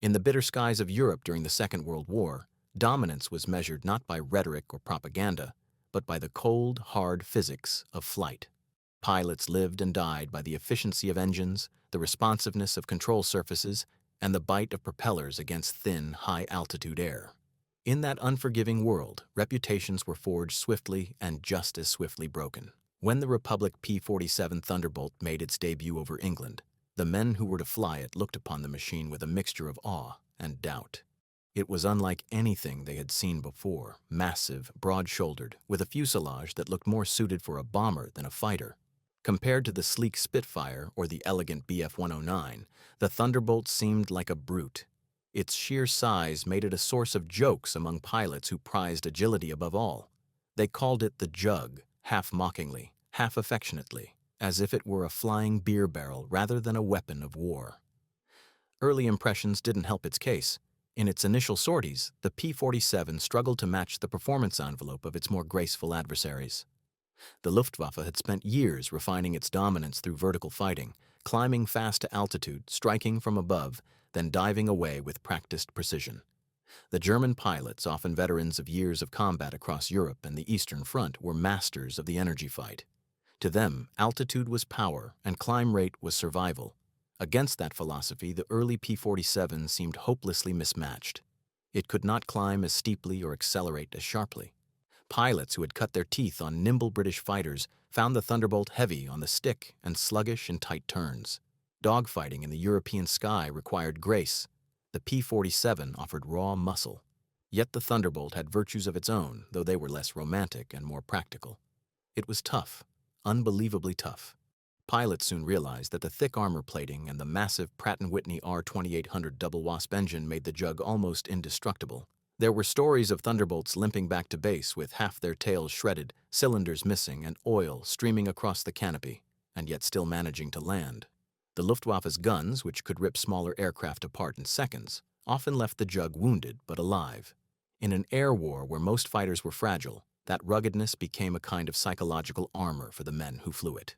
In the bitter skies of Europe during the Second World War, dominance was measured not by rhetoric or propaganda, but by the cold, hard physics of flight. Pilots lived and died by the efficiency of engines, the responsiveness of control surfaces, and the bite of propellers against thin, high-altitude air. In that unforgiving world, reputations were forged swiftly and just as swiftly broken. When the Republic P-47 Thunderbolt made its debut over England, the men who were to fly it looked upon the machine with a mixture of awe and doubt. It was unlike anything they had seen before, massive, broad-shouldered, with a fuselage that looked more suited for a bomber than a fighter. Compared to the sleek Spitfire or the elegant Bf-109, the Thunderbolt seemed like a brute. Its sheer size made it a source of jokes among pilots who prized agility above all. They called it the Jug, half mockingly, half affectionately, as if it were a flying beer barrel rather than a weapon of war. Early impressions didn't help its case. In its initial sorties, the P-47 struggled to match the performance envelope of its more graceful adversaries. The Luftwaffe had spent years refining its dominance through vertical fighting, climbing fast to altitude, striking from above, then diving away with practiced precision. The German pilots, often veterans of years of combat across Europe and the Eastern Front, were masters of the energy fight. To them, altitude was power and climb rate was survival. Against that philosophy, the early P-47 seemed hopelessly mismatched. It could not climb as steeply or accelerate as sharply. Pilots who had cut their teeth on nimble British fighters found the Thunderbolt heavy on the stick and sluggish in tight turns. Dogfighting in the European sky required grace. The P-47 offered raw muscle. Yet the Thunderbolt had virtues of its own, though they were less romantic and more practical. It was tough, unbelievably tough. Pilots soon realized that the thick armor plating and the massive Pratt & Whitney R2800 double wasp engine made the Jug almost indestructible. There were stories of Thunderbolts limping back to base with half their tails shredded, cylinders missing, and oil streaming across the canopy, and yet still managing to land. The Luftwaffe's guns, which could rip smaller aircraft apart in seconds, often left the Jug wounded but alive. In an air war where most fighters were fragile, that ruggedness became a kind of psychological armor for the men who flew it.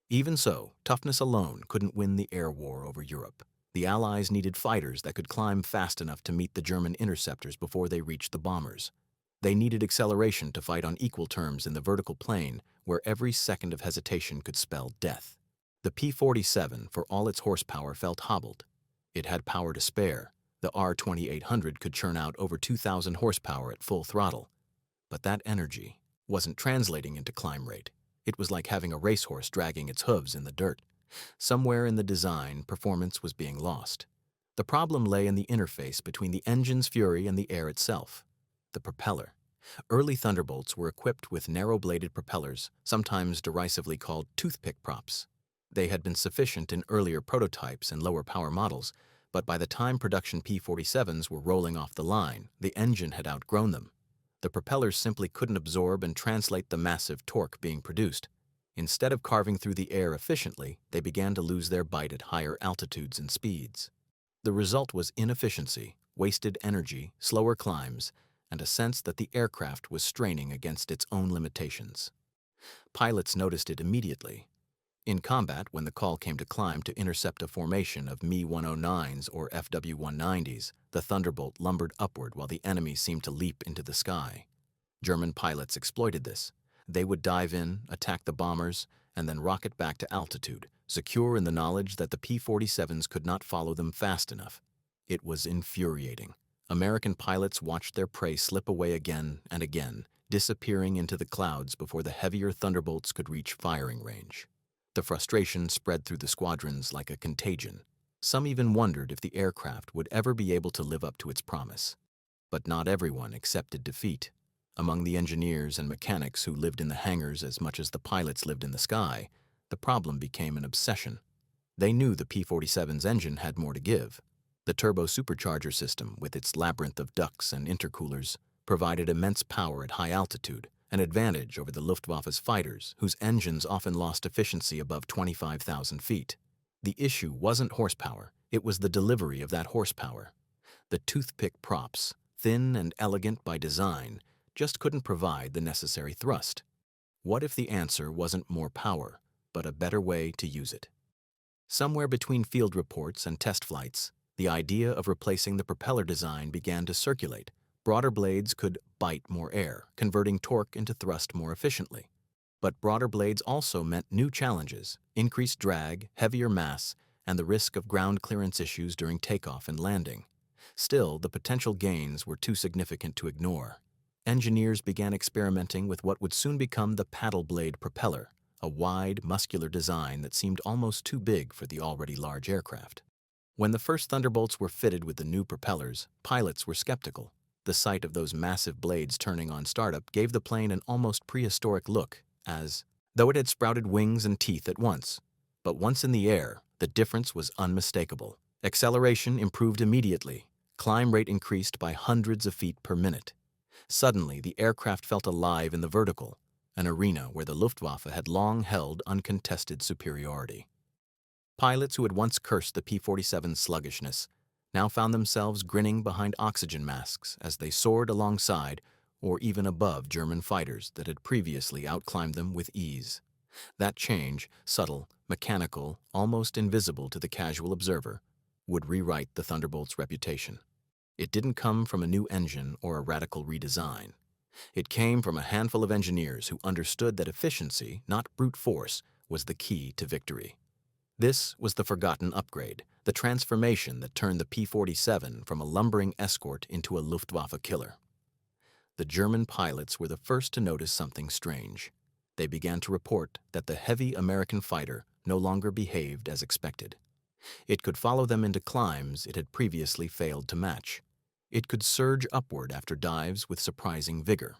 Even so, toughness alone couldn't win the air war over Europe. The Allies needed fighters that could climb fast enough to meet the German interceptors before they reached the bombers. They needed acceleration to fight on equal terms in the vertical plane, where every second of hesitation could spell death. The P-47, for all its horsepower, felt hobbled. It had power to spare. The R2800 could churn out over 2,000 horsepower at full throttle. But that energy wasn't translating into climb rate. It was like having a racehorse dragging its hooves in the dirt. Somewhere in the design, performance was being lost. The problem lay in the interface between the engine's fury and the air itself. The propeller. Early Thunderbolts were equipped with narrow-bladed propellers, sometimes derisively called toothpick props. They had been sufficient in earlier prototypes and lower-power models, but by the time production P-47s were rolling off the line, the engine had outgrown them. The propellers simply couldn't absorb and translate the massive torque being produced. Instead of carving through the air efficiently, they began to lose their bite at higher altitudes and speeds. The result was inefficiency, wasted energy, slower climbs, and a sense that the aircraft was straining against its own limitations. Pilots noticed it immediately. In combat, when the call came to climb to intercept a formation of Me-109s or FW-190s, the Thunderbolt lumbered upward while the enemy seemed to leap into the sky. German pilots exploited this. They would dive in, attack the bombers, and then rocket back to altitude, secure in the knowledge that the P-47s could not follow them fast enough. It was infuriating. American pilots watched their prey slip away again and again, disappearing into the clouds before the heavier Thunderbolts could reach firing range. The frustration spread through the squadrons like a contagion. Some even wondered if the aircraft would ever be able to live up to its promise. But not everyone accepted defeat. Among the engineers and mechanics who lived in the hangars as much as the pilots lived in the sky, the problem became an obsession. They knew the P-47's engine had more to give. The turbo supercharger system, with its labyrinth of ducts and intercoolers, provided immense power at high altitude, an advantage over the Luftwaffe's fighters, whose engines often lost efficiency above 25,000 feet. The issue wasn't horsepower, it was the delivery of that horsepower. The toothpick props, thin and elegant by design, just couldn't provide the necessary thrust. What if the answer wasn't more power, but a better way to use it? Somewhere between field reports and test flights, The idea of replacing the propeller design began to circulate. Broader blades could bite more air, converting torque into thrust more efficiently. But broader blades also meant new challenges: increased drag, heavier mass, and the risk of ground clearance issues during takeoff and landing. Still, the potential gains were too significant to ignore. Engineers began experimenting with what would soon become the paddle blade propeller, a wide, muscular design that seemed almost too big for the already large aircraft. When the first Thunderbolts were fitted with the new propellers, pilots were skeptical. The sight of those massive blades turning on startup gave the plane an almost prehistoric look, as though it had sprouted wings and teeth at once. But once in the air, the difference was unmistakable. Acceleration improved immediately. Climb rate increased by hundreds of feet per minute. Suddenly, the aircraft felt alive in the vertical, an arena where the Luftwaffe had long held uncontested superiority. Pilots who had once cursed the P-47's sluggishness now found themselves grinning behind oxygen masks as they soared alongside or even above German fighters that had previously outclimbed them with ease. That change, subtle, mechanical, almost invisible to the casual observer, would rewrite the Thunderbolt's reputation. It didn't come from a new engine or a radical redesign. It came from a handful of engineers who understood that efficiency, not brute force, was the key to victory. This was the forgotten upgrade, the transformation that turned the P-47 from a lumbering escort into a Luftwaffe killer. The German pilots were the first to notice something strange. They began to report that the heavy American fighter no longer behaved as expected. It could follow them into climbs it had previously failed to match. It could surge upward after dives with surprising vigor.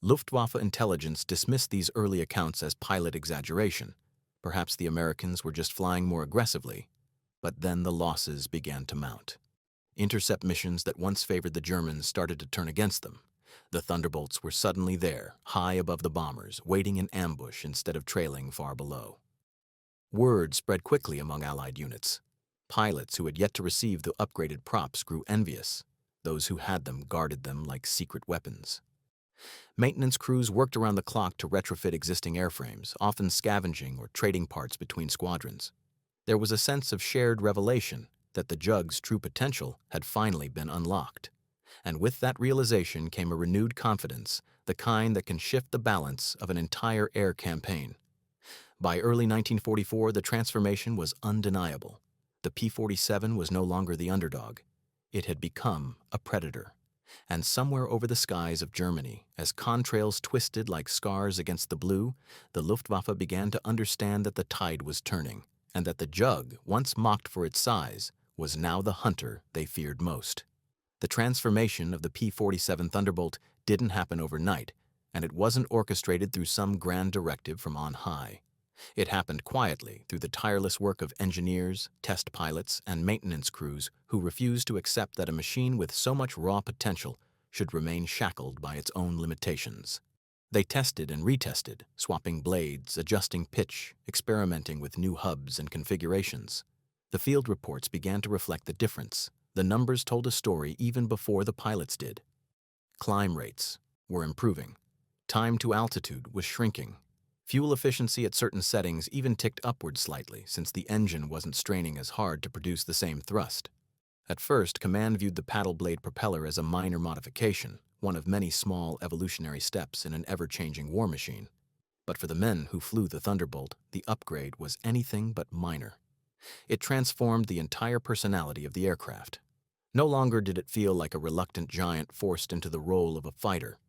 Luftwaffe intelligence dismissed these early accounts as pilot exaggeration. Perhaps the Americans were just flying more aggressively. But then the losses began to mount. Intercept missions that once favored the Germans started to turn against them. The Thunderbolts were suddenly there, high above the bombers, waiting in ambush instead of trailing far below. Word spread quickly among Allied units. Pilots who had yet to receive the upgraded props grew envious. Those who had them guarded them like secret weapons. Maintenance crews worked around the clock to retrofit existing airframes, often scavenging or trading parts between squadrons. There was a sense of shared revelation that the Jug's true potential had finally been unlocked. And with that realization came a renewed confidence, the kind that can shift the balance of an entire air campaign. By early 1944, the transformation was undeniable. The P-47 was no longer the underdog. It had become a predator. And somewhere over the skies of Germany, as contrails twisted like scars against the blue, the Luftwaffe began to understand that the tide was turning, and that the Jug, once mocked for its size, was now the hunter they feared most. The transformation of the P-47 Thunderbolt didn't happen overnight, and it wasn't orchestrated through some grand directive from on high. It happened quietly through the tireless work of engineers, test pilots, and maintenance crews who refused to accept that a machine with so much raw potential should remain shackled by its own limitations. They tested and retested, swapping blades, adjusting pitch, experimenting with new hubs and configurations. The field reports began to reflect the difference. The numbers told a story even before the pilots did. Climb rates were improving. Time to altitude was shrinking. Fuel efficiency at certain settings even ticked upward slightly since the engine wasn't straining as hard to produce the same thrust. At first, Command viewed the paddle blade propeller as a minor modification, one of many small evolutionary steps in an ever-changing war machine. But for the men who flew the Thunderbolt, the upgrade was anything but minor. It transformed the entire personality of the aircraft. No longer did it feel like a reluctant giant forced into the role of a fighter.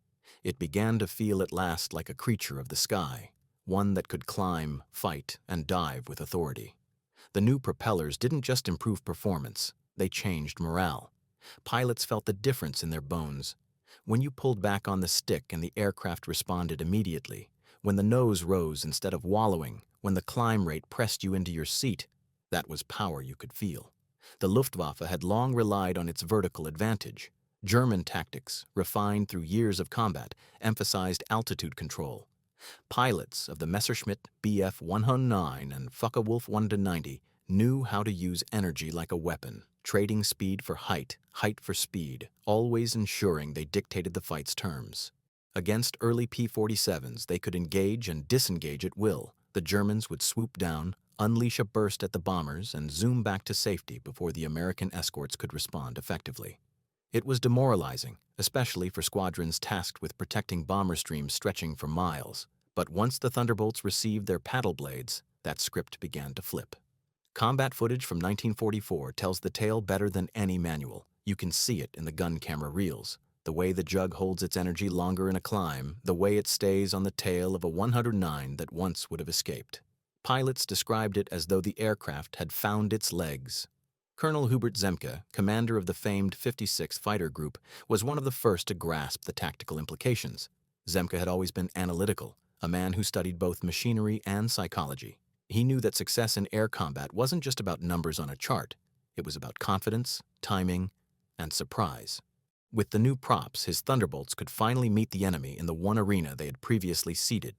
It began to feel at last like a creature of the sky, one that could climb, fight, and dive with authority. The new propellers didn't just improve performance, they changed morale. Pilots felt the difference in their bones. When you pulled back on the stick and the aircraft responded immediately, when the nose rose instead of wallowing, when the climb rate pressed you into your seat, that was power you could feel. The Luftwaffe had long relied on its vertical advantage. German tactics, refined through years of combat, emphasized altitude control. Pilots of the Messerschmitt Bf 109 and Focke-Wulf 190 knew how to use energy like a weapon, trading speed for height, height for speed, always ensuring they dictated the fight's terms. Against early P-47s, they could engage and disengage at will. The Germans would swoop down, unleash a burst at the bombers, and zoom back to safety before the American escorts could respond effectively. It was demoralizing, especially for squadrons tasked with protecting bomber streams stretching for miles. But once the Thunderbolts received their paddle blades, that script began to flip. Combat footage from 1944 tells the tale better than any manual. You can see it in the gun camera reels. The way the Jug holds its energy longer in a climb, the way it stays on the tail of a 109 that once would have escaped. Pilots described it as though the aircraft had found its legs. Colonel Hubert Zemke, commander of the famed 56th Fighter Group, was one of the first to grasp the tactical implications. Zemke had always been analytical, a man who studied both machinery and psychology. He knew that success in air combat wasn't just about numbers on a chart. It was about confidence, timing, and surprise. With the new props, his Thunderbolts could finally meet the enemy in the one arena they had previously ceded,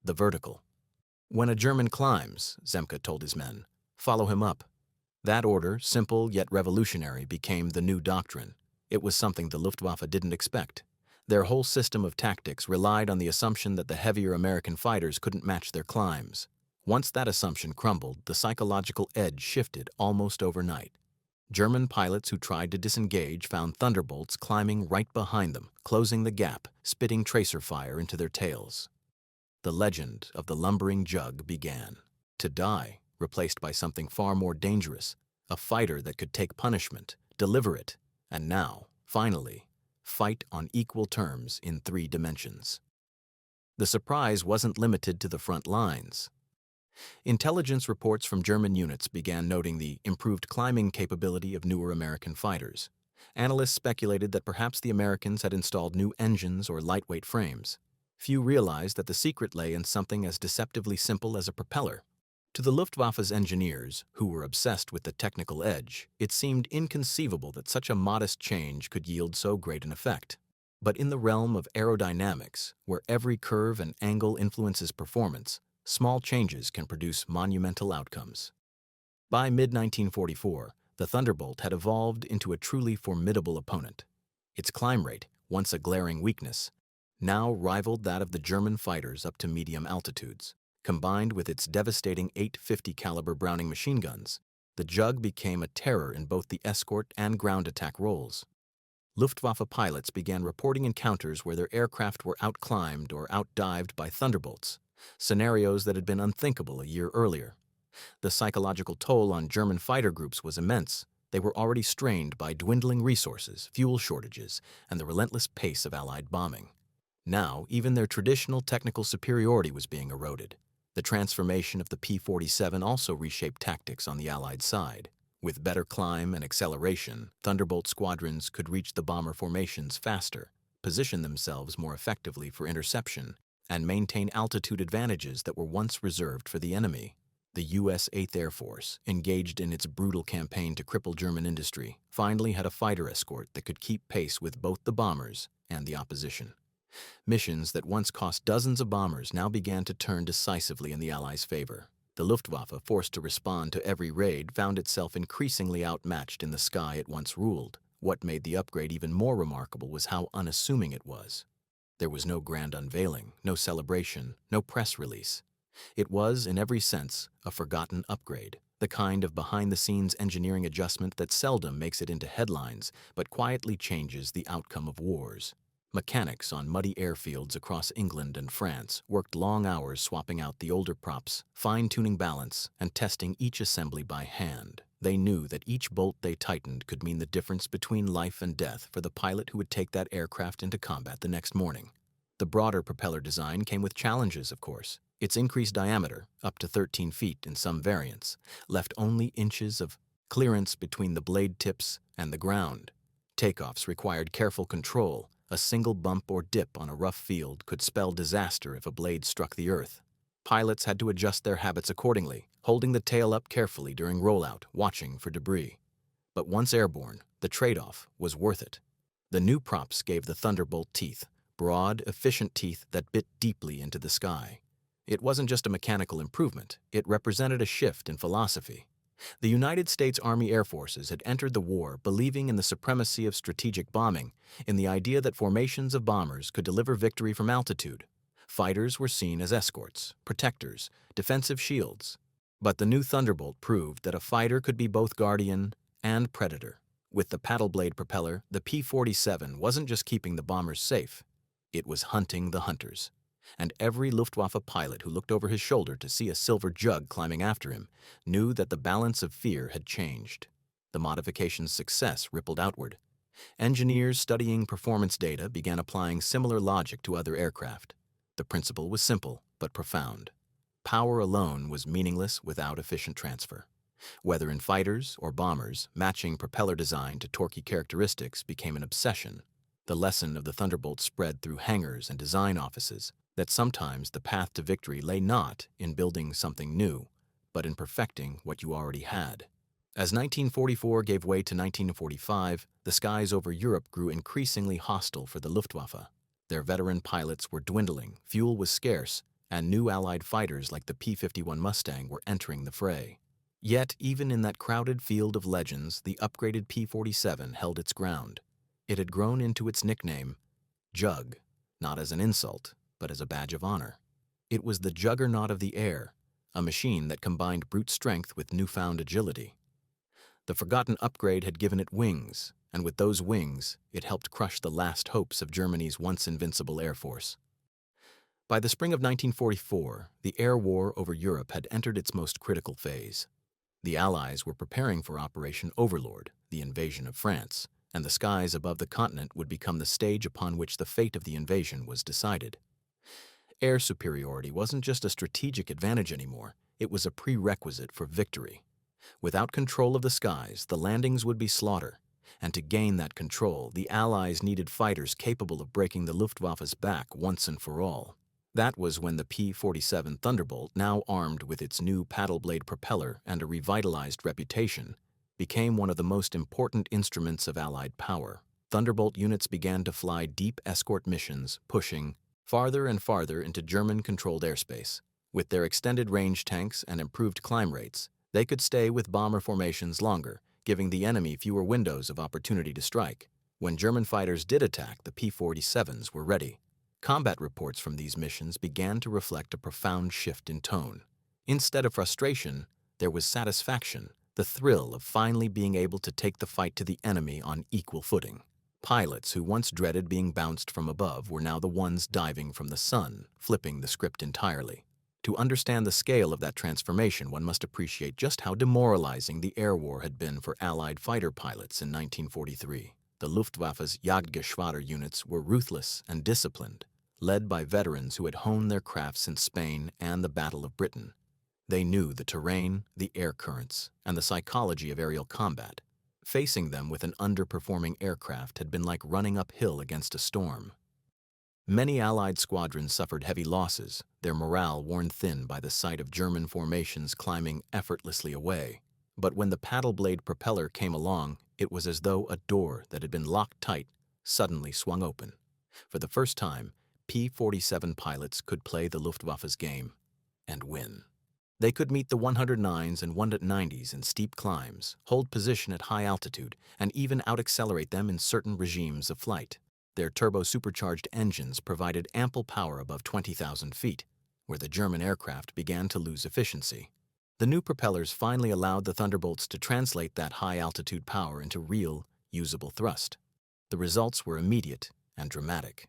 the vertical. When a German climbs, Zemke told his men, follow him up. That order, simple yet revolutionary, became the new doctrine. It was something the Luftwaffe didn't expect. Their whole system of tactics relied on the assumption that the heavier American fighters couldn't match their climbs. Once that assumption crumbled, the psychological edge shifted almost overnight. German pilots who tried to disengage found Thunderbolts climbing right behind them, closing the gap, spitting tracer fire into their tails. The legend of the lumbering Jug began. To die, replaced by something far more dangerous, a fighter that could take punishment, deliver it, and now, finally, fight on equal terms in 3 dimensions. The surprise wasn't limited to the front lines. Intelligence reports from German units began noting the improved climbing capability of newer American fighters. Analysts speculated that perhaps the Americans had installed new engines or lightweight frames. Few realized that the secret lay in something as deceptively simple as a propeller. To the Luftwaffe's engineers, who were obsessed with the technical edge, it seemed inconceivable that such a modest change could yield so great an effect. But in the realm of aerodynamics, where every curve and angle influences performance, small changes can produce monumental outcomes. By mid-1944, the Thunderbolt had evolved into a truly formidable opponent. Its climb rate, once a glaring weakness, now rivaled that of the German fighters up to medium altitudes. Combined with its devastating .850 caliber Browning machine guns, the Jug became a terror in both the escort and ground attack roles. Luftwaffe pilots began reporting encounters where their aircraft were outclimbed or outdived by Thunderbolts, scenarios that had been unthinkable a year earlier. The psychological toll on German fighter groups was immense. They were already strained by dwindling resources, fuel shortages, and the relentless pace of Allied bombing. Now, even their traditional technical superiority was being eroded. The transformation of the P-47 also reshaped tactics on the Allied side. With better climb and acceleration, Thunderbolt squadrons could reach the bomber formations faster, position themselves more effectively for interception, and maintain altitude advantages that were once reserved for the enemy. The U.S. 8th Air Force, engaged in its brutal campaign to cripple German industry, finally had a fighter escort that could keep pace with both the bombers and the opposition. Missions that once cost dozens of bombers now began to turn decisively in the Allies' favor. The Luftwaffe, forced to respond to every raid, found itself increasingly outmatched in the sky it once ruled. What made the upgrade even more remarkable was how unassuming it was. There was no grand unveiling, no celebration, no press release. It was, in every sense, a forgotten upgrade, the kind of behind-the-scenes engineering adjustment that seldom makes it into headlines but quietly changes the outcome of wars. Mechanics on muddy airfields across England and France worked long hours swapping out the older props, fine-tuning balance, and testing each assembly by hand. They knew that each bolt they tightened could mean the difference between life and death for the pilot who would take that aircraft into combat the next morning. The broader propeller design came with challenges, of course. Its increased diameter, up to 13 feet in some variants, left only inches of clearance between the blade tips and the ground. Takeoffs required careful control. A single bump or dip on a rough field could spell disaster if a blade struck the earth. Pilots had to adjust their habits accordingly, holding the tail up carefully during rollout, watching for debris. But once airborne, the trade-off was worth it. The new props gave the Thunderbolt teeth, broad, efficient teeth that bit deeply into the sky. It wasn't just a mechanical improvement, it represented a shift in philosophy. The United States Army Air Forces had entered the war believing in the supremacy of strategic bombing, in the idea that formations of bombers could deliver victory from altitude. Fighters were seen as escorts, protectors, defensive shields. But the new Thunderbolt proved that a fighter could be both guardian and predator. With the paddle blade propeller, the P-47 wasn't just keeping the bombers safe, it was hunting the hunters. And every Luftwaffe pilot who looked over his shoulder to see a silver jug climbing after him knew that the balance of fear had changed. The modification's success rippled outward. Engineers studying performance data began applying similar logic to other aircraft. The principle was simple but profound. Power alone was meaningless without efficient transfer. Whether in fighters or bombers, matching propeller design to torquey characteristics became an obsession. The lesson of the Thunderbolt spread through hangars and design offices that sometimes the path to victory lay not in building something new, but in perfecting what you already had. As 1944 gave way to 1945, the skies over Europe grew increasingly hostile for the Luftwaffe. Their veteran pilots were dwindling, fuel was scarce, and new Allied fighters like the P-51 Mustang were entering the fray. Yet, even in that crowded field of legends, the upgraded P-47 held its ground. It had grown into its nickname, Jug, not as an insult, but as a badge of honor. It was the juggernaut of the air, a machine that combined brute strength with newfound agility. The forgotten upgrade had given it wings, and with those wings, it helped crush the last hopes of Germany's once invincible air force. By the spring of 1944, the air war over Europe had entered its most critical phase. The Allies were preparing for Operation Overlord, the invasion of France, and the skies above the continent would become the stage upon which the fate of the invasion was decided. Air superiority wasn't just a strategic advantage anymore, it was a prerequisite for victory. Without control of the skies, the landings would be slaughter, and to gain that control, the Allies needed fighters capable of breaking the Luftwaffe's back once and for all. That was when the P-47 Thunderbolt, now armed with its new paddle blade propeller and a revitalized reputation, became one of the most important instruments of Allied power. Thunderbolt units began to fly deep escort missions, pushing farther and farther into German-controlled airspace. With their extended range tanks and improved climb rates, they could stay with bomber formations longer, giving the enemy fewer windows of opportunity to strike. When German fighters did attack, the P-47s were ready. Combat reports from these missions began to reflect a profound shift in tone. Instead of frustration, there was satisfaction, the thrill of finally being able to take the fight to the enemy on equal footing. Pilots who once dreaded being bounced from above were now the ones diving from the sun, flipping the script entirely. To understand the scale of that transformation, one must appreciate just how demoralizing the air war had been for Allied fighter pilots in 1943. The Luftwaffe's Jagdgeschwader units were ruthless and disciplined, led by veterans who had honed their craft since Spain and the Battle of Britain. They knew the terrain, the air currents, and the psychology of aerial combat. Facing them with an underperforming aircraft had been like running uphill against a storm. Many Allied squadrons suffered heavy losses, their morale worn thin by the sight of German formations climbing effortlessly away. But when the paddle blade propeller came along, it was as though a door that had been locked tight suddenly swung open. For the first time, P-47 pilots could play the Luftwaffe's game and win. They could meet the 109s and 190s in steep climbs, hold position at high altitude, and even out-accelerate them in certain regimes of flight. Their turbo-supercharged engines provided ample power above 20,000 feet, where the German aircraft began to lose efficiency. The new propellers finally allowed the Thunderbolts to translate that high-altitude power into real, usable thrust. The results were immediate and dramatic.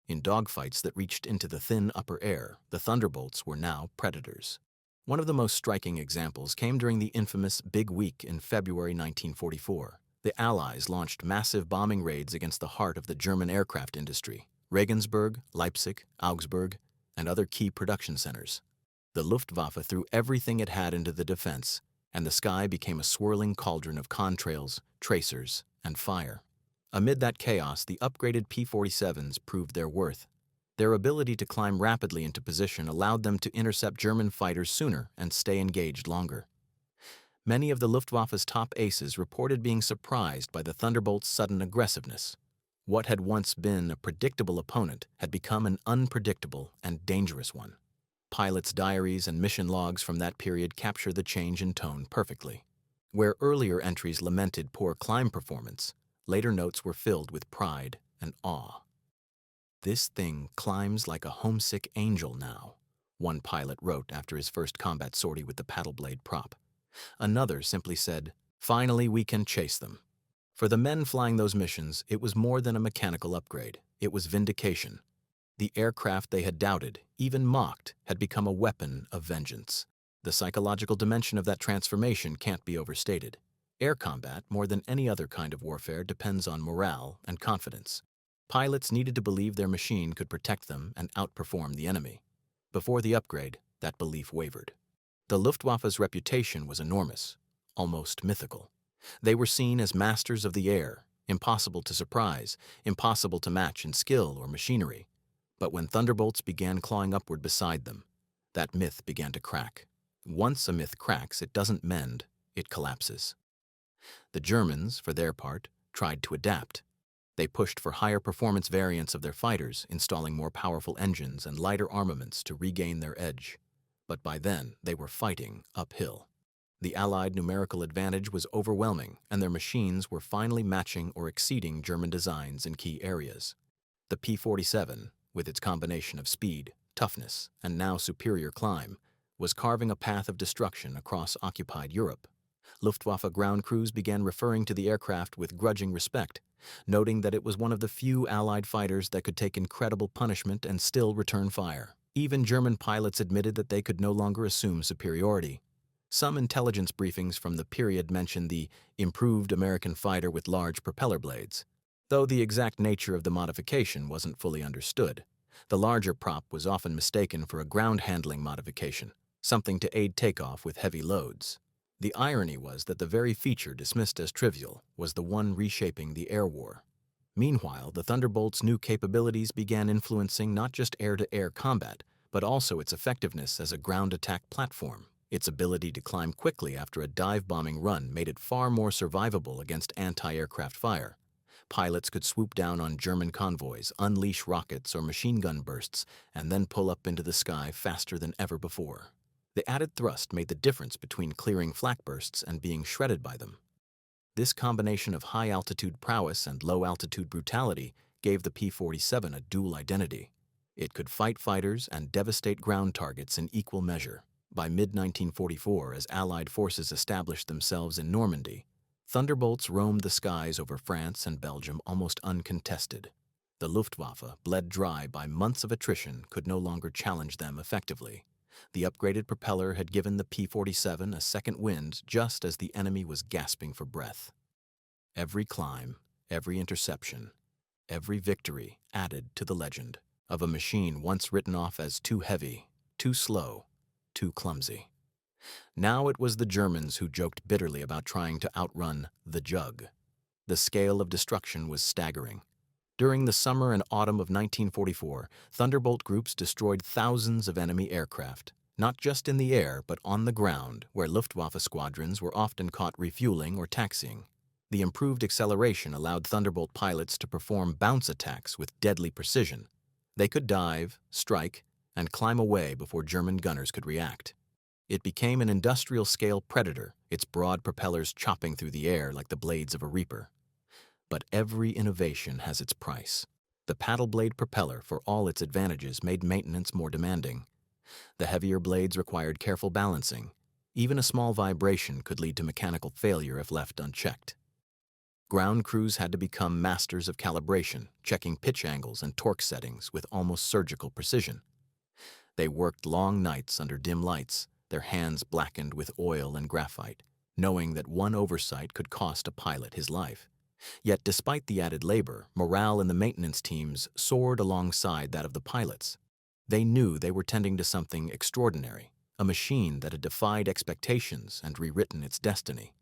In dogfights that reached into the thin upper air, the Thunderbolts were now predators. One of the most striking examples came during the infamous Big Week in February 1944. The Allies launched massive bombing raids against the heart of the German aircraft industry, Regensburg, Leipzig, Augsburg, and other key production centers. The Luftwaffe threw everything it had into the defense, and the sky became a swirling cauldron of contrails, tracers, and fire. Amid that chaos, the upgraded P-47s proved their worth. Their ability to climb rapidly into position allowed them to intercept German fighters sooner and stay engaged longer. Many of the Luftwaffe's top aces reported being surprised by the Thunderbolt's sudden aggressiveness. What had once been a predictable opponent had become an unpredictable and dangerous one. Pilots' diaries and mission logs from that period capture the change in tone perfectly. Where earlier entries lamented poor climb performance, later notes were filled with pride and awe. "This thing climbs like a homesick angel now," one pilot wrote after his first combat sortie with the paddle blade prop. Another simply said, "Finally, we can chase them." For the men flying those missions, it was more than a mechanical upgrade. It was vindication. The aircraft they had doubted, even mocked, had become a weapon of vengeance. The psychological dimension of that transformation can't be overstated. Air combat, more than any other kind of warfare, depends on morale and confidence. Pilots needed to believe their machine could protect them and outperform the enemy. Before the upgrade, that belief wavered. The Luftwaffe's reputation was enormous, almost mythical. They were seen as masters of the air, impossible to surprise, impossible to match in skill or machinery. But when Thunderbolts began clawing upward beside them, that myth began to crack. Once a myth cracks, it doesn't mend, it collapses. The Germans, for their part, tried to adapt. They pushed for higher performance variants of their fighters, installing more powerful engines and lighter armaments to regain their edge. But by then, they were fighting uphill. The Allied numerical advantage was overwhelming, and their machines were finally matching or exceeding German designs in key areas. The P-47, with its combination of speed, toughness, and now superior climb, was carving a path of destruction across occupied Europe. Luftwaffe ground crews began referring to the aircraft with grudging respect, noting that it was one of the few Allied fighters that could take incredible punishment and still return fire. Even German pilots admitted that they could no longer assume superiority. Some intelligence briefings from the period mentioned the improved American fighter with large propeller blades. Though the exact nature of the modification wasn't fully understood, the larger prop was often mistaken for a ground handling modification, something to aid takeoff with heavy loads. The irony was that the very feature dismissed as trivial was the one reshaping the air war. Meanwhile, the Thunderbolt's new capabilities began influencing not just air-to-air combat, but also its effectiveness as a ground attack platform. Its ability to climb quickly after a dive-bombing run made it far more survivable against anti-aircraft fire. Pilots could swoop down on German convoys, unleash rockets or machine gun bursts, and then pull up into the sky faster than ever before. The added thrust made the difference between clearing flak bursts and being shredded by them. This combination of high-altitude prowess and low-altitude brutality gave the P-47 a dual identity. It could fight fighters and devastate ground targets in equal measure. By mid-1944, as Allied forces established themselves in Normandy, Thunderbolts roamed the skies over France and Belgium almost uncontested. The Luftwaffe, bled dry by months of attrition, could no longer challenge them effectively. The upgraded propeller had given the P-47 a second wind just as the enemy was gasping for breath. Every climb, every interception, every victory added to the legend of a machine once written off as too heavy, too slow, too clumsy. Now it was the Germans who joked bitterly about trying to outrun the Jug. The scale of destruction was staggering. During the summer and autumn of 1944, Thunderbolt groups destroyed thousands of enemy aircraft, not just in the air but on the ground, where Luftwaffe squadrons were often caught refueling or taxiing. The improved acceleration allowed Thunderbolt pilots to perform bounce attacks with deadly precision. They could dive, strike, and climb away before German gunners could react. It became an industrial-scale predator, its broad propellers chopping through the air like the blades of a reaper. But every innovation has its price. The paddle blade propeller, for all its advantages, made maintenance more demanding. The heavier blades required careful balancing. Even a small vibration could lead to mechanical failure if left unchecked. Ground crews had to become masters of calibration, checking pitch angles and torque settings with almost surgical precision. They worked long nights under dim lights, their hands blackened with oil and graphite, knowing that one oversight could cost a pilot his life. Yet despite the added labor, morale in the maintenance teams soared alongside that of the pilots. They knew they were tending to something extraordinary, a machine that had defied expectations and rewritten its destiny.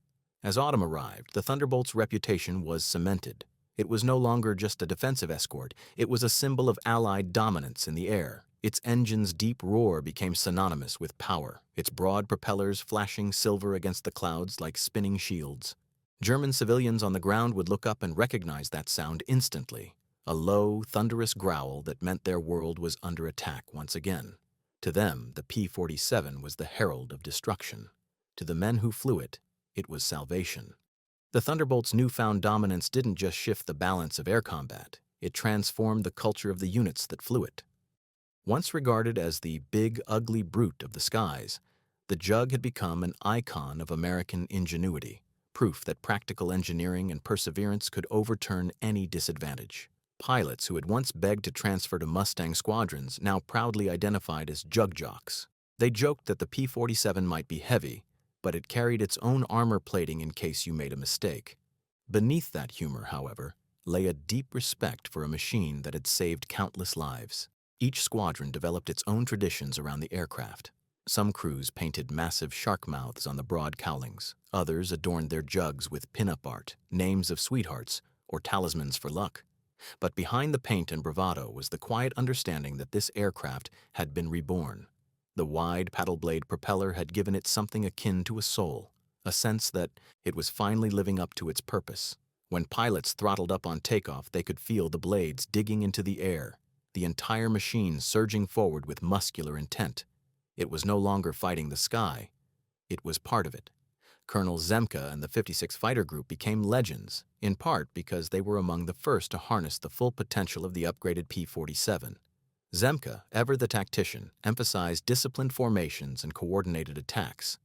As autumn arrived, the Thunderbolt's reputation was cemented. It was no longer just a defensive escort, it was a symbol of Allied dominance in the air. Its engine's deep roar became synonymous with power, its broad propellers flashing silver against the clouds like spinning shields. German civilians on the ground would look up and recognize that sound instantly, a low, thunderous growl that meant their world was under attack once again. To them, the P-47 was the herald of destruction. To the men who flew it, it was salvation. The Thunderbolt's newfound dominance didn't just shift the balance of air combat, it transformed the culture of the units that flew it. Once regarded as the big, ugly brute of the skies, the Jug had become an icon of American ingenuity, proof that practical engineering and perseverance could overturn any disadvantage. Pilots who had once begged to transfer to Mustang squadrons now proudly identified as Jug jocks. They joked that the P-47 might be heavy, but it carried its own armor plating in case you made a mistake. Beneath that humor, however, lay a deep respect for a machine that had saved countless lives. Each squadron developed its own traditions around the aircraft. Some crews painted massive shark mouths on the broad cowlings. Others adorned their jugs with pin-up art, names of sweethearts, or talismans for luck. But behind the paint and bravado was the quiet understanding that this aircraft had been reborn. The wide paddle blade propeller had given it something akin to a soul, a sense that it was finally living up to its purpose. When pilots throttled up on takeoff, they could feel the blades digging into the air, the entire machine surging forward with muscular intent. It was no longer fighting the sky. It was part of it. Colonel Zemka and the 56 Fighter Group became legends, in part because they were among the first to harness the full potential of the upgraded P-47. Zemka, ever the tactician, emphasized disciplined formations and coordinated attacks.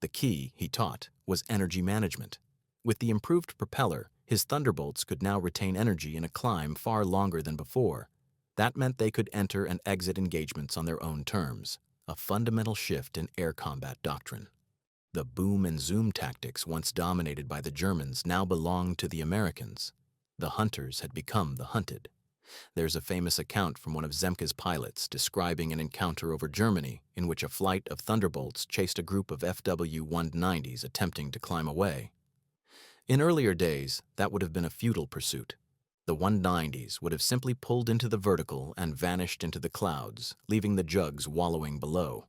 The key, he taught, was energy management. With the improved propeller, his Thunderbolts could now retain energy in a climb far longer than before. That meant they could enter and exit engagements on their own terms, a fundamental shift in air combat doctrine. The boom and zoom tactics once dominated by the Germans now belonged to the Americans. The hunters had become the hunted. There's a famous account from one of Zemke's pilots describing an encounter over Germany in which a flight of Thunderbolts chased a group of FW-190s attempting to climb away. In earlier days, that would have been a futile pursuit. The 190s would have simply pulled into the vertical and vanished into the clouds, leaving the Jugs wallowing below.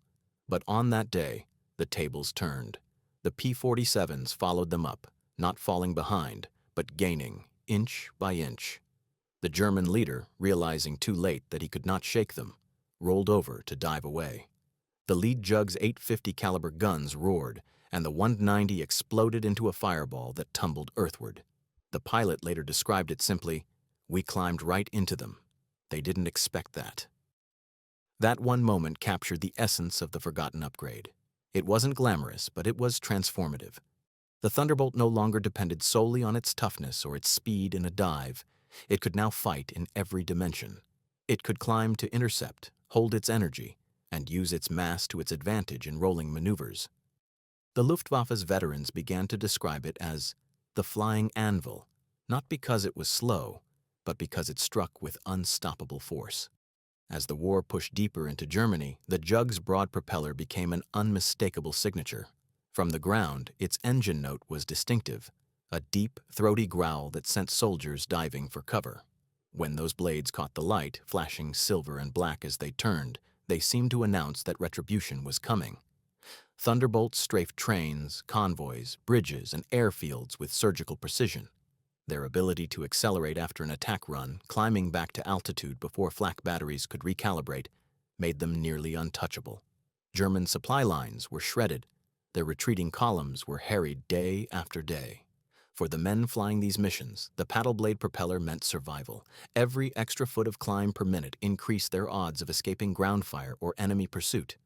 But on that day, the tables turned. The P-47s followed them up, not falling behind, but gaining, inch by inch. The German leader, realizing too late that he could not shake them, rolled over to dive away. The lead Jug's 850 caliber guns roared, and the 190 exploded into a fireball that tumbled earthward. The pilot later described it simply, "We climbed right into them. They didn't expect that." That one moment captured the essence of the forgotten upgrade. It wasn't glamorous, but it was transformative. The Thunderbolt no longer depended solely on its toughness or its speed in a dive. It could now fight in every dimension. It could climb to intercept, hold its energy, and use its mass to its advantage in rolling maneuvers. The Luftwaffe's veterans began to describe it as the flying anvil, not because it was slow, but because it struck with unstoppable force. As the war pushed deeper into Germany, the Jug's broad propeller became an unmistakable signature. From the ground, its engine note was distinctive, a deep, throaty growl that sent soldiers diving for cover. When those blades caught the light, flashing silver and black as they turned, they seemed to announce that retribution was coming. Thunderbolts strafed trains, convoys, bridges, and airfields with surgical precision. Their ability to accelerate after an attack run, climbing back to altitude before flak batteries could recalibrate, made them nearly untouchable. German supply lines were shredded. Their retreating columns were harried day after day. For the men flying these missions, the paddle blade propeller meant survival. Every extra foot of climb per minute increased their odds of escaping ground fire or enemy pursuit.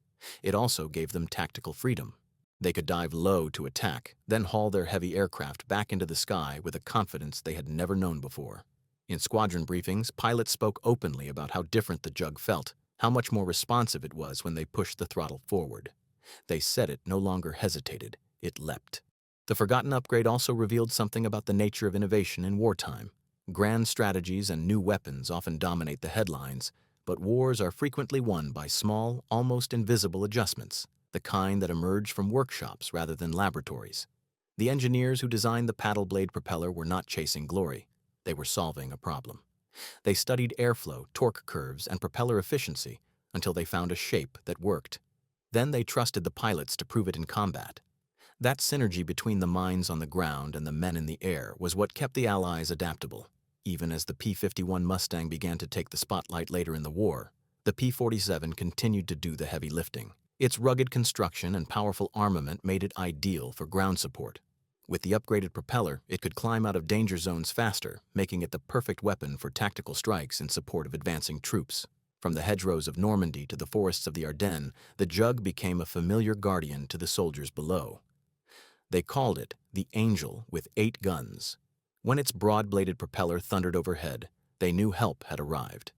It also gave them tactical freedom. They could dive low to attack, then haul their heavy aircraft back into the sky with a confidence they had never known before. In squadron briefings, pilots spoke openly about how different the Jug felt, how much more responsive it was when they pushed the throttle forward. They said it no longer hesitated, it leapt. The forgotten upgrade also revealed something about the nature of innovation in wartime. Grand strategies and new weapons often dominate the headlines, but wars are frequently won by small, almost invisible adjustments, the kind that emerge from workshops rather than laboratories. The engineers who designed the paddle blade propeller were not chasing glory. They were solving a problem. They studied airflow, torque curves, and propeller efficiency until they found a shape that worked. Then they trusted the pilots to prove it in combat. That synergy between the minds on the ground and the men in the air was what kept the Allies adaptable. Even as the P-51 Mustang began to take the spotlight later in the war, the P-47 continued to do the heavy lifting. Its rugged construction and powerful armament made it ideal for ground support. With the upgraded propeller, it could climb out of danger zones faster, making it the perfect weapon for tactical strikes in support of advancing troops. From the hedgerows of Normandy to the forests of the Ardennes, the Jug became a familiar guardian to the soldiers below. They called it the Angel with 8 guns. When its broad-bladed propeller thundered overhead, they knew help had arrived.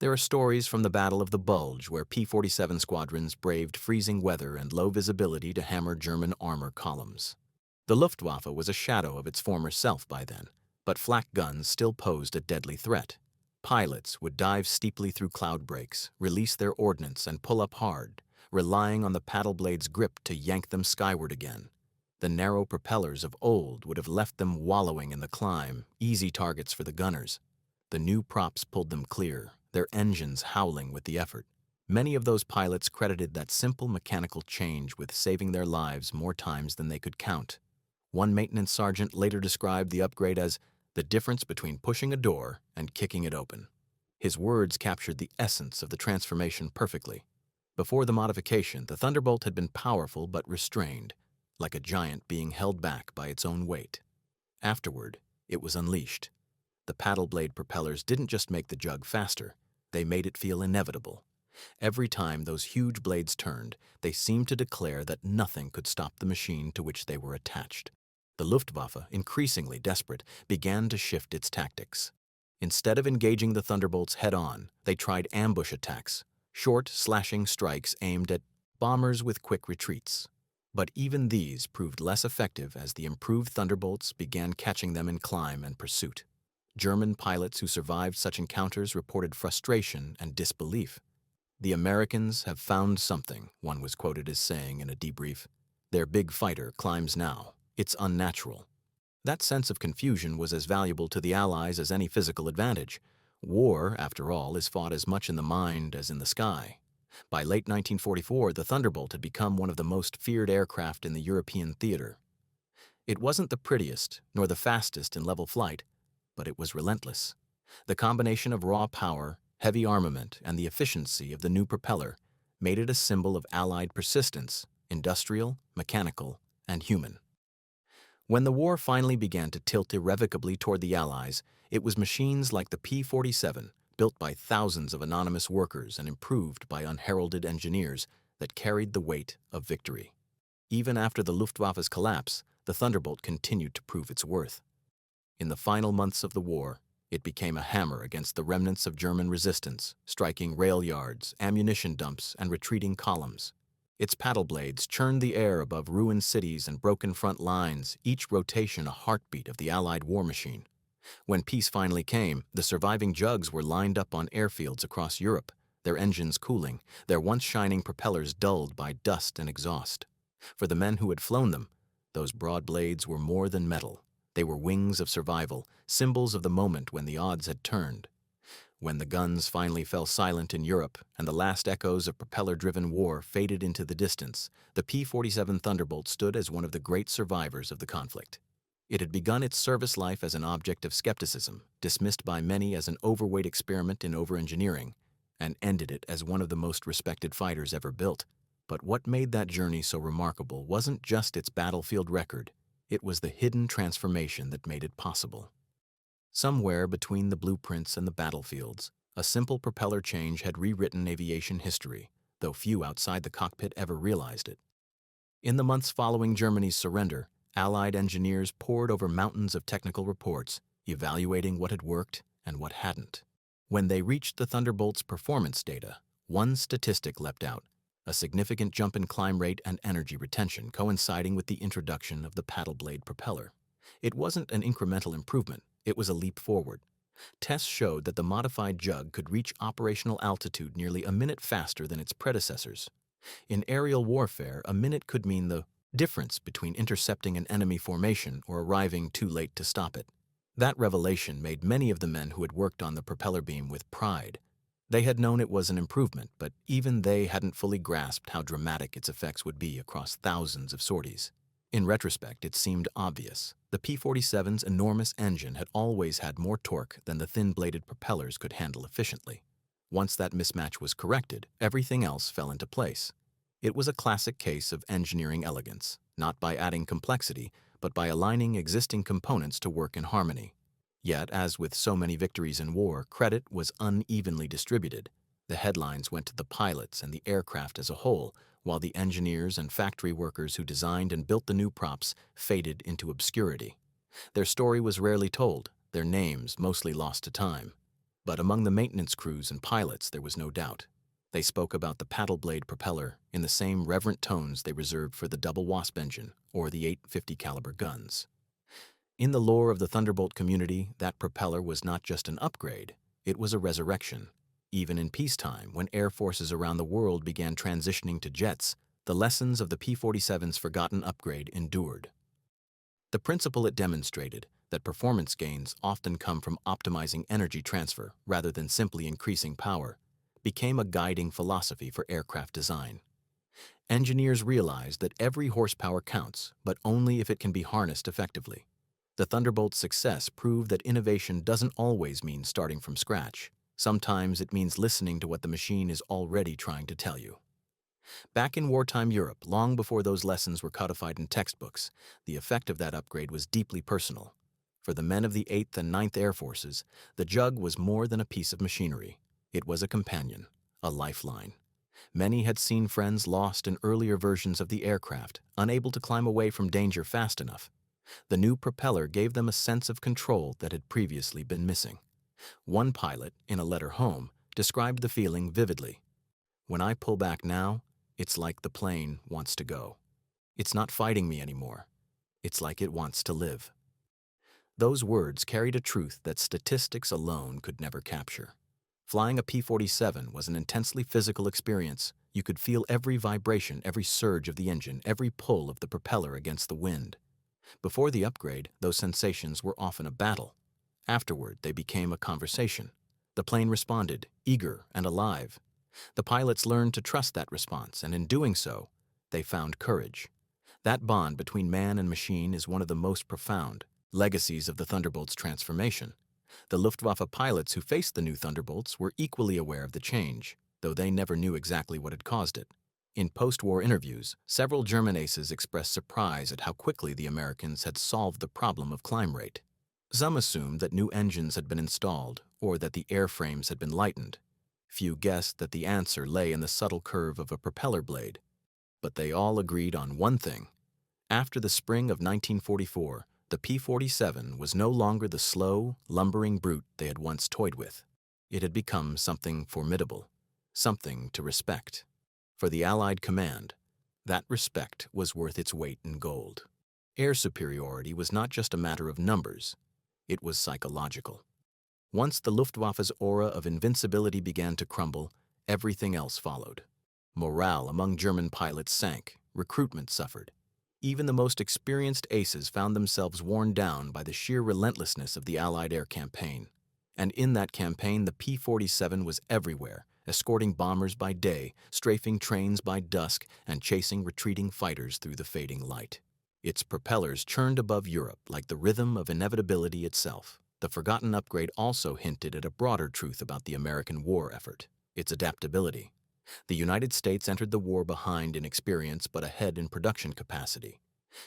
There are stories from the Battle of the Bulge where P-47 squadrons braved freezing weather and low visibility to hammer German armor columns. The Luftwaffe was a shadow of its former self by then, but flak guns still posed a deadly threat. Pilots would dive steeply through cloud breaks, release their ordnance, and pull up hard, relying on the paddle blade's grip to yank them skyward again. The narrow propellers of old would have left them wallowing in the climb, easy targets for the gunners. The new props pulled them clear, their engines howling with the effort. Many of those pilots credited that simple mechanical change with saving their lives more times than they could count. One maintenance sergeant later described the upgrade as the difference between pushing a door and kicking it open. His words captured the essence of the transformation perfectly. Before the modification, the Thunderbolt had been powerful but restrained, like a giant being held back by its own weight. Afterward, it was unleashed. The paddle blade propellers didn't just make the Jug faster, they made it feel inevitable. Every time those huge blades turned, they seemed to declare that nothing could stop the machine to which they were attached. The Luftwaffe, increasingly desperate, began to shift its tactics. Instead of engaging the Thunderbolts head-on, they tried ambush attacks, short, slashing strikes aimed at bombers with quick retreats. But even these proved less effective as the improved Thunderbolts began catching them in climb and pursuit. German pilots who survived such encounters reported frustration and disbelief. "The Americans have found something," one was quoted as saying in a debrief. "Their big fighter climbs now. It's unnatural." That sense of confusion was as valuable to the Allies as any physical advantage. War, after all, is fought as much in the mind as in the sky. By late 1944, the Thunderbolt had become one of the most feared aircraft in the European theater. It wasn't the prettiest, nor the fastest in level flight, but it was relentless. The combination of raw power, heavy armament, and the efficiency of the new propeller made it a symbol of Allied persistence, industrial, mechanical, and human. When the war finally began to tilt irrevocably toward the Allies, it was machines like the P-47, built by thousands of anonymous workers and improved by unheralded engineers, that carried the weight of victory. Even after the Luftwaffe's collapse, the Thunderbolt continued to prove its worth. In the final months of the war, it became a hammer against the remnants of German resistance, striking rail yards, ammunition dumps, and retreating columns. Its paddle blades churned the air above ruined cities and broken front lines, each rotation a heartbeat of the Allied war machine. When peace finally came, the surviving Jugs were lined up on airfields across Europe, their engines cooling, their once shining propellers dulled by dust and exhaust. For the men who had flown them, those broad blades were more than metal. They were wings of survival, symbols of the moment when the odds had turned. When the guns finally fell silent in Europe and the last echoes of propeller-driven war faded into the distance, the P-47 Thunderbolt stood as one of the great survivors of the conflict. It had begun its service life as an object of skepticism, dismissed by many as an overweight experiment in over-engineering, and ended it as one of the most respected fighters ever built. But what made that journey so remarkable wasn't just its battlefield record. It was the hidden transformation that made it possible. Somewhere between the blueprints and the battlefields, a simple propeller change had rewritten aviation history, though few outside the cockpit ever realized it. In the months following Germany's surrender, Allied engineers pored over mountains of technical reports, evaluating what had worked and what hadn't. When they reached the Thunderbolt's performance data, one statistic leapt out: a significant jump in climb rate and energy retention coinciding with the introduction of the paddle blade propeller. It wasn't an incremental improvement, it was a leap forward. Tests showed that the modified Jug could reach operational altitude nearly a minute faster than its predecessors. In aerial warfare, a minute could mean the difference between intercepting an enemy formation or arriving too late to stop it. That revelation made many of the men who had worked on the propeller beam with pride. They had known it was an improvement, but even they hadn't fully grasped how dramatic its effects would be across thousands of sorties. In retrospect, it seemed obvious. The P-47's enormous engine had always had more torque than the thin-bladed propellers could handle efficiently. Once that mismatch was corrected, everything else fell into place. It was a classic case of engineering elegance, not by adding complexity, but by aligning existing components to work in harmony. Yet, as with so many victories in war, credit was unevenly distributed. The headlines went to the pilots and the aircraft as a whole, while the engineers and factory workers who designed and built the new props faded into obscurity. Their story was rarely told, their names mostly lost to time. But among the maintenance crews and pilots there was no doubt. They spoke about the paddle blade propeller in the same reverent tones they reserved for the double Wasp engine or the 850 caliber guns. In the lore of the Thunderbolt community, that propeller was not just an upgrade, it was a resurrection. Even in peacetime, when air forces around the world began transitioning to jets, the lessons of the P-47's forgotten upgrade endured. The principle it demonstrated, that performance gains often come from optimizing energy transfer rather than simply increasing power, became a guiding philosophy for aircraft design. Engineers realized that every horsepower counts, but only if it can be harnessed effectively. The Thunderbolt's success proved that innovation doesn't always mean starting from scratch. Sometimes it means listening to what the machine is already trying to tell you. Back in wartime Europe, long before those lessons were codified in textbooks, the effect of that upgrade was deeply personal. For the men of the 8th and 9th Air Forces, the Jug was more than a piece of machinery. It was a companion, a lifeline. Many had seen friends lost in earlier versions of the aircraft, unable to climb away from danger fast enough. The new propeller gave them a sense of control that had previously been missing. One pilot, in a letter home, described the feeling vividly. "When I pull back now, it's like the plane wants to go. It's not fighting me anymore. It's like it wants to live." Those words carried a truth that statistics alone could never capture. Flying a P-47 was an intensely physical experience. You could feel every vibration, every surge of the engine, every pull of the propeller against the wind. Before the upgrade, those sensations were often a battle. Afterward, they became a conversation. The plane responded, eager and alive. The pilots learned to trust that response, and in doing so, they found courage. That bond between man and machine is one of the most profound legacies of the Thunderbolt's transformation. The Luftwaffe pilots who faced the new Thunderbolts were equally aware of the change, though they never knew exactly what had caused it. In post-war interviews, several German aces expressed surprise at how quickly the Americans had solved the problem of climb rate. Some assumed that new engines had been installed or that the airframes had been lightened. Few guessed that the answer lay in the subtle curve of a propeller blade. But they all agreed on one thing. After the spring of 1944, the P-47 was no longer the slow, lumbering brute they had once toyed with. It had become something formidable, something to respect. For the Allied command, that respect was worth its weight in gold. Air superiority was not just a matter of numbers, it was psychological. Once the Luftwaffe's aura of invincibility began to crumble, everything else followed. Morale among German pilots sank, recruitment suffered. Even the most experienced aces found themselves worn down by the sheer relentlessness of the Allied air campaign. And in that campaign, the P-47 was everywhere, escorting bombers by day, strafing trains by dusk, and chasing retreating fighters through the fading light. Its propellers churned above Europe like the rhythm of inevitability itself. The forgotten upgrade also hinted at a broader truth about the American war effort, its adaptability. The United States entered the war behind in experience but ahead in production capacity.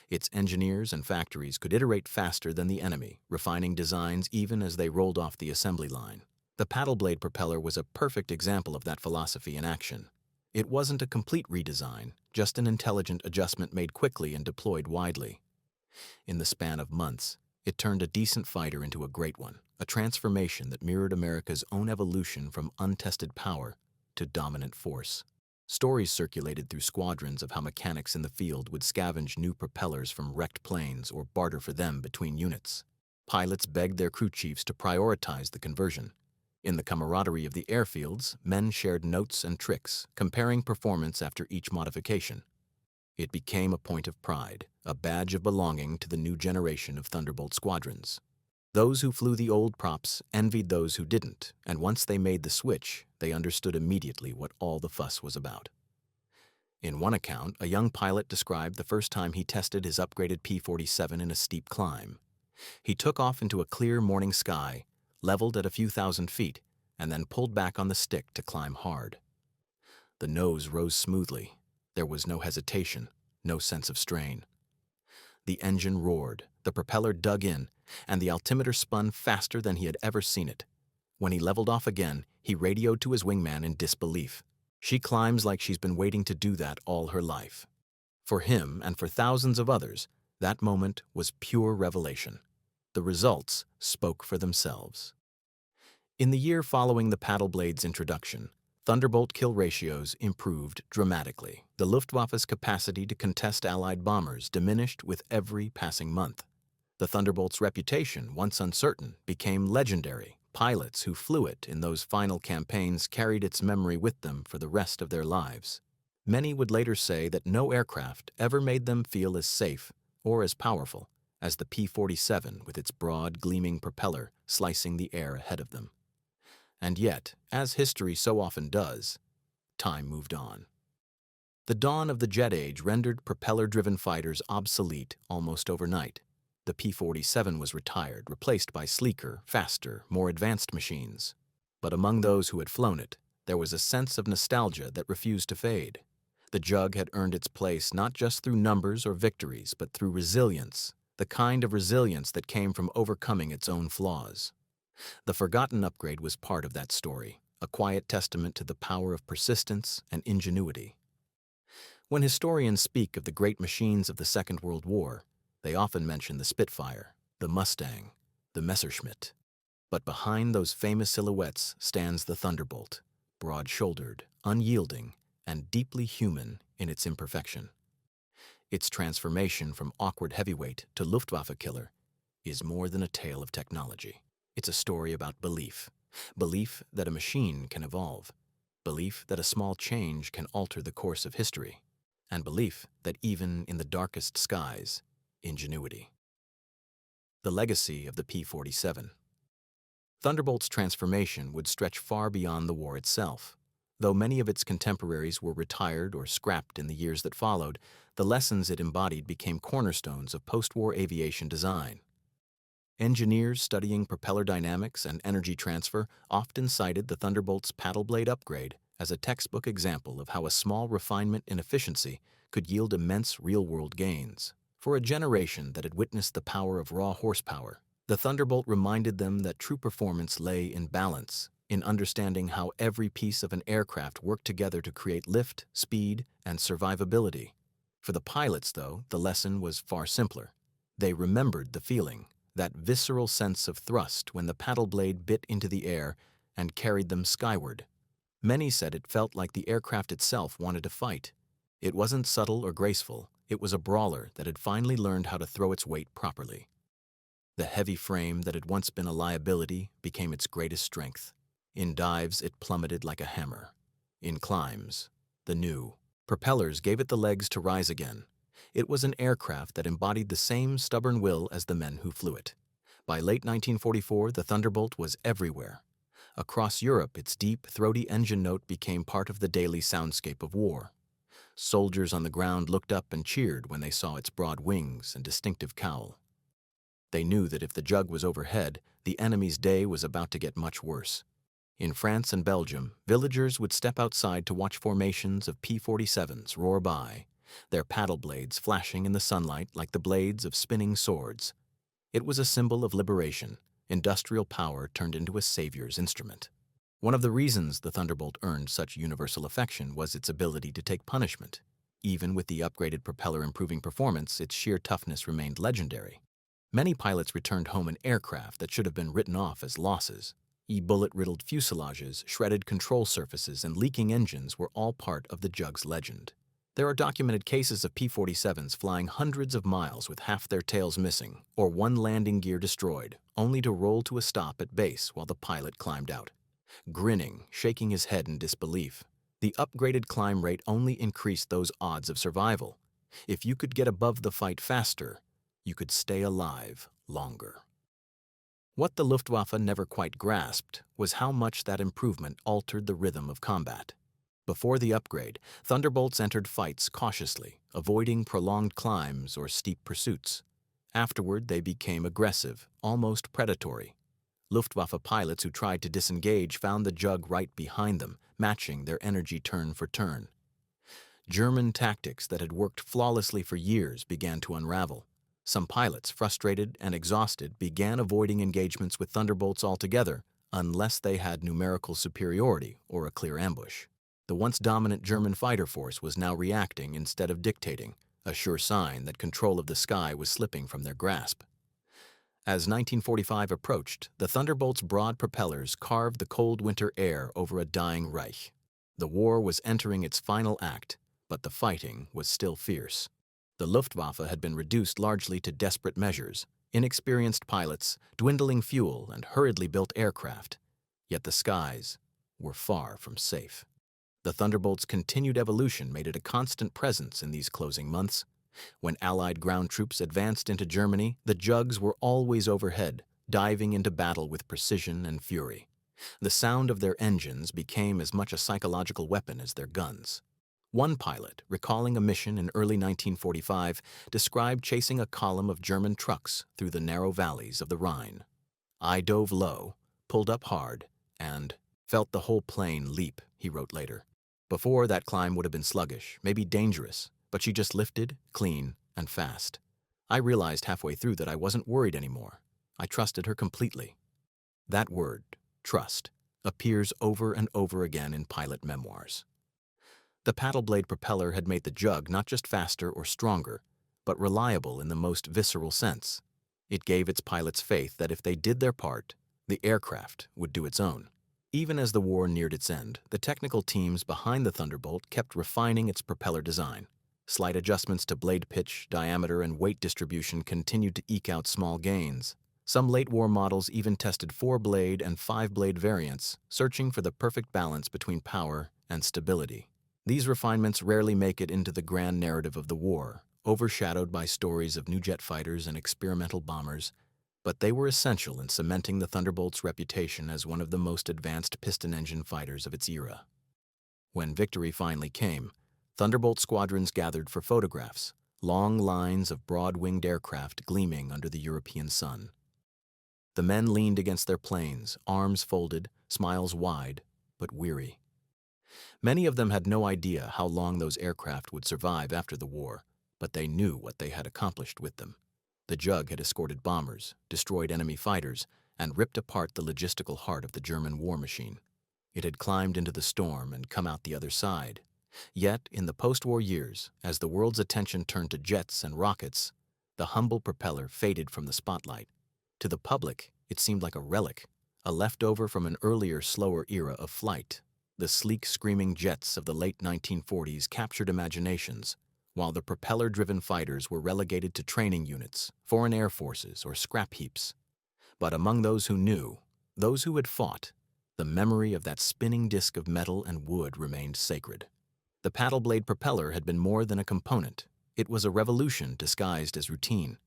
Its engineers and factories could iterate faster than the enemy, refining designs even as they rolled off the assembly line. The paddle blade propeller was a perfect example of that philosophy in action. It wasn't a complete redesign, just an intelligent adjustment made quickly and deployed widely. In the span of months, it turned a decent fighter into a great one, a transformation that mirrored America's own evolution from untested power to dominant force. Stories circulated through squadrons of how mechanics in the field would scavenge new propellers from wrecked planes or barter for them between units. Pilots begged their crew chiefs to prioritize the conversion. In the camaraderie of the airfields, men shared notes and tricks, comparing performance after each modification. It became a point of pride, a badge of belonging to the new generation of Thunderbolt squadrons. Those who flew the old props envied those who didn't, and once they made the switch, they understood immediately what all the fuss was about. In one account, a young pilot described the first time he tested his upgraded P-47 in a steep climb. He took off into a clear morning sky, leveled at a few thousand feet, and then pulled back on the stick to climb hard. The nose rose smoothly. There was no hesitation, no sense of strain. The engine roared, the propeller dug in, and the altimeter spun faster than he had ever seen it. When he leveled off again, He radioed to his wingman in disbelief. "She climbs like she's been waiting to do that all her life." For him and for thousands of others, that moment was pure revelation. The results spoke for themselves. In the year following the paddle blade's introduction, Thunderbolt kill ratios improved dramatically. The Luftwaffe's capacity to contest Allied bombers diminished with every passing month. The Thunderbolt's reputation, once uncertain, became legendary. Pilots who flew it in those final campaigns carried its memory with them for the rest of their lives. Many would later say that no aircraft ever made them feel as safe or as powerful as the P-47 with its broad, gleaming propeller slicing the air ahead of them. And yet, as history so often does, time moved on. The dawn of the jet age rendered propeller-driven fighters obsolete almost overnight. The P-47 was retired, replaced by sleeker, faster, more advanced machines. But among those who had flown it, there was a sense of nostalgia that refused to fade. The Jug had earned its place not just through numbers or victories, but through resilience, the kind of resilience that came from overcoming its own flaws. The forgotten upgrade was part of that story, a quiet testament to the power of persistence and ingenuity. When historians speak of the great machines of the Second World War, they often mention the Spitfire, the Mustang, the Messerschmitt. But behind those famous silhouettes stands the Thunderbolt, broad-shouldered, unyielding, and deeply human in its imperfection. Its transformation from awkward heavyweight to Luftwaffe killer is more than a tale of technology. It's a story about belief. Belief that a machine can evolve. Belief that a small change can alter the course of history. And belief that even in the darkest skies, ingenuity. The legacy of the P-47. Thunderbolt's transformation would stretch far beyond the war itself. Though many of its contemporaries were retired or scrapped in the years that followed, the lessons it embodied became cornerstones of post-war aviation design. Engineers studying propeller dynamics and energy transfer often cited the Thunderbolt's paddle blade upgrade as a textbook example of how a small refinement in efficiency could yield immense real-world gains. For a generation that had witnessed the power of raw horsepower, the Thunderbolt reminded them that true performance lay in balance, in understanding how every piece of an aircraft worked together to create lift, speed, and survivability. For the pilots, though, the lesson was far simpler. They remembered the feeling, that visceral sense of thrust when the paddle blade bit into the air and carried them skyward. Many said it felt like the aircraft itself wanted to fight. It wasn't subtle or graceful, it was a brawler that had finally learned how to throw its weight properly. The heavy frame that had once been a liability became its greatest strength. In dives, it plummeted like a hammer. In climbs, the new propellers gave it the legs to rise again. It was an aircraft that embodied the same stubborn will as the men who flew it. By late 1944, the Thunderbolt was everywhere. Across Europe, its deep, throaty engine note became part of the daily soundscape of war. Soldiers on the ground looked up and cheered when they saw its broad wings and distinctive cowl. They knew that if the Jug was overhead, the enemy's day was about to get much worse. In France and Belgium, villagers would step outside to watch formations of P-47s roar by, their paddle blades flashing in the sunlight like the blades of spinning swords. It was a symbol of liberation. Industrial power turned into a savior's instrument. One of the reasons the Thunderbolt earned such universal affection was its ability to take punishment. Even with the upgraded propeller improving performance, its sheer toughness remained legendary. Many pilots returned home in aircraft that should have been written off as losses. Bullet-riddled fuselages, shredded control surfaces, and leaking engines were all part of the Jug's legend. There are documented cases of P-47s flying hundreds of miles with half their tails missing, or one landing gear destroyed, only to roll to a stop at base while the pilot climbed out. Grinning, shaking his head in disbelief, the upgraded climb rate only increased those odds of survival. If you could get above the fight faster, you could stay alive longer. What the Luftwaffe never quite grasped was how much that improvement altered the rhythm of combat. Before the upgrade, Thunderbolts entered fights cautiously, avoiding prolonged climbs or steep pursuits. Afterward, they became aggressive, almost predatory. Luftwaffe pilots who tried to disengage found the Jug right behind them, matching their energy turn for turn. German tactics that had worked flawlessly for years began to unravel. Some pilots, frustrated and exhausted, began avoiding engagements with Thunderbolts altogether, unless they had numerical superiority or a clear ambush. The once dominant German fighter force was now reacting instead of dictating, a sure sign that control of the sky was slipping from their grasp. As 1945 approached, the Thunderbolt's broad propellers carved the cold winter air over a dying Reich. The war was entering its final act, but the fighting was still fierce. The Luftwaffe had been reduced largely to desperate measures, inexperienced pilots, dwindling fuel, and hurriedly built aircraft. Yet the skies were far from safe. The Thunderbolt's continued evolution made it a constant presence in these closing months. When Allied ground troops advanced into Germany, the Jugs were always overhead, diving into battle with precision and fury. The sound of their engines became as much a psychological weapon as their guns. One pilot, recalling a mission in early 1945, described chasing a column of German trucks through the narrow valleys of the Rhine. "I dove low, pulled up hard, and felt the whole plane leap," he wrote later. Before, that climb would have been sluggish, maybe dangerous, but she just lifted, clean, and fast. I realized halfway through that I wasn't worried anymore. I trusted her completely. That word, trust, appears over and over again in pilot memoirs. The paddle blade propeller had made the Jug not just faster or stronger, but reliable in the most visceral sense. It gave its pilots faith that if they did their part, the aircraft would do its own. Even as the war neared its end, the technical teams behind the Thunderbolt kept refining its propeller design. Slight adjustments to blade pitch, diameter, and weight distribution continued to eke out small gains. Some late-war models even tested 4-blade and 5-blade variants, searching for the perfect balance between power and stability. These refinements rarely make it into the grand narrative of the war, overshadowed by stories of new jet fighters and experimental bombers, but they were essential in cementing the Thunderbolt's reputation as one of the most advanced piston-engine fighters of its era. When victory finally came, Thunderbolt squadrons gathered for photographs, long lines of broad-winged aircraft gleaming under the European sun. The men leaned against their planes, arms folded, smiles wide, but weary. Many of them had no idea how long those aircraft would survive after the war, but they knew what they had accomplished with them. The Jug had escorted bombers, destroyed enemy fighters, and ripped apart the logistical heart of the German war machine. It had climbed into the storm and come out the other side. Yet, in the post-war years, as the world's attention turned to jets and rockets, the humble propeller faded from the spotlight. To the public, it seemed like a relic, a leftover from an earlier, slower era of flight. The sleek, screaming jets of the late 1940s captured imaginations, while the propeller-driven fighters were relegated to training units, foreign air forces, or scrap heaps. But among those who knew, those who had fought, the memory of that spinning disk of metal and wood remained sacred. The paddle blade propeller had been more than a component. It was a revolution disguised as routine.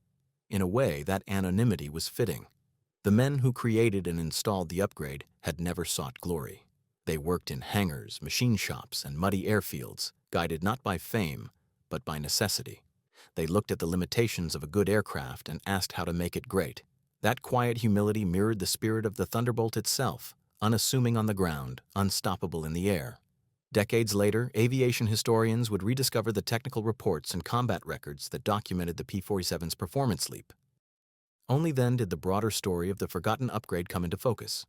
In a way, that anonymity was fitting. The men who created and installed the upgrade had never sought glory. They worked in hangars, machine shops, and muddy airfields, guided not by fame, but by necessity. They looked at the limitations of a good aircraft and asked how to make it great. That quiet humility mirrored the spirit of the Thunderbolt itself, unassuming on the ground, unstoppable in the air. Decades later, aviation historians would rediscover the technical reports and combat records that documented the P-47's performance leap. Only then did the broader story of the forgotten upgrade come into focus.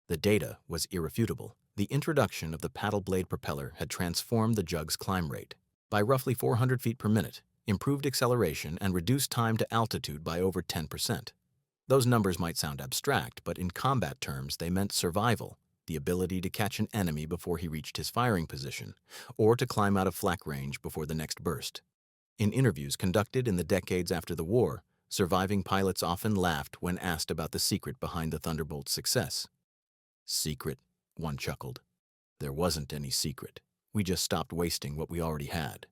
The data was irrefutable. The introduction of the paddle blade propeller had transformed the Jug's climb rate by roughly 400 feet per minute, improved acceleration, and reduced time to altitude by over 10%. Those numbers might sound abstract, but in combat terms they meant survival, the ability to catch an enemy before he reached his firing position, or to climb out of flak range before the next burst. In interviews conducted in the decades after the war, surviving pilots often laughed when asked about the secret behind the Thunderbolt's success. "Secret?" one chuckled. "There wasn't any secret. We just stopped wasting what we already had."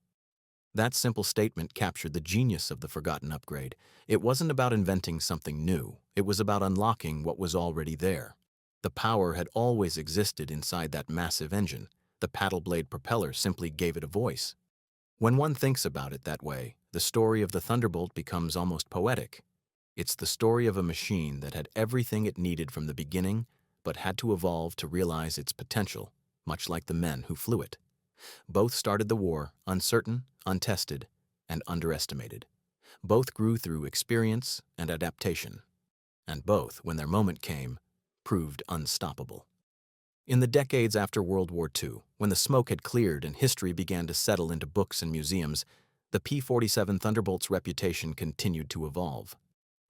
That simple statement captured the genius of the forgotten upgrade. It wasn't about inventing something new. It was about unlocking what was already there. The power had always existed inside that massive engine. The paddle blade propeller simply gave it a voice. When one thinks about it that way, the story of the Thunderbolt becomes almost poetic. It's the story of a machine that had everything it needed from the beginning, but had to evolve to realize its potential, much like the men who flew it. Both started the war uncertain, untested, and underestimated. Both grew through experience and adaptation. And both, when their moment came, proved unstoppable. In the decades after World War II, when the smoke had cleared and history began to settle into books and museums, the P-47 Thunderbolt's reputation continued to evolve.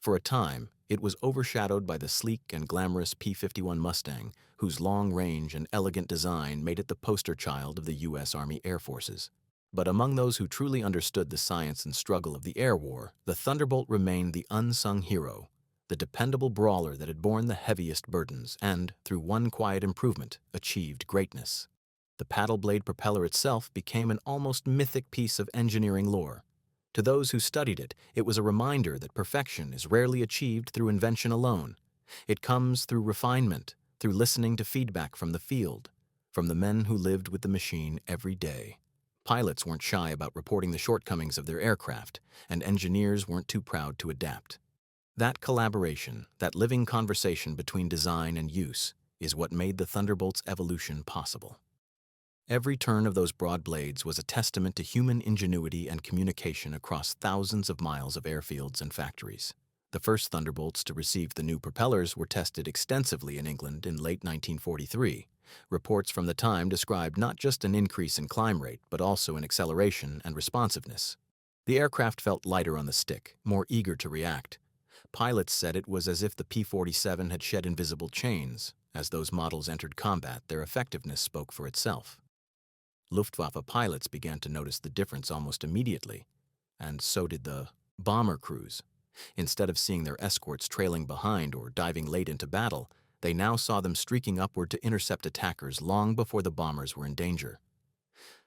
For a time, it was overshadowed by the sleek and glamorous P-51 Mustang, whose long range and elegant design made it the poster child of the U.S. Army Air Forces. But among those who truly understood the science and struggle of the air war, the Thunderbolt remained the unsung hero, the dependable brawler that had borne the heaviest burdens and, through one quiet improvement, achieved greatness. The paddle blade propeller itself became an almost mythic piece of engineering lore. To those who studied it, it was a reminder that perfection is rarely achieved through invention alone. It comes through refinement, through listening to feedback from the field, from the men who lived with the machine every day. Pilots weren't shy about reporting the shortcomings of their aircraft, and engineers weren't too proud to adapt. That collaboration, that living conversation between design and use, is what made the Thunderbolt's evolution possible. Every turn of those broad blades was a testament to human ingenuity and communication across thousands of miles of airfields and factories. The first Thunderbolts to receive the new propellers were tested extensively in England in late 1943. Reports from the time described not just an increase in climb rate, but also in acceleration and responsiveness. The aircraft felt lighter on the stick, more eager to react. Pilots said it was as if the P-47 had shed invisible chains. As those models entered combat, their effectiveness spoke for itself. Luftwaffe pilots began to notice the difference almost immediately, and so did the bomber crews. Instead of seeing their escorts trailing behind or diving late into battle, they now saw them streaking upward to intercept attackers long before the bombers were in danger.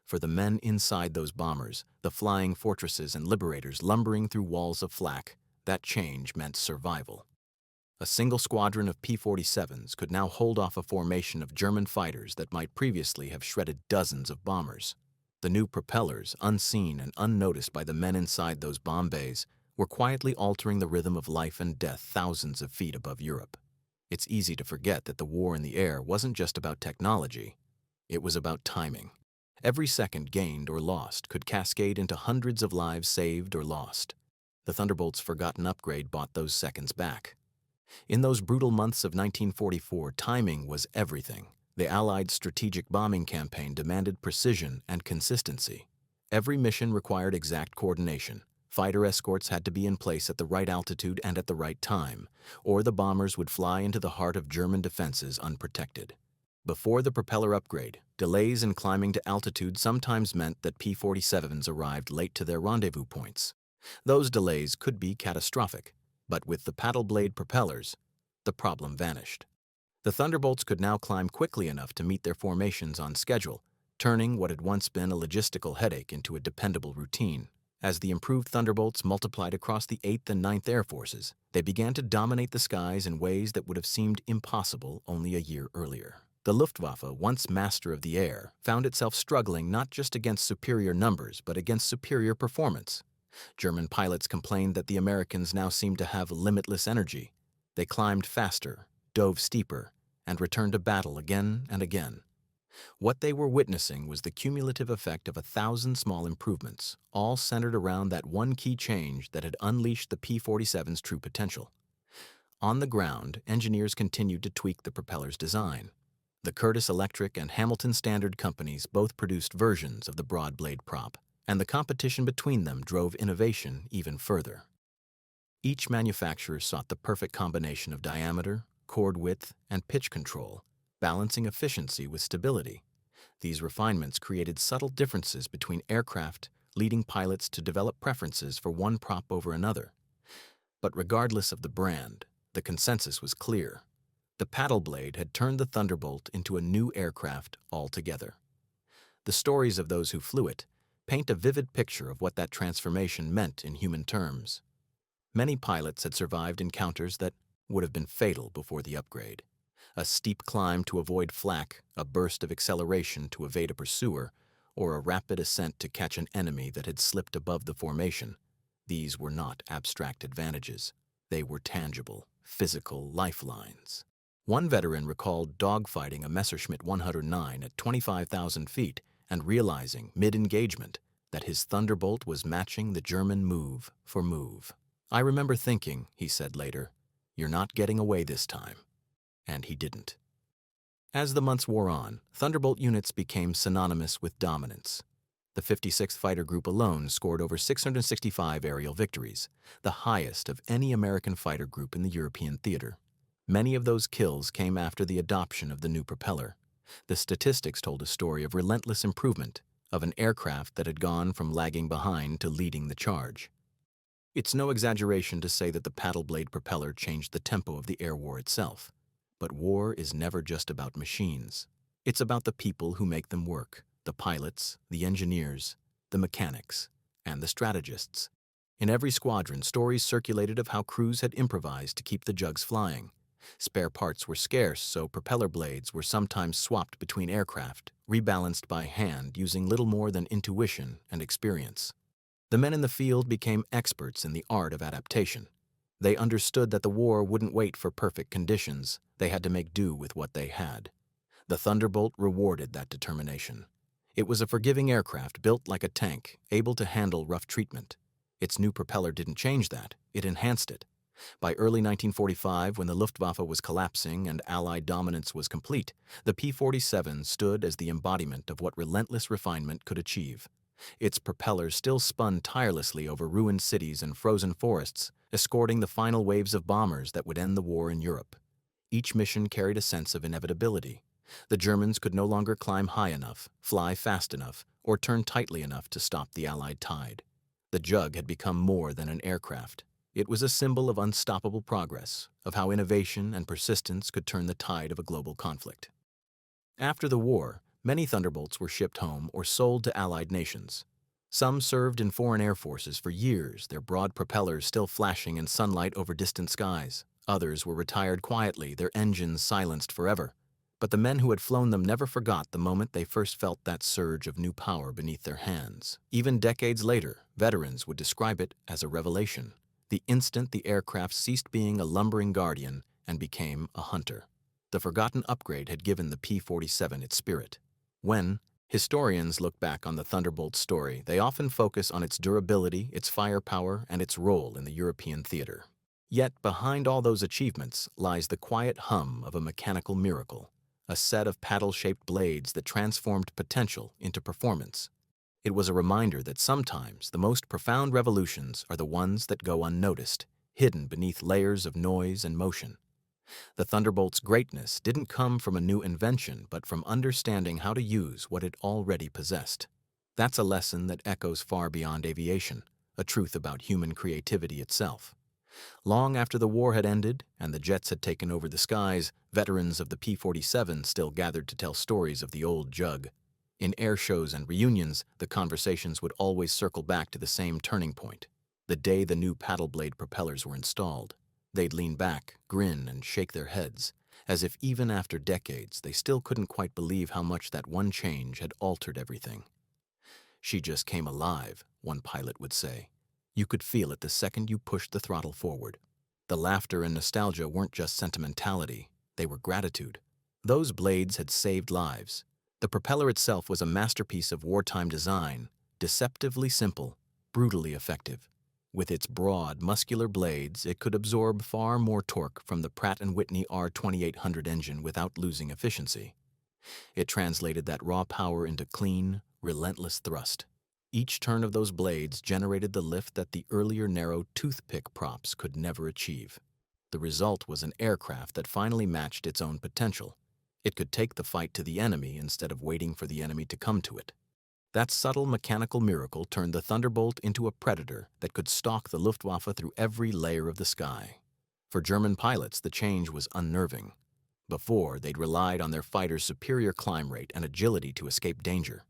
For the men inside those bombers, the flying fortresses and liberators lumbering through walls of flak, that change meant survival. A single squadron of P-47s could now hold off a formation of German fighters that might previously have shredded dozens of bombers. The new propellers, unseen and unnoticed by the men inside those bomb bays, were quietly altering the rhythm of life and death thousands of feet above Europe. It's easy to forget that the war in the air wasn't just about technology. It was about timing. Every second gained or lost could cascade into hundreds of lives saved or lost. The Thunderbolt's forgotten upgrade bought those seconds back. In those brutal months of 1944, timing was everything. The Allied strategic bombing campaign demanded precision and consistency. Every mission required exact coordination. Fighter escorts had to be in place at the right altitude and at the right time, or the bombers would fly into the heart of German defenses unprotected. Before the propeller upgrade, delays in climbing to altitude sometimes meant that P-47s arrived late to their rendezvous points. Those delays could be catastrophic. But with the paddle blade propellers, the problem vanished. The Thunderbolts could now climb quickly enough to meet their formations on schedule, turning what had once been a logistical headache into a dependable routine. As the improved Thunderbolts multiplied across the 8th and 9th Air Forces, they began to dominate the skies in ways that would have seemed impossible only a year earlier. The Luftwaffe, once master of the air, found itself struggling not just against superior numbers, but against superior performance. German pilots complained that the Americans now seemed to have limitless energy. They climbed faster, dove steeper, and returned to battle again and again. What they were witnessing was the cumulative effect of 1,000 small improvements, all centered around that one key change that had unleashed the P-47's true potential. On the ground, engineers continued to tweak the propeller's design. The Curtiss Electric and Hamilton Standard companies both produced versions of the broad blade prop, and the competition between them drove innovation even further. Each manufacturer sought the perfect combination of diameter, chord width, and pitch control, balancing efficiency with stability. These refinements created subtle differences between aircraft, leading pilots to develop preferences for one prop over another. But regardless of the brand, the consensus was clear. The paddle blade had turned the Thunderbolt into a new aircraft altogether. The stories of those who flew it paint a vivid picture of what that transformation meant in human terms. Many pilots had survived encounters that would have been fatal before the upgrade. A steep climb to avoid flak, a burst of acceleration to evade a pursuer, or a rapid ascent to catch an enemy that had slipped above the formation. These were not abstract advantages. They were tangible, physical lifelines. One veteran recalled dogfighting a Messerschmitt 109 at 25,000 feet and realizing, mid-engagement, that his Thunderbolt was matching the German move for move. "I remember thinking," he said later, "you're not getting away this time." And he didn't. As the months wore on, Thunderbolt units became synonymous with dominance. The 56th Fighter Group alone scored over 665 aerial victories, the highest of any American fighter group in the European theater. Many of those kills came after the adoption of the new propeller. The statistics told a story of relentless improvement, of an aircraft that had gone from lagging behind to leading the charge. It's no exaggeration to say that the paddle blade propeller changed the tempo of the air war itself. But war is never just about machines. It's about the people who make them work, the pilots, the engineers, the mechanics, and the strategists. In every squadron, stories circulated of how crews had improvised to keep the jugs flying. Spare parts were scarce, so propeller blades were sometimes swapped between aircraft, rebalanced by hand using little more than intuition and experience. The men in the field became experts in the art of adaptation. They understood that the war wouldn't wait for perfect conditions. They had to make do with what they had. The Thunderbolt rewarded that determination. It was a forgiving aircraft built like a tank, able to handle rough treatment. Its new propeller didn't change that, it enhanced it. By early 1945, when the Luftwaffe was collapsing and Allied dominance was complete, the P-47 stood as the embodiment of what relentless refinement could achieve. Its propellers still spun tirelessly over ruined cities and frozen forests, escorting the final waves of bombers that would end the war in Europe. Each mission carried a sense of inevitability. The Germans could no longer climb high enough, fly fast enough, or turn tightly enough to stop the Allied tide. The Jug had become more than an aircraft. It was a symbol of unstoppable progress, of how innovation and persistence could turn the tide of a global conflict. After the war, many Thunderbolts were shipped home or sold to Allied nations. Some served in foreign air forces for years, their broad propellers still flashing in sunlight over distant skies. Others were retired quietly, their engines silenced forever. But the men who had flown them never forgot the moment they first felt that surge of new power beneath their hands. Even decades later, veterans would describe it as a revelation. The instant the aircraft ceased being a lumbering guardian and became a hunter. The forgotten upgrade had given the P-47 its spirit. When historians look back on the Thunderbolt story, they often focus on its durability, its firepower, and its role in the European theater. Yet behind all those achievements lies the quiet hum of a mechanical miracle, a set of paddle-shaped blades that transformed potential into performance. It was a reminder that sometimes the most profound revolutions are the ones that go unnoticed, hidden beneath layers of noise and motion. The Thunderbolt's greatness didn't come from a new invention, but from understanding how to use what it already possessed. That's a lesson that echoes far beyond aviation, a truth about human creativity itself. Long after the war had ended and the jets had taken over the skies, veterans of the P-47 still gathered to tell stories of the old Jug. In air shows and reunions, the conversations would always circle back to the same turning point, the day the new paddle blade propellers were installed. They'd lean back, grin, and shake their heads, as if even after decades they still couldn't quite believe how much that one change had altered everything. "She just came alive," one pilot would say. "You could feel it the second you pushed the throttle forward." The laughter and nostalgia weren't just sentimentality, they were gratitude. Those blades had saved lives. The propeller itself was a masterpiece of wartime design, deceptively simple, brutally effective. With its broad, muscular blades, it could absorb far more torque from the Pratt & Whitney R2800 engine without losing efficiency. It translated that raw power into clean, relentless thrust. Each turn of those blades generated the lift that the earlier narrow toothpick props could never achieve. The result was an aircraft that finally matched its own potential. It could take the fight to the enemy instead of waiting for the enemy to come to it. That subtle mechanical miracle turned the Thunderbolt into a predator that could stalk the Luftwaffe through every layer of the sky. For German pilots, the change was unnerving. Before, they'd relied on their fighters' superior climb rate and agility to escape danger.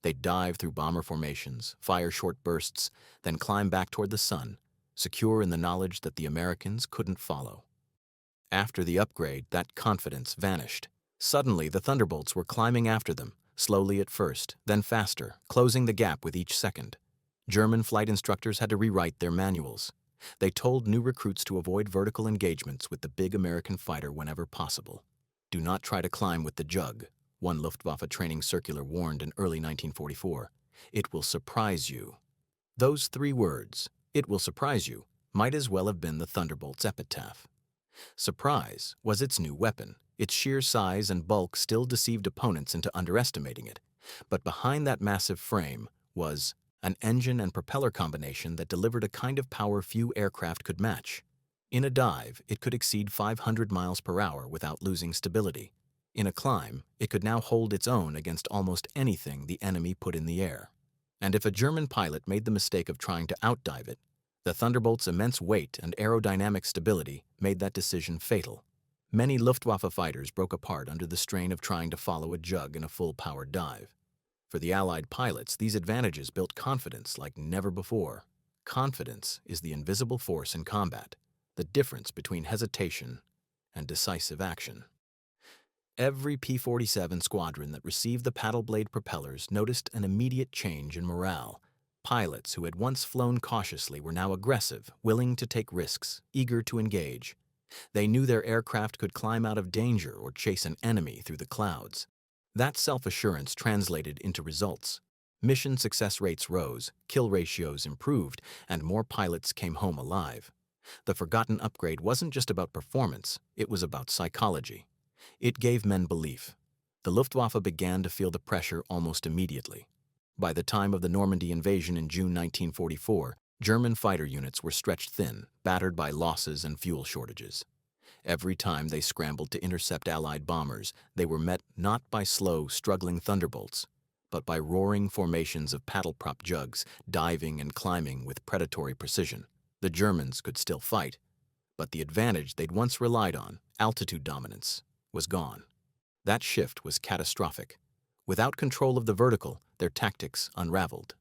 They'd dive through bomber formations, fire short bursts, then climb back toward the sun, secure in the knowledge that the Americans couldn't follow. After the upgrade, that confidence vanished. Suddenly, the Thunderbolts were climbing after them, slowly at first, then faster, closing the gap with each second. German flight instructors had to rewrite their manuals. They told new recruits to avoid vertical engagements with the big American fighter whenever possible. "Do not try to climb with the Jug," one Luftwaffe training circular warned in early 1944. "It will surprise you." Those 3 words, "it will surprise you," might as well have been the Thunderbolt's epitaph. Surprise was its new weapon. Its sheer size and bulk still deceived opponents into underestimating it. But behind that massive frame was an engine and propeller combination that delivered a kind of power few aircraft could match. In a dive, it could exceed 500 miles per hour without losing stability. In a climb, it could now hold its own against almost anything the enemy put in the air. And if a German pilot made the mistake of trying to outdive it, the Thunderbolt's immense weight and aerodynamic stability made that decision fatal. Many Luftwaffe fighters broke apart under the strain of trying to follow a Jug in a full-powered dive. For the Allied pilots, these advantages built confidence like never before. Confidence is the invisible force in combat, the difference between hesitation and decisive action. Every P-47 squadron that received the paddle blade propellers noticed an immediate change in morale. Pilots who had once flown cautiously were now aggressive, willing to take risks, eager to engage. They knew their aircraft could climb out of danger or chase an enemy through the clouds. That self-assurance translated into results. Mission success rates rose, kill ratios improved, and more pilots came home alive. The forgotten upgrade wasn't just about performance, it was about psychology. It gave men belief. The Luftwaffe began to feel the pressure almost immediately. By the time of the Normandy invasion in June 1944, German fighter units were stretched thin, battered by losses and fuel shortages. Every time they scrambled to intercept Allied bombers, they were met not by slow, struggling Thunderbolts, but by roaring formations of paddle-prop Jugs, diving and climbing with predatory precision. The Germans could still fight, but the advantage they'd once relied on, altitude dominance, was gone. That shift was catastrophic. Without control of the vertical, their tactics unraveled.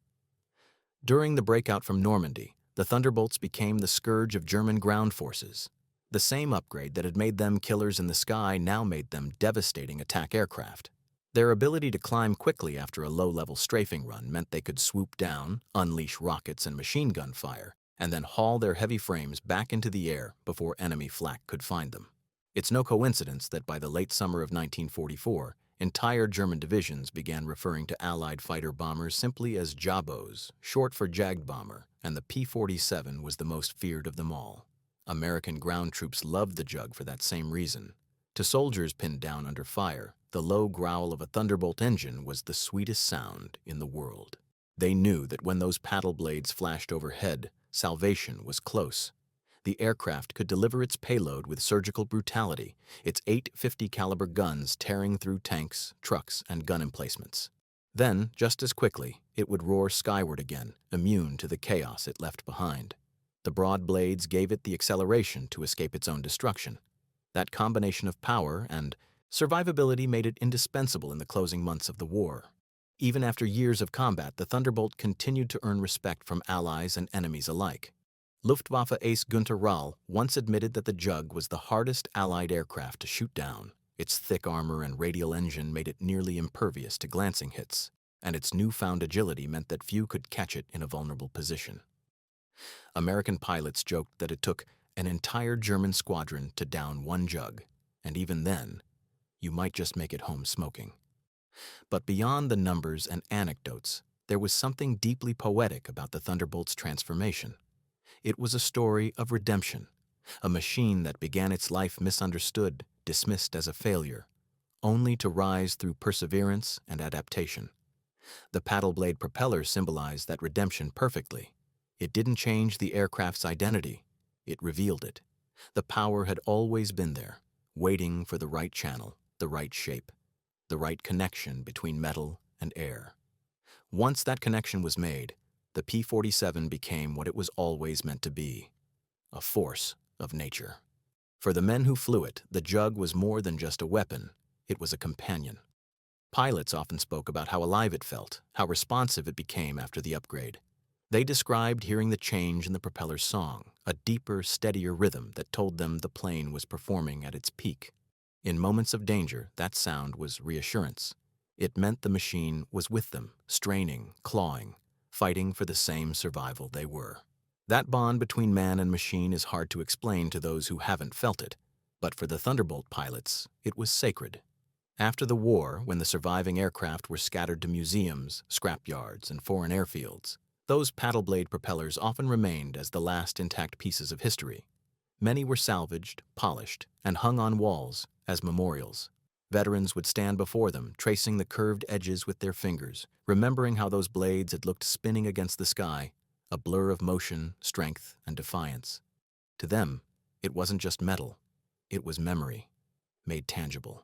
During the breakout from Normandy, the Thunderbolts became the scourge of German ground forces. The same upgrade that had made them killers in the sky now made them devastating attack aircraft. Their ability to climb quickly after a low-level strafing run meant they could swoop down, unleash rockets and machine gun fire, and then haul their heavy frames back into the air before enemy flak could find them. It's no coincidence that by the late summer of 1944, entire German divisions began referring to Allied fighter bombers simply as Jabos, short for Jagdbomber, and the P-47 was the most feared of them all. American ground troops loved the Jug for that same reason. To soldiers pinned down under fire, the low growl of a Thunderbolt engine was the sweetest sound in the world. They knew that when those paddle blades flashed overhead, salvation was close. The aircraft could deliver its payload with surgical brutality, its 850 caliber guns tearing through tanks, trucks, and gun emplacements. Then, just as quickly, it would roar skyward again, immune to the chaos it left behind. The broad blades gave it the acceleration to escape its own destruction. That combination of power and survivability made it indispensable in the closing months of the war. Even after years of combat, the Thunderbolt continued to earn respect from allies and enemies alike. Luftwaffe ace Günter Rall once admitted that the Jug was the hardest Allied aircraft to shoot down. Its thick armor and radial engine made it nearly impervious to glancing hits, and its newfound agility meant that few could catch it in a vulnerable position. American pilots joked that it took an entire German squadron to down one Jug, and even then, you might just make it home smoking. But beyond the numbers and anecdotes, there was something deeply poetic about the Thunderbolt's transformation. It was a story of redemption, a machine that began its life misunderstood, dismissed as a failure, only to rise through perseverance and adaptation. The paddle blade propeller symbolized that redemption perfectly. It didn't change the aircraft's identity, it revealed it. The power had always been there, waiting for the right channel, the right shape, the right connection between metal and air. Once that connection was made, the P-47 became what it was always meant to be, a force of nature. For the men who flew it, the Jug was more than just a weapon, it was a companion. Pilots often spoke about how alive it felt, how responsive it became after the upgrade. They described hearing the change in the propeller's song, a deeper, steadier rhythm that told them the plane was performing at its peak. In moments of danger, that sound was reassurance. It meant the machine was with them, straining, clawing, fighting for the same survival they were. That bond between man and machine is hard to explain to those who haven't felt it, but for the Thunderbolt pilots, it was sacred. After the war, when the surviving aircraft were scattered to museums, scrapyards, and foreign airfields, those paddle blade propellers often remained as the last intact pieces of history. Many were salvaged, polished, and hung on walls as memorials. Veterans would stand before them, tracing the curved edges with their fingers, remembering how those blades had looked spinning against the sky, a blur of motion, strength, and defiance. To them, it wasn't just metal. It was memory, made tangible.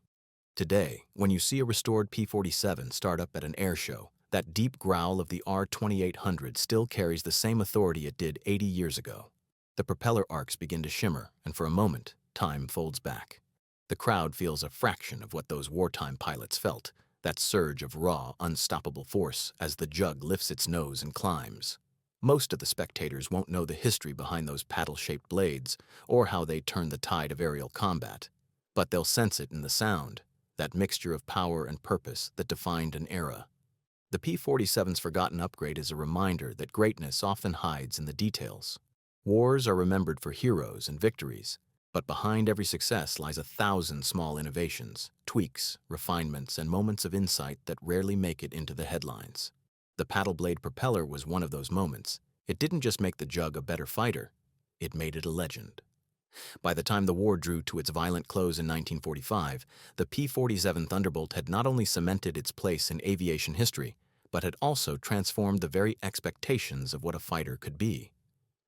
Today, when you see a restored P-47 start up at an air show, that deep growl of the R-2800 still carries the same authority it did 80 years ago. The propeller arcs begin to shimmer, and for a moment, time folds back. The crowd feels a fraction of what those wartime pilots felt, that surge of raw, unstoppable force as the jug lifts its nose and climbs. Most of the spectators won't know the history behind those paddle-shaped blades or how they turn the tide of aerial combat, but they'll sense it in the sound, that mixture of power and purpose that defined an era. The P-47's forgotten upgrade is a reminder that greatness often hides in the details. Wars are remembered for heroes and victories, but behind every success lies 1,000 small innovations, tweaks, refinements, and moments of insight that rarely make it into the headlines. The paddle blade propeller was one of those moments. It didn't just make the jug a better fighter, it made it a legend. By the time the war drew to its violent close in 1945, the P-47 Thunderbolt had not only cemented its place in aviation history, but had also transformed the very expectations of what a fighter could be.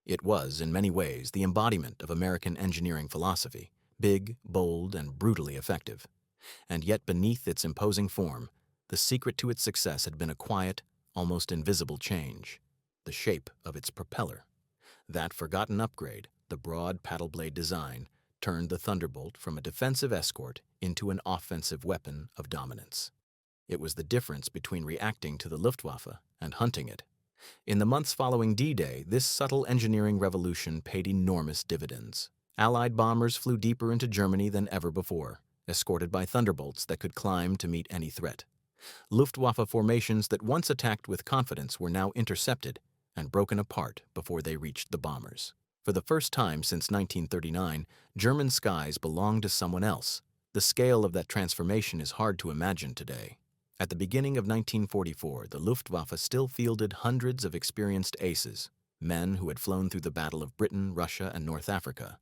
It was, in many ways, the embodiment of American engineering philosophy, big, bold, and brutally effective. And yet beneath its imposing form, the secret to its success had been a quiet, almost invisible change: the shape of its propeller. That forgotten upgrade, the broad paddle blade design, turned the Thunderbolt from a defensive escort into an offensive weapon of dominance. It was the difference between reacting to the Luftwaffe and hunting it. In the months following D-Day, this subtle engineering revolution paid enormous dividends. Allied bombers flew deeper into Germany than ever before, escorted by Thunderbolts that could climb to meet any threat. Luftwaffe formations that once attacked with confidence were now intercepted and broken apart before they reached the bombers. For the first time since 1939, German skies belonged to someone else. The scale of that transformation is hard to imagine today. At the beginning of 1944, the Luftwaffe still fielded hundreds of experienced aces, men who had flown through the Battle of Britain, Russia, and North Africa.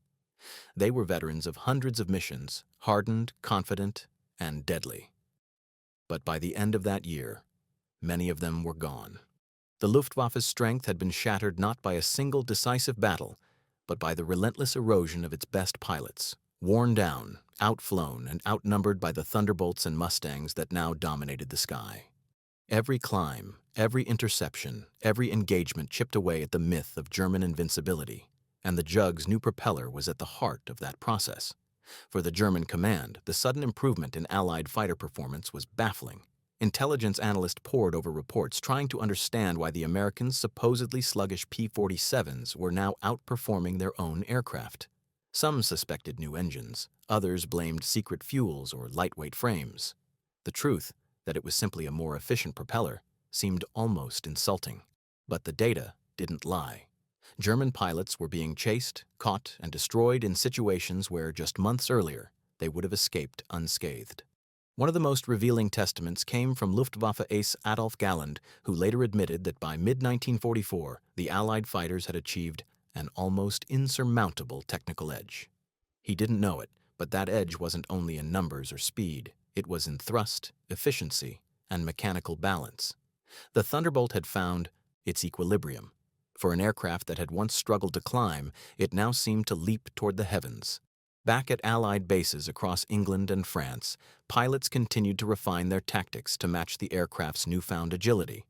They were veterans of hundreds of missions, hardened, confident, and deadly. But by the end of that year, many of them were gone. The Luftwaffe's strength had been shattered not by a single decisive battle, but by the relentless erosion of its best pilots, worn down, outflown, and outnumbered by the Thunderbolts and Mustangs that now dominated the sky. Every climb, every interception, every engagement chipped away at the myth of German invincibility, and the Jug's new propeller was at the heart of that process. For the German command, the sudden improvement in Allied fighter performance was baffling. Intelligence analysts pored over reports trying to understand why the Americans' supposedly sluggish P-47s were now outperforming their own aircraft. Some suspected new engines, others blamed secret fuels or lightweight frames. The truth, that it was simply a more efficient propeller, seemed almost insulting. But the data didn't lie. German pilots were being chased, caught, and destroyed in situations where just months earlier they would have escaped unscathed. One of the most revealing testaments came from Luftwaffe ace Adolf Galland, who later admitted that by mid-1944 the Allied fighters had achieved an almost insurmountable technical edge. He didn't know it, but that edge wasn't only in numbers or speed. It was in thrust, efficiency, and mechanical balance. The Thunderbolt had found its equilibrium. For an aircraft that had once struggled to climb, it now seemed to leap toward the heavens. Back at Allied bases across England and France, pilots continued to refine their tactics to match the aircraft's newfound agility.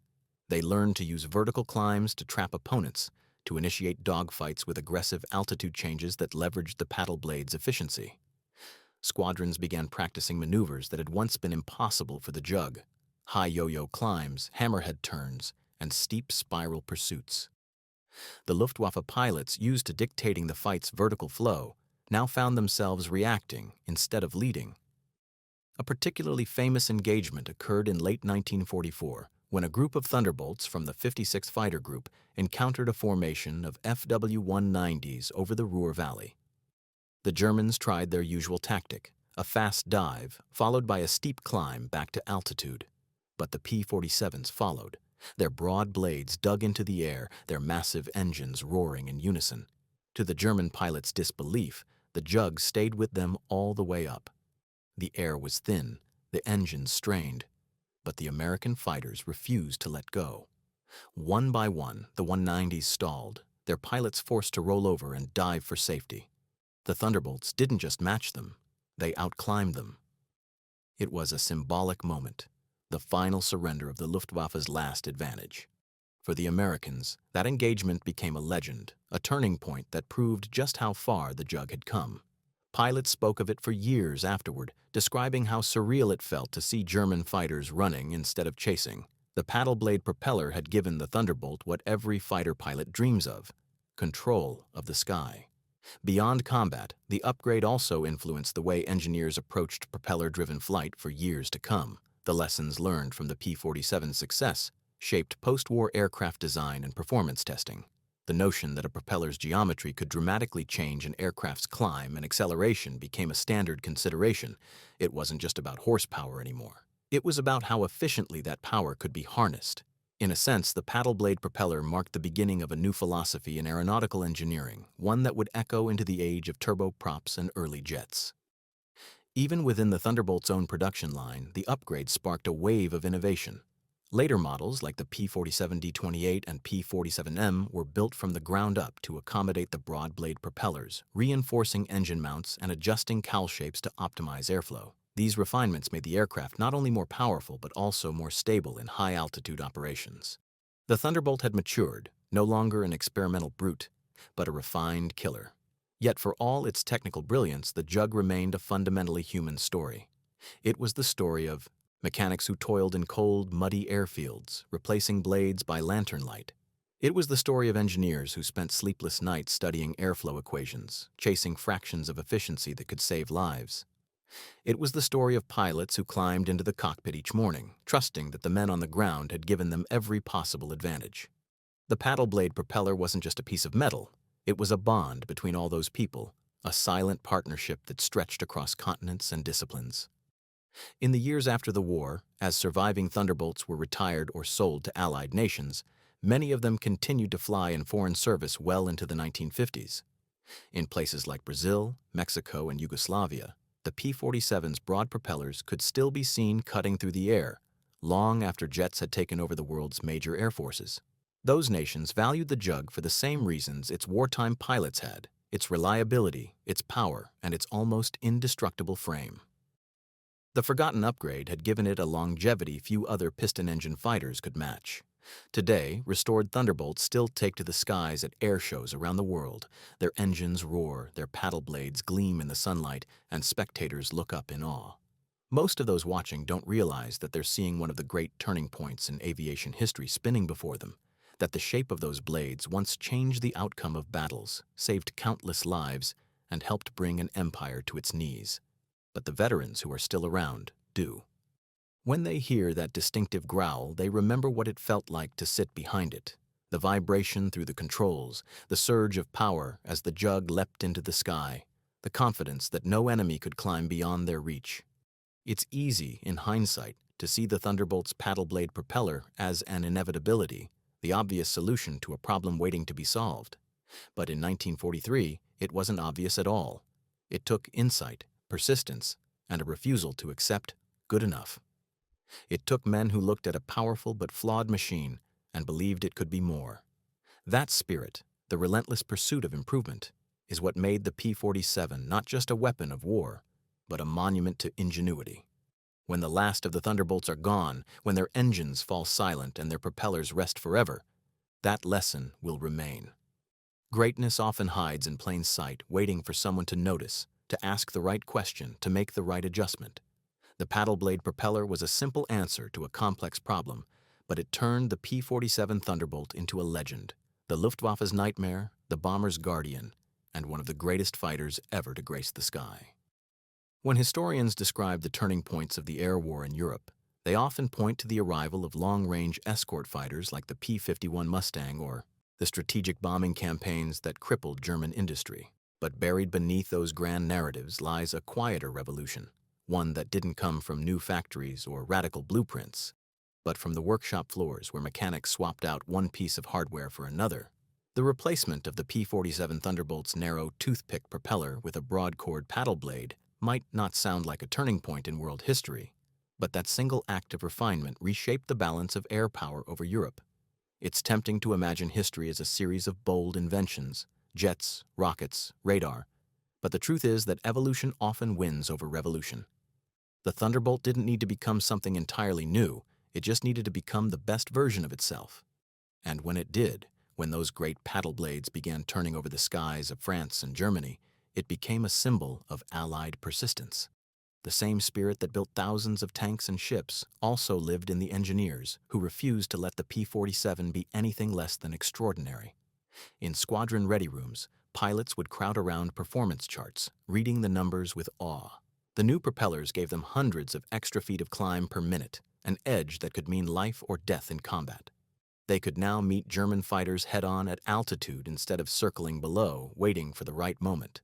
They learned to use vertical climbs to trap opponents, to initiate dogfights with aggressive altitude changes that leveraged the paddle blade's efficiency. Squadrons began practicing maneuvers that had once been impossible for the Jug: high yo-yo climbs, hammerhead turns, and steep spiral pursuits. The Luftwaffe pilots, used to dictating the fight's vertical flow, now found themselves reacting instead of leading. A particularly famous engagement occurred in late 1944 when a group of Thunderbolts from the 56th Fighter Group encountered a formation of FW-190s over the Ruhr Valley. The Germans tried their usual tactic, a fast dive followed by a steep climb back to altitude. But the P-47s followed. Their broad blades dug into the air, their massive engines roaring in unison. To the German pilots' disbelief, the jug stayed with them all the way up. The air was thin, the engines strained, but the American fighters refused to let go. One by one, the 190s stalled, their pilots forced to roll over and dive for safety. The Thunderbolts didn't just match them, they outclimbed them. It was a symbolic moment, the final surrender of the Luftwaffe's last advantage. For the Americans, that engagement became a legend, a turning point that proved just how far the jug had come. Pilots spoke of it for years afterward, describing how surreal it felt to see German fighters running instead of chasing. The paddle blade propeller had given the Thunderbolt what every fighter pilot dreams of: control of the sky. Beyond combat, the upgrade also influenced the way engineers approached propeller-driven flight for years to come. The lessons learned from the P-47's success shaped post-war aircraft design and performance testing. The notion that a propeller's geometry could dramatically change an aircraft's climb and acceleration became a standard consideration. It wasn't just about horsepower anymore. It was about how efficiently that power could be harnessed. In a sense, the paddle blade propeller marked the beginning of a new philosophy in aeronautical engineering, one that would echo into the age of turboprops and early jets. Even within the Thunderbolt's own production line, the upgrade sparked a wave of innovation. Later models, like the P-47D-28 and P-47M, were built from the ground up to accommodate the broad blade propellers, reinforcing engine mounts and adjusting cowl shapes to optimize airflow. These refinements made the aircraft not only more powerful but also more stable in high-altitude operations. The Thunderbolt had matured, no longer an experimental brute, but a refined killer. Yet for all its technical brilliance, the jug remained a fundamentally human story. It was the story of mechanics who toiled in cold, muddy airfields, replacing blades by lantern light. It was the story of engineers who spent sleepless nights studying airflow equations, chasing fractions of efficiency that could save lives. It was the story of pilots who climbed into the cockpit each morning, trusting that the men on the ground had given them every possible advantage. The paddle blade propeller wasn't just a piece of metal, it was a bond between all those people, a silent partnership that stretched across continents and disciplines. In the years after the war, as surviving Thunderbolts were retired or sold to Allied nations, many of them continued to fly in foreign service well into the 1950s. In places like Brazil, Mexico, and Yugoslavia, the P-47's broad propellers could still be seen cutting through the air, long after jets had taken over the world's major air forces. Those nations valued the jug for the same reasons its wartime pilots had: its reliability, its power, and its almost indestructible frame. The forgotten upgrade had given it a longevity few other piston-engine fighters could match. Today, restored Thunderbolts still take to the skies at air shows around the world. Their engines roar, their paddle blades gleam in the sunlight, and spectators look up in awe. Most of those watching don't realize that they're seeing one of the great turning points in aviation history spinning before them, that the shape of those blades once changed the outcome of battles, saved countless lives, and helped bring an empire to its knees. But the veterans who are still around do. When they hear that distinctive growl, they remember what it felt like to sit behind it. The vibration through the controls, the surge of power as the jug leapt into the sky, the confidence that no enemy could climb beyond their reach. It's easy, in hindsight, to see the Thunderbolt's paddle blade propeller as an inevitability, the obvious solution to a problem waiting to be solved. But in 1943, it wasn't obvious at all. It took insight, persistence, and a refusal to accept good enough. It took men who looked at a powerful but flawed machine and believed it could be more. That spirit, the relentless pursuit of improvement, is what made the P-47 not just a weapon of war, but a monument to ingenuity. When the last of the Thunderbolts are gone, when their engines fall silent and their propellers rest forever, that lesson will remain. Greatness often hides in plain sight, waiting for someone to notice, to ask the right question, to make the right adjustment. The paddle blade propeller was a simple answer to a complex problem, but it turned the P-47 Thunderbolt into a legend, the Luftwaffe's nightmare, the bomber's guardian, and one of the greatest fighters ever to grace the sky. When historians describe the turning points of the air war in Europe, they often point to the arrival of long-range escort fighters like the P-51 Mustang or the strategic bombing campaigns that crippled German industry. But buried beneath those grand narratives lies a quieter revolution, one that didn't come from new factories or radical blueprints, but from the workshop floors where mechanics swapped out one piece of hardware for another. The replacement of the P-47 Thunderbolt's narrow toothpick propeller with a broad-chord paddle blade might not sound like a turning point in world history, but that single act of refinement reshaped the balance of air power over Europe. It's tempting to imagine history as a series of bold inventions, jets, rockets, radar, but the truth is that evolution often wins over revolution. The Thunderbolt didn't need to become something entirely new, it just needed to become the best version of itself. And when it did, when those great paddle blades began turning over the skies of France and Germany, it became a symbol of Allied persistence. The same spirit that built thousands of tanks and ships also lived in the engineers, who refused to let the P-47 be anything less than extraordinary. In squadron ready rooms, pilots would crowd around performance charts, reading the numbers with awe. The new propellers gave them hundreds of extra feet of climb per minute, an edge that could mean life or death in combat. They could now meet German fighters head-on at altitude instead of circling below, waiting for the right moment.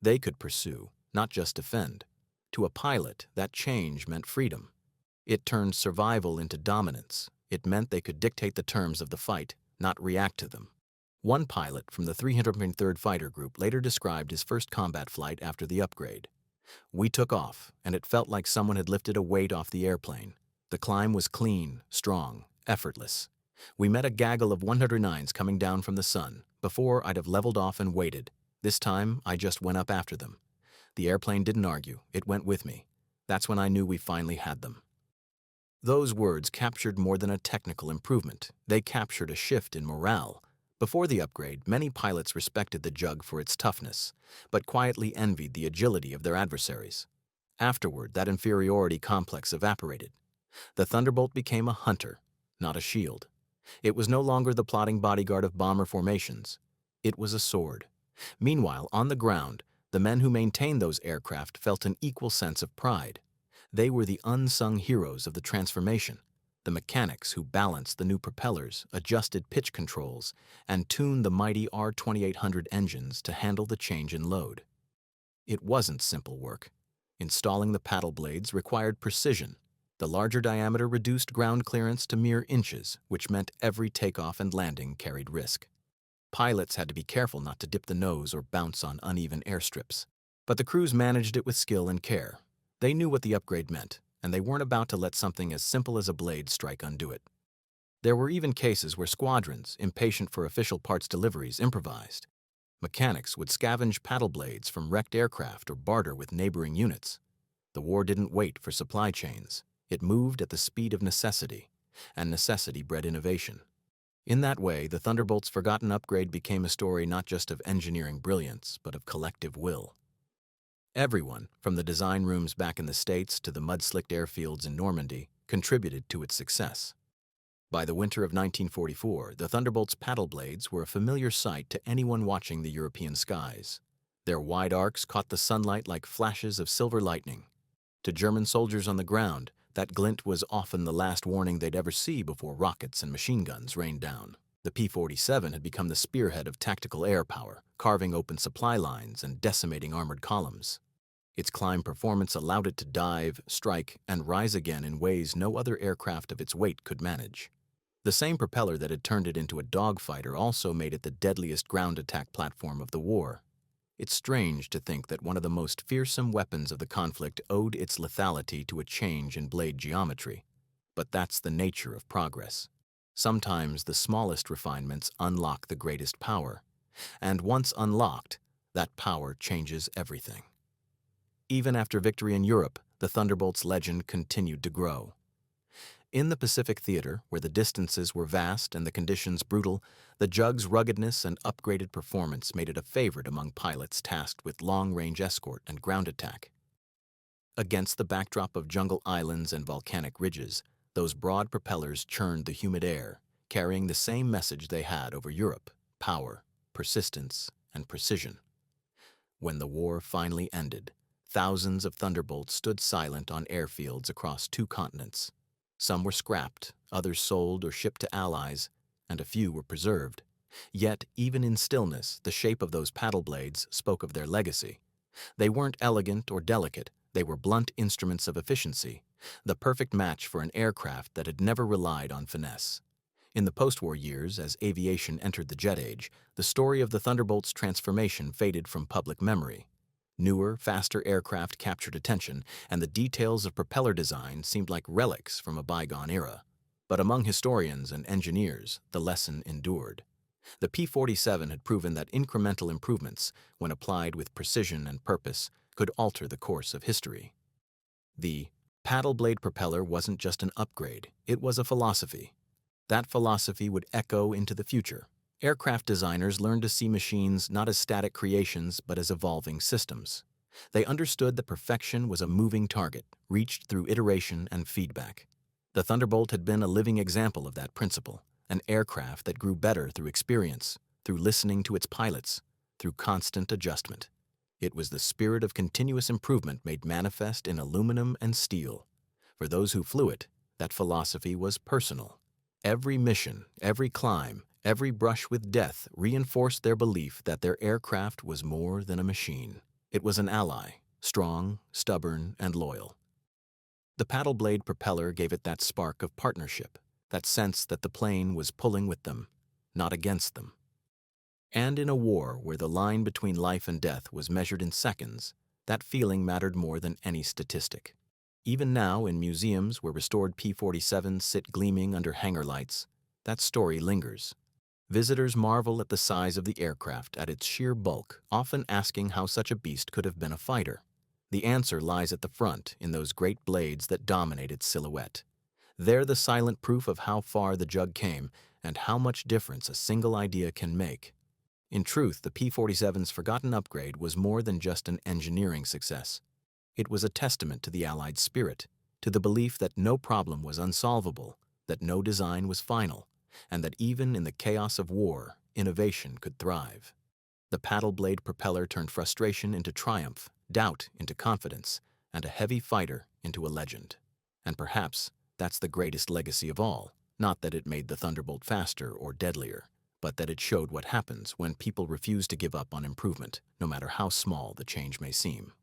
They could pursue, not just defend. To a pilot, that change meant freedom. It turned survival into dominance. It meant they could dictate the terms of the fight, not react to them. One pilot from the 303rd Fighter Group later described his first combat flight after the upgrade. "We took off, and it felt like someone had lifted a weight off the airplane. The climb was clean, strong, effortless. We met a gaggle of 109s coming down from the sun. Before, I'd have leveled off and waited. This time, I just went up after them. The airplane didn't argue, it went with me. That's when I knew we finally had them." Those words captured more than a technical improvement. They captured a shift in morale. Before the upgrade, many pilots respected the Jug for its toughness, but quietly envied the agility of their adversaries. Afterward, that inferiority complex evaporated. The Thunderbolt became a hunter, not a shield. It was no longer the plodding bodyguard of bomber formations. It was a sword. Meanwhile, on the ground, the men who maintained those aircraft felt an equal sense of pride. They were the unsung heroes of the transformation, the mechanics who balanced the new propellers, adjusted pitch controls, and tuned the mighty R2800 engines to handle the change in load. It wasn't simple work. Installing the paddle blades required precision. The larger diameter reduced ground clearance to mere inches, which meant every takeoff and landing carried risk. Pilots had to be careful not to dip the nose or bounce on uneven airstrips. But the crews managed it with skill and care. They knew what the upgrade meant, and they weren't about to let something as simple as a blade strike undo it. There were even cases where squadrons, impatient for official parts deliveries, improvised. Mechanics would scavenge paddle blades from wrecked aircraft or barter with neighboring units. The war didn't wait for supply chains. It moved at the speed of necessity, and necessity bred innovation. In that way, the Thunderbolt's forgotten upgrade became a story not just of engineering brilliance, but of collective will. Everyone, from the design rooms back in the States to the mud-slicked airfields in Normandy, contributed to its success. By the winter of 1944, the Thunderbolt's paddle blades were a familiar sight to anyone watching the European skies. Their wide arcs caught the sunlight like flashes of silver lightning. To German soldiers on the ground, that glint was often the last warning they'd ever see before rockets and machine guns rained down. The P-47 had become the spearhead of tactical air power, carving open supply lines and decimating armored columns. Its climb performance allowed it to dive, strike, and rise again in ways no other aircraft of its weight could manage. The same propeller that had turned it into a dogfighter also made it the deadliest ground attack platform of the war. It's strange to think that one of the most fearsome weapons of the conflict owed its lethality to a change in blade geometry. But that's the nature of progress. Sometimes the smallest refinements unlock the greatest power, and once unlocked, that power changes everything. Even after victory in Europe, the Thunderbolt's legend continued to grow. In the Pacific Theater, where the distances were vast and the conditions brutal, the Jug's ruggedness and upgraded performance made it a favorite among pilots tasked with long-range escort and ground attack. Against the backdrop of jungle islands and volcanic ridges, those broad propellers churned the humid air, carrying the same message they had over Europe: power, persistence, and precision. When the war finally ended, thousands of Thunderbolts stood silent on airfields across 2 continents. Some were scrapped, others sold or shipped to allies, and a few were preserved. Yet, even in stillness, the shape of those paddle blades spoke of their legacy. They weren't elegant or delicate, they were blunt instruments of efficiency, the perfect match for an aircraft that had never relied on finesse. In the post-war years, as aviation entered the jet age, the story of the Thunderbolt's transformation faded from public memory. Newer, faster aircraft captured attention, and the details of propeller design seemed like relics from a bygone era. But among historians and engineers, the lesson endured. The P-47 had proven that incremental improvements, when applied with precision and purpose, could alter the course of history. The paddle blade propeller wasn't just an upgrade, it was a philosophy. That philosophy would echo into the future. Aircraft designers learned to see machines not as static creations but as evolving systems. They understood that perfection was a moving target, reached through iteration and feedback. The Thunderbolt had been a living example of that principle, an aircraft that grew better through experience, through listening to its pilots, through constant adjustment. It was the spirit of continuous improvement made manifest in aluminum and steel. For those who flew it, that philosophy was personal. Every mission, every climb, every brush with death reinforced their belief that their aircraft was more than a machine. It was an ally, strong, stubborn, and loyal. The paddle blade propeller gave it that spark of partnership, that sense that the plane was pulling with them, not against them. And in a war where the line between life and death was measured in seconds, that feeling mattered more than any statistic. Even now, in museums where restored P-47s sit gleaming under hangar lights, that story lingers. Visitors marvel at the size of the aircraft, at its sheer bulk, often asking how such a beast could have been a fighter. The answer lies at the front, in those great blades that dominate its silhouette. They're the silent proof of how far the Jug came and how much difference a single idea can make. In truth, the P-47's forgotten upgrade was more than just an engineering success. It was a testament to the Allied spirit, to the belief that no problem was unsolvable, that no design was final, and that even in the chaos of war, innovation could thrive. The paddle blade propeller turned frustration into triumph, doubt into confidence, and a heavy fighter into a legend. And perhaps that's the greatest legacy of all, not that it made the Thunderbolt faster or deadlier, but that it showed what happens when people refuse to give up on improvement, no matter how small the change may seem.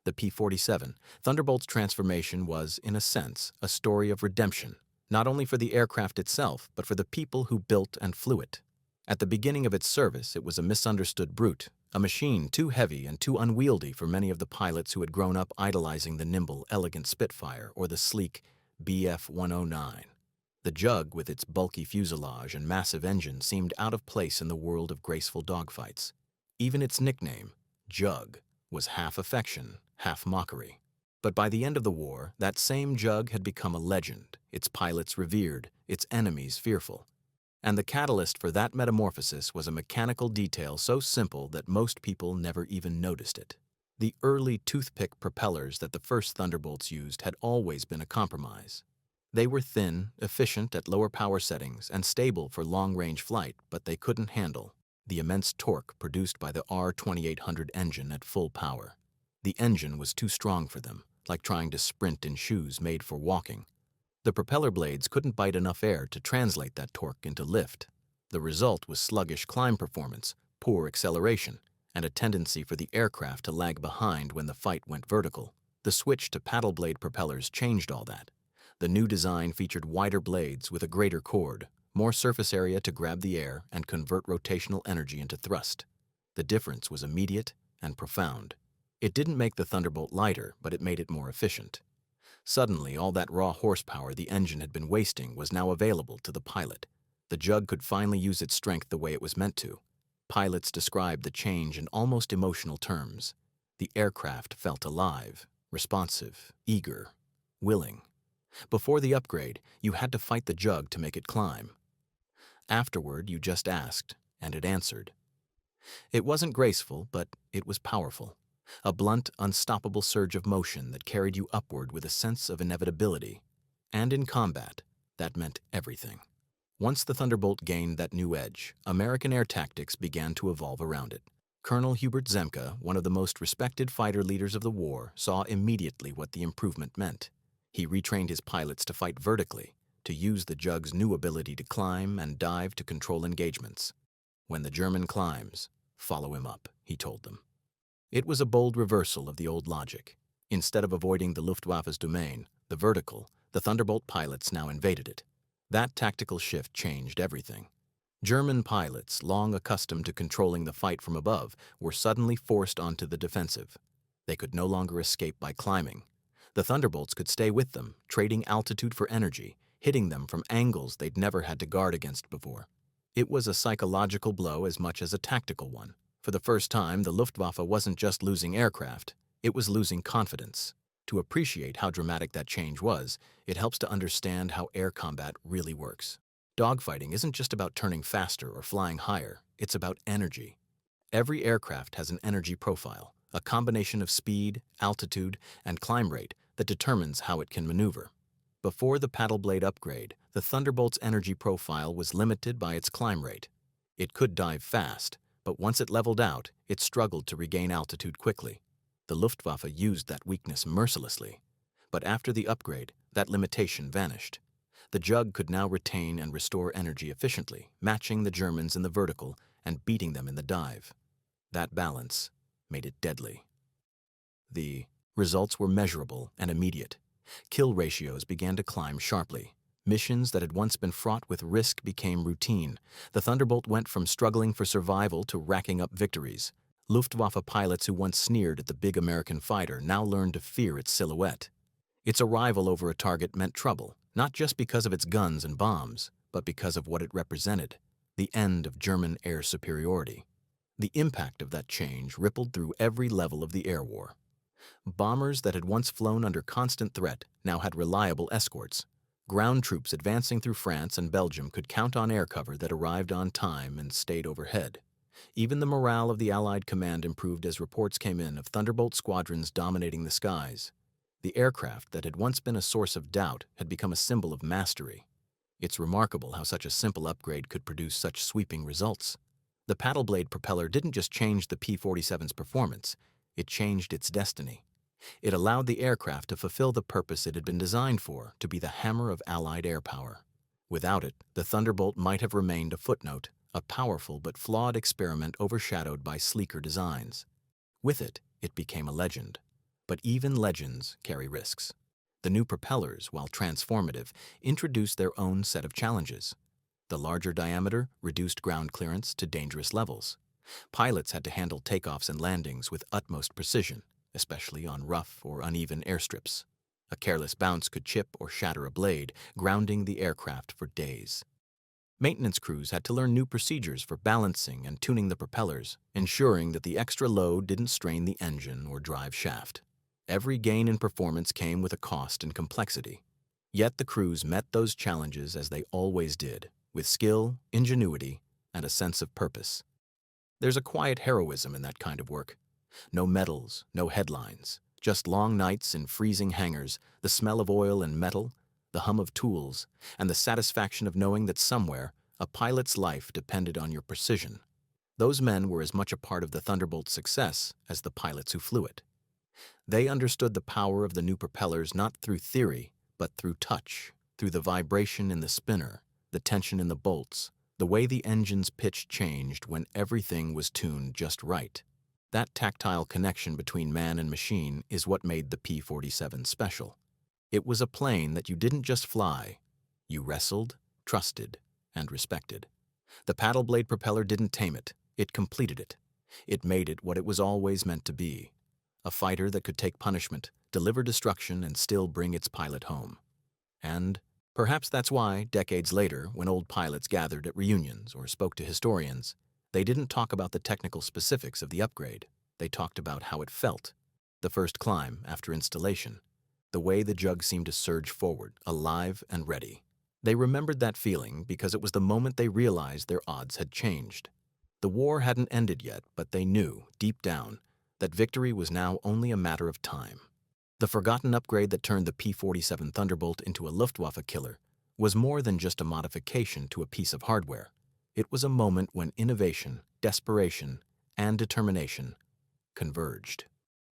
The P-47 Thunderbolt's transformation was, in a sense, a story of redemption, not only for the aircraft itself, but for the people who built and flew it. At the beginning of its service, it was a misunderstood brute, a machine too heavy and too unwieldy for many of the pilots who had grown up idolizing the nimble, elegant Spitfire or the sleek Bf-109. The Jug, with its bulky fuselage and massive engine, seemed out of place in the world of graceful dogfights. Even its nickname, Jug, was half affection, half mockery. But by the end of the war, that same Jug had become a legend, its pilots revered, its enemies fearful. And the catalyst for that metamorphosis was a mechanical detail so simple that most people never even noticed it. The early toothpick propellers that the first Thunderbolts used had always been a compromise. They were thin, efficient at lower power settings, and stable for long-range flight, but they couldn't handle the immense torque produced by the R2800 engine at full power. The engine was too strong for them, like trying to sprint in shoes made for walking. The propeller blades couldn't bite enough air to translate that torque into lift. The result was sluggish climb performance, poor acceleration, and a tendency for the aircraft to lag behind when the fight went vertical. The switch to paddle blade propellers changed all that. The new design featured wider blades with a greater chord, more surface area to grab the air and convert rotational energy into thrust. The difference was immediate and profound. It didn't make the Thunderbolt lighter, but it made it more efficient. Suddenly, all that raw horsepower the engine had been wasting was now available to the pilot. The Jug could finally use its strength the way it was meant to. Pilots described the change in almost emotional terms. The aircraft felt alive, responsive, eager, willing. Before the upgrade, you had to fight the Jug to make it climb. Afterward, you just asked, and it answered. It wasn't graceful, but it was powerful. A blunt, unstoppable surge of motion that carried you upward with a sense of inevitability. And in combat, that meant everything. Once the Thunderbolt gained that new edge, American air tactics began to evolve around it. Colonel Hubert Zemke, one of the most respected fighter leaders of the war, saw immediately what the improvement meant. He retrained his pilots to fight vertically, to use the Jug's new ability to climb and dive to control engagements. When the German climbs, follow him up, he told them. It was a bold reversal of the old logic. Instead of avoiding the Luftwaffe's domain, the vertical, the Thunderbolt pilots now invaded it. That tactical shift changed everything. German pilots, long accustomed to controlling the fight from above, were suddenly forced onto the defensive. They could no longer escape by climbing. The Thunderbolts could stay with them, trading altitude for energy, hitting them from angles they'd never had to guard against before. It was a psychological blow as much as a tactical one. For the first time, the Luftwaffe wasn't just losing aircraft, it was losing confidence. To appreciate how dramatic that change was, it helps to understand how air combat really works. Dogfighting isn't just about turning faster or flying higher, it's about energy. Every aircraft has an energy profile, a combination of speed, altitude, and climb rate that determines how it can maneuver. Before the paddle blade upgrade, the Thunderbolt's energy profile was limited by its climb rate. It could dive fast, but once it leveled out, it struggled to regain altitude quickly. The Luftwaffe used that weakness mercilessly. But after the upgrade, that limitation vanished. The Jug could now retain and restore energy efficiently, matching the Germans in the vertical and beating them in the dive. That balance made it deadly. The results were measurable and immediate. Kill ratios began to climb sharply. Missions that had once been fraught with risk became routine. The Thunderbolt went from struggling for survival to racking up victories. Luftwaffe pilots who once sneered at the big American fighter now learned to fear its silhouette. Its arrival over a target meant trouble, not just because of its guns and bombs, but because of what it represented: the end of German air superiority. The impact of that change rippled through every level of the air war. Bombers that had once flown under constant threat now had reliable escorts. Ground troops advancing through France and Belgium could count on air cover that arrived on time and stayed overhead. Even the morale of the Allied command improved as reports came in of Thunderbolt squadrons dominating the skies. The aircraft that had once been a source of doubt had become a symbol of mastery. It's remarkable how such a simple upgrade could produce such sweeping results. The paddle blade propeller didn't just change the P-47's performance, it changed its destiny. It allowed the aircraft to fulfill the purpose it had been designed for, to be the hammer of Allied air power. Without it, the Thunderbolt might have remained a footnote, a powerful but flawed experiment overshadowed by sleeker designs. With it, it became a legend. But even legends carry risks. The new propellers, while transformative, introduced their own set of challenges. The larger diameter reduced ground clearance to dangerous levels. Pilots had to handle takeoffs and landings with utmost precision, especially on rough or uneven airstrips. A careless bounce could chip or shatter a blade, grounding the aircraft for days. Maintenance crews had to learn new procedures for balancing and tuning the propellers, ensuring that the extra load didn't strain the engine or drive shaft. Every gain in performance came with a cost and complexity. Yet the crews met those challenges as they always did, with skill, ingenuity, and a sense of purpose. There's a quiet heroism in that kind of work. No medals, no headlines, just long nights in freezing hangars, the smell of oil and metal, the hum of tools, and the satisfaction of knowing that somewhere a pilot's life depended on your precision. Those men were as much a part of the Thunderbolt's success as the pilots who flew it. They understood the power of the new propellers not through theory, but through touch, through the vibration in the spinner, the tension in the bolts, the way the engine's pitch changed when everything was tuned just right. That tactile connection between man and machine is what made the P-47 special. It was a plane that you didn't just fly, you wrestled, trusted, and respected. The paddle blade propeller didn't tame it, it completed it. It made it what it was always meant to be: a fighter that could take punishment, deliver destruction, and still bring its pilot home. And perhaps that's why, decades later, when old pilots gathered at reunions or spoke to historians, they didn't talk about the technical specifics of the upgrade. They talked about how it felt. The first climb after installation. The way the Jug seemed to surge forward, alive and ready. They remembered that feeling because it was the moment they realized their odds had changed. The war hadn't ended yet, but they knew, deep down, that victory was now only a matter of time. The forgotten upgrade that turned the P-47 Thunderbolt into a Luftwaffe killer was more than just a modification to a piece of hardware. It was a moment when innovation, desperation, and determination converged.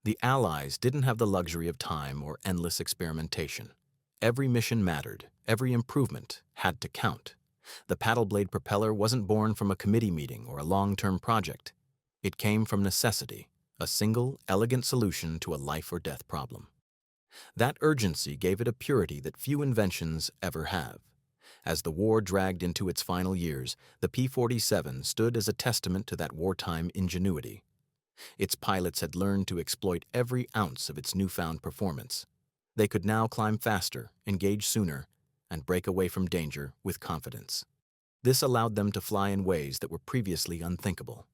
The Allies didn't have the luxury of time or endless experimentation. Every mission mattered, every improvement had to count. The paddle blade propeller wasn't born from a committee meeting or a long-term project. It came from necessity, a single, elegant solution to a life-or-death problem. That urgency gave it a purity that few inventions ever have. As the war dragged into its final years, the P-47 stood as a testament to that wartime ingenuity. Its pilots had learned to exploit every ounce of its newfound performance. They could now climb faster, engage sooner, and break away from danger with confidence. This allowed them to fly in ways that were previously unthinkable.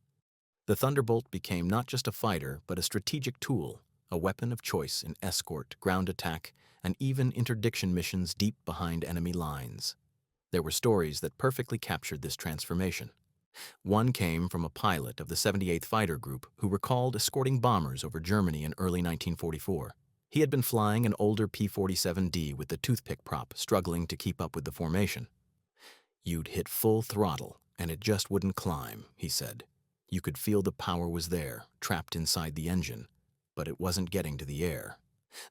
The Thunderbolt became not just a fighter, but a strategic tool, a weapon of choice in escort, ground attack, and even interdiction missions deep behind enemy lines. There were stories that perfectly captured this transformation. One came from a pilot of the 78th Fighter Group who recalled escorting bombers over Germany in early 1944. He had been flying an older P-47D with the toothpick prop, struggling to keep up with the formation. "You'd hit full throttle, and it just wouldn't climb," he said. "You could feel the power was there, trapped inside the engine, but it wasn't getting to the air."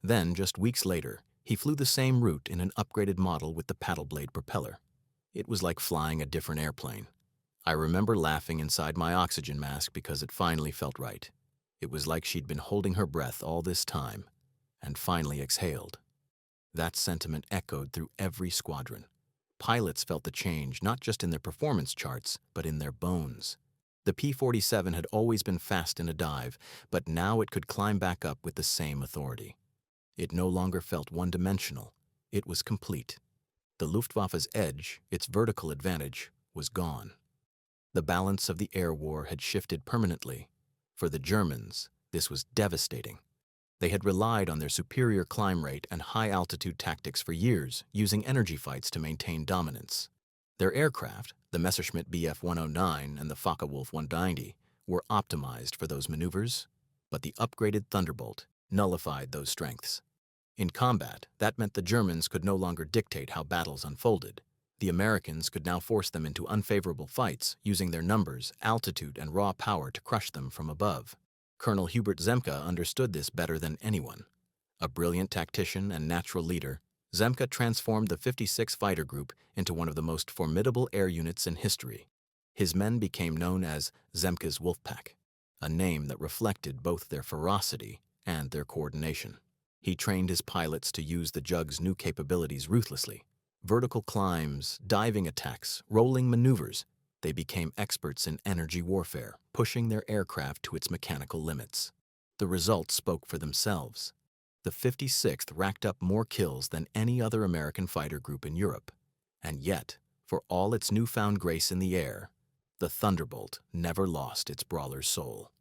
Then, just weeks later, he flew the same route in an upgraded model with the paddle blade propeller. It was like flying a different airplane. "I remember laughing inside my oxygen mask because it finally felt right. It was like she'd been holding her breath all this time, and finally exhaled." That sentiment echoed through every squadron. Pilots felt the change not just in their performance charts, but in their bones. The P-47 had always been fast in a dive, but now it could climb back up with the same authority. It no longer felt one-dimensional. It was complete. The Luftwaffe's edge, its vertical advantage, was gone. The balance of the air war had shifted permanently. For the Germans, this was devastating. They had relied on their superior climb rate and high-altitude tactics for years, using energy fights to maintain dominance. Their aircraft, the Messerschmitt Bf 109 and the Focke-Wulf 190, were optimized for those maneuvers, but the upgraded Thunderbolt nullified those strengths. In combat, that meant the Germans could no longer dictate how battles unfolded. The Americans could now force them into unfavorable fights, using their numbers, altitude, and raw power to crush them from above. Colonel Hubert Zemke understood this better than anyone. A brilliant tactician and natural leader, Zemke transformed the 56th Fighter Group into one of the most formidable air units in history. His men became known as Zemke's Wolfpack, a name that reflected both their ferocity and their coordination. He trained his pilots to use the Jug's new capabilities ruthlessly. Vertical climbs, diving attacks, rolling maneuvers. They became experts in energy warfare, pushing their aircraft to its mechanical limits. The results spoke for themselves. The 56th racked up more kills than any other American fighter group in Europe. And yet, for all its newfound grace in the air, the Thunderbolt never lost its brawler's soul.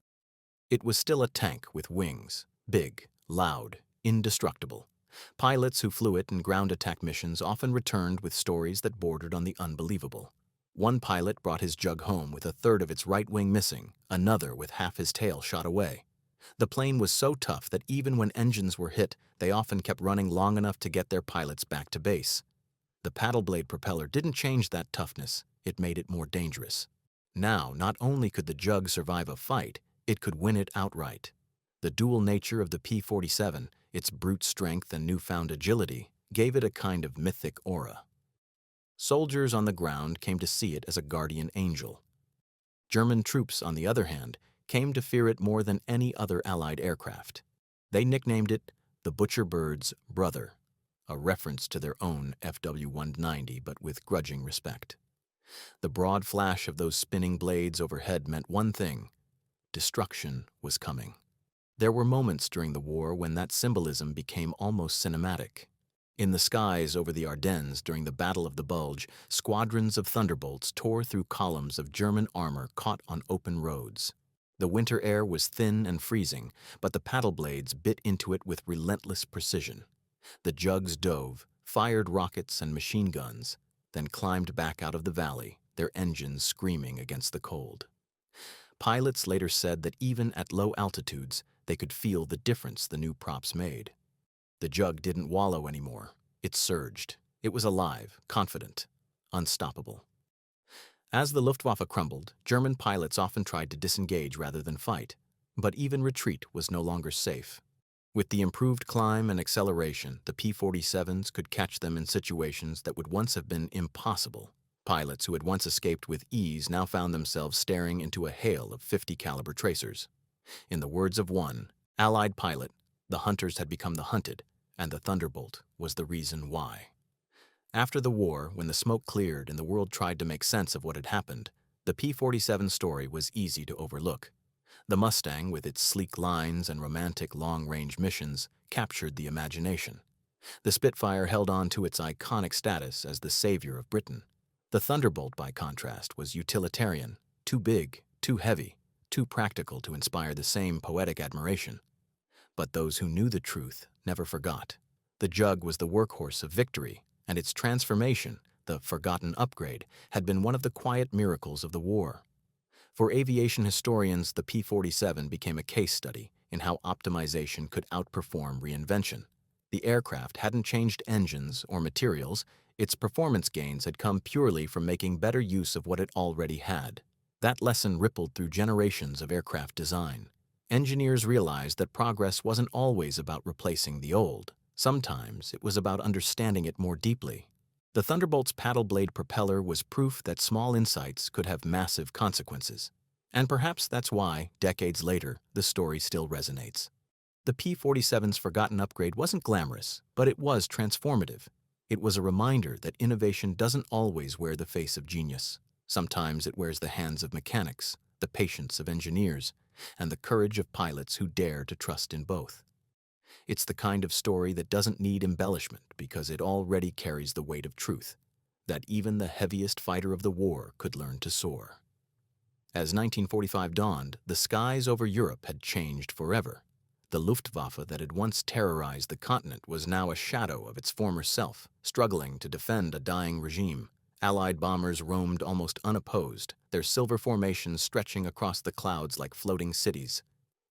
It was still a tank with wings, big, loud, indestructible. Pilots who flew it in ground attack missions often returned with stories that bordered on the unbelievable. One pilot brought his Jug home with a third of its right wing missing, another with half his tail shot away. The plane was so tough that even when engines were hit, they often kept running long enough to get their pilots back to base. The paddle blade propeller didn't change that toughness, it made it more dangerous. Now, not only could the Jug survive a fight, it could win it outright. The dual nature of the P-47, its brute strength and newfound agility, gave it a kind of mythic aura. Soldiers on the ground came to see it as a guardian angel. German troops, on the other hand, came to fear it more than any other Allied aircraft. They nicknamed it the Butcher Bird's brother, a reference to their own FW-190 but with grudging respect. The broad flash of those spinning blades overhead meant one thing: destruction was coming. There were moments during the war when that symbolism became almost cinematic. In the skies over the Ardennes during the Battle of the Bulge, squadrons of Thunderbolts tore through columns of German armor caught on open roads. The winter air was thin and freezing, but the paddle blades bit into it with relentless precision. The Jugs dove, fired rockets and machine guns, then climbed back out of the valley, their engines screaming against the cold. Pilots later said that even at low altitudes, they could feel the difference the new props made. The Jug didn't wallow anymore. It surged. It was alive, confident, unstoppable. As the Luftwaffe crumbled, German pilots often tried to disengage rather than fight, but even retreat was no longer safe. With the improved climb and acceleration, the P-47s could catch them in situations that would once have been impossible. Pilots who had once escaped with ease now found themselves staring into a hail of 50 caliber tracers. In the words of one Allied pilot, the hunters had become the hunted, and the Thunderbolt was the reason why. After the war, when the smoke cleared and the world tried to make sense of what had happened, the P-47 story was easy to overlook. The Mustang, with its sleek lines and romantic long-range missions, captured the imagination. The Spitfire held on to its iconic status as the savior of Britain. The Thunderbolt, by contrast, was utilitarian, too big, too heavy, too practical to inspire the same poetic admiration. But those who knew the truth never forgot. The Jug was the workhorse of victory, and its transformation, the forgotten upgrade, had been one of the quiet miracles of the war. For aviation historians, the P-47 became a case study in how optimization could outperform reinvention. The aircraft hadn't changed engines or materials, its performance gains had come purely from making better use of what it already had. That lesson rippled through generations of aircraft design. Engineers realized that progress wasn't always about replacing the old. Sometimes it was about understanding it more deeply. The Thunderbolt's paddle blade propeller was proof that small insights could have massive consequences. And perhaps that's why, decades later, the story still resonates. The P-47's forgotten upgrade wasn't glamorous, but it was transformative. It was a reminder that innovation doesn't always wear the face of genius. Sometimes it wears the hands of mechanics, the patience of engineers, and the courage of pilots who dare to trust in both. It's the kind of story that doesn't need embellishment because it already carries the weight of truth, that even the heaviest fighter of the war could learn to soar. As 1945 dawned, the skies over Europe had changed forever. The Luftwaffe that had once terrorized the continent was now a shadow of its former self, struggling to defend a dying regime. Allied bombers roamed almost unopposed, their silver formations stretching across the clouds like floating cities.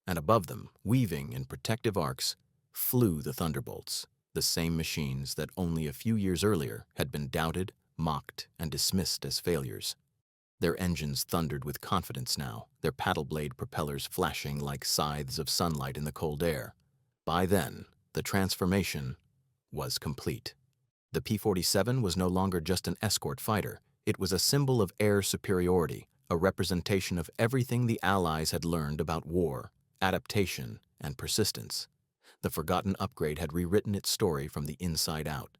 And above them, weaving in protective arcs, flew the Thunderbolts, the same machines that only a few years earlier had been doubted, mocked, and dismissed as failures. Their engines thundered with confidence now, their paddle blade propellers flashing like scythes of sunlight in the cold air. By then, the transformation was complete. The P-47 was no longer just an escort fighter. It was a symbol of air superiority, a representation of everything the Allies had learned about war, adaptation, and persistence. The forgotten upgrade had rewritten its story from the inside out.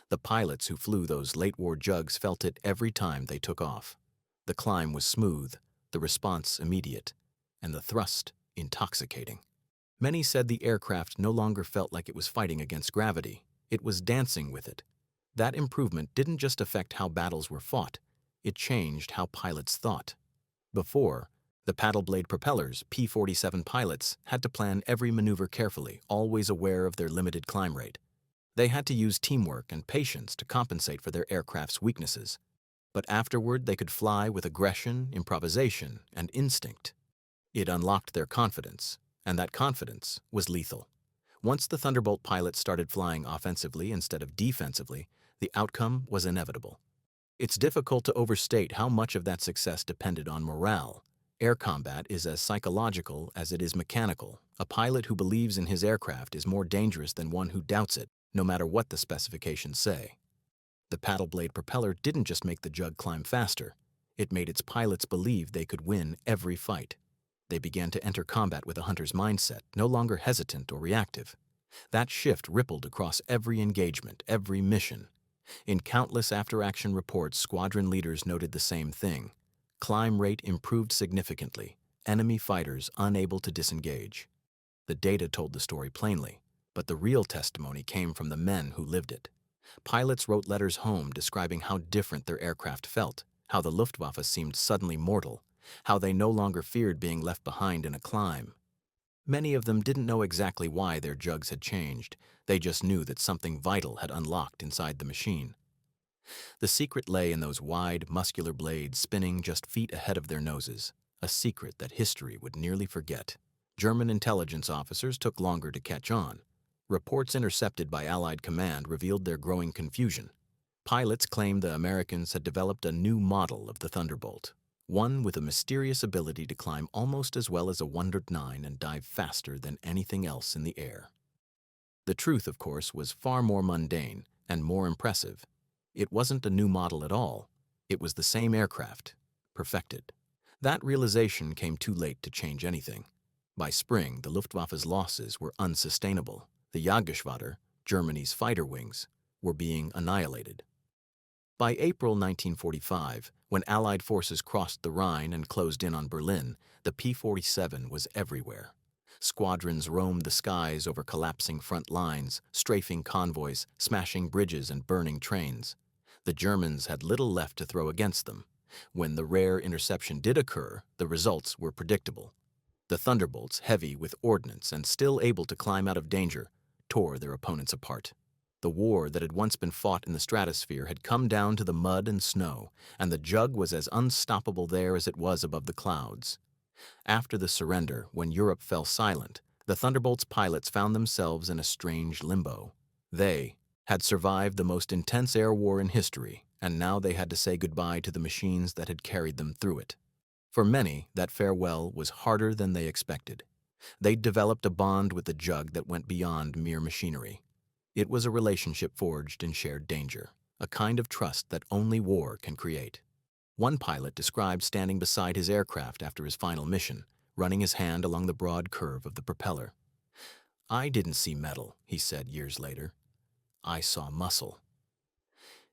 The pilots who flew those late-war Jugs felt it every time they took off. The climb was smooth, the response immediate, and the thrust intoxicating. Many said the aircraft no longer felt like it was fighting against gravity. It was dancing with it. That improvement didn't just affect how battles were fought, it changed how pilots thought. Before, the paddle blade propellers, P-47 pilots, had to plan every maneuver carefully, always aware of their limited climb rate. They had to use teamwork and patience to compensate for their aircraft's weaknesses. But afterward, they could fly with aggression, improvisation, and instinct. It unlocked their confidence, and that confidence was lethal. Once the Thunderbolt pilots started flying offensively instead of defensively, the outcome was inevitable. It's difficult to overstate how much of that success depended on morale. Air combat is as psychological as it is mechanical. A pilot who believes in his aircraft is more dangerous than one who doubts it, no matter what the specifications say. The paddle blade propeller didn't just make the Jug climb faster. It made its pilots believe they could win every fight. They began to enter combat with a hunter's mindset, no longer hesitant or reactive. That shift rippled across every engagement, every mission. In countless after-action reports, squadron leaders noted the same thing. Climb rate improved significantly, enemy fighters unable to disengage. The data told the story plainly, but the real testimony came from the men who lived it. Pilots wrote letters home describing how different their aircraft felt, how the Luftwaffe seemed suddenly mortal, how they no longer feared being left behind in a climb. Many of them didn't know exactly why their Jugs had changed. They just knew that something vital had unlocked inside the machine. The secret lay in those wide, muscular blades spinning just feet ahead of their noses, a secret that history would nearly forget. German intelligence officers took longer to catch on. Reports intercepted by Allied command revealed their growing confusion. Pilots claimed the Americans had developed a new model of the Thunderbolt, one with a mysterious ability to climb almost as well as a 109 and dive faster than anything else in the air. The truth, of course, was far more mundane and more impressive. It wasn't a new model at all. It was the same aircraft, perfected. That realization came too late to change anything. By spring, the Luftwaffe's losses were unsustainable. The Jagdgeschwader, Germany's fighter wings, were being annihilated. By April 1945, when Allied forces crossed the Rhine and closed in on Berlin, the P-47 was everywhere. Squadrons roamed the skies over collapsing front lines, strafing convoys, smashing bridges and burning trains. The Germans had little left to throw against them. When the rare interception did occur, the results were predictable. The Thunderbolts, heavy with ordnance and still able to climb out of danger, tore their opponents apart. The war that had once been fought in the stratosphere had come down to the mud and snow, and the Jug was as unstoppable there as it was above the clouds. After the surrender, when Europe fell silent, the Thunderbolt's pilots found themselves in a strange limbo. They had survived the most intense air war in history, and now they had to say goodbye to the machines that had carried them through it. For many, that farewell was harder than they expected. They'd developed a bond with the Jug that went beyond mere machinery. It was a relationship forged in shared danger, a kind of trust that only war can create. One pilot described standing beside his aircraft after his final mission, running his hand along the broad curve of the propeller. "I didn't see metal," he said years later. "I saw muscle."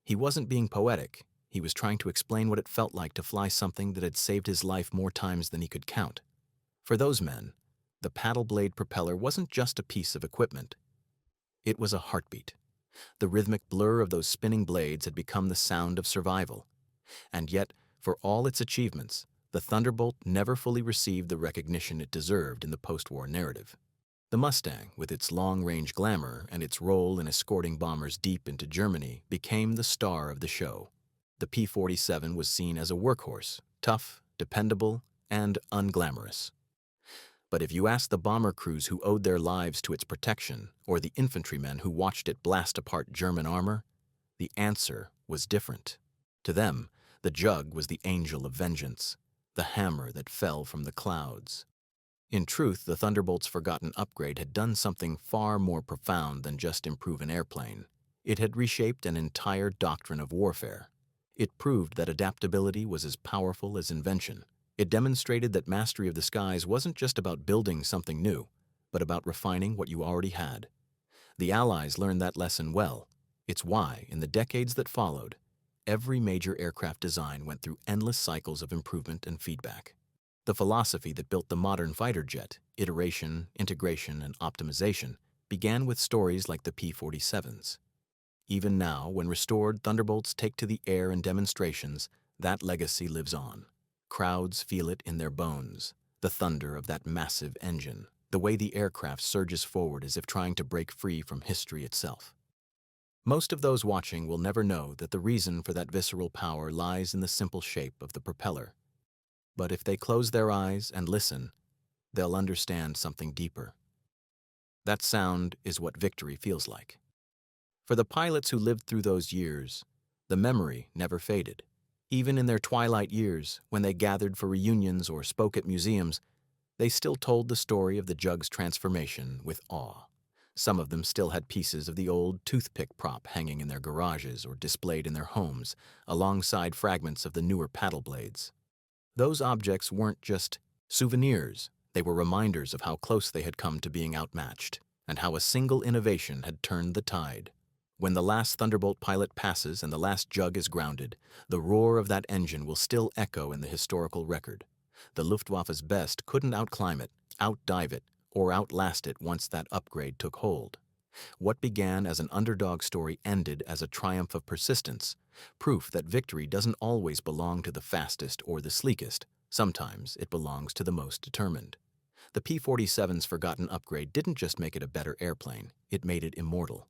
He wasn't being poetic. He was trying to explain what it felt like to fly something that had saved his life more times than he could count. For those men, the paddle blade propeller wasn't just a piece of equipment. It was a heartbeat. The rhythmic blur of those spinning blades had become the sound of survival. And yet, for all its achievements, the Thunderbolt never fully received the recognition it deserved in the post-war narrative. The Mustang, with its long-range glamour and its role in escorting bombers deep into Germany, became the star of the show. The P-47 was seen as a workhorse, tough, dependable, and unglamorous. But if you asked the bomber crews who owed their lives to its protection, or the infantrymen who watched it blast apart German armor, the answer was different. To them, the Jug was the angel of vengeance, the hammer that fell from the clouds. In truth, the Thunderbolt's forgotten upgrade had done something far more profound than just improve an airplane. It had reshaped an entire doctrine of warfare. It proved that adaptability was as powerful as invention. It demonstrated that mastery of the skies wasn't just about building something new, but about refining what you already had. The Allies learned that lesson well. It's why, in the decades that followed, every major aircraft design went through endless cycles of improvement and feedback. The philosophy that built the modern fighter jet, iteration, integration, and optimization, began with stories like the P-47's. Even now, when restored Thunderbolts take to the air in demonstrations, that legacy lives on. Crowds feel it in their bones, the thunder of that massive engine, the way the aircraft surges forward as if trying to break free from history itself. Most of those watching will never know that the reason for that visceral power lies in the simple shape of the propeller. But if they close their eyes and listen, they'll understand something deeper. That sound is what victory feels like. For the pilots who lived through those years, the memory never faded. Even in their twilight years, when they gathered for reunions or spoke at museums, they still told the story of the Jug's transformation with awe. Some of them still had pieces of the old toothpick prop hanging in their garages or displayed in their homes, alongside fragments of the newer paddle blades. Those objects weren't just souvenirs, they were reminders of how close they had come to being outmatched, and how a single innovation had turned the tide. When the last Thunderbolt pilot passes and the last Jug is grounded, the roar of that engine will still echo in the historical record. The Luftwaffe's best couldn't outclimb it, outdive it, or outlast it once that upgrade took hold. What began as an underdog story ended as a triumph of persistence, proof that victory doesn't always belong to the fastest or the sleekest. Sometimes it belongs to the most determined. The P-47's forgotten upgrade didn't just make it a better airplane, it made it immortal.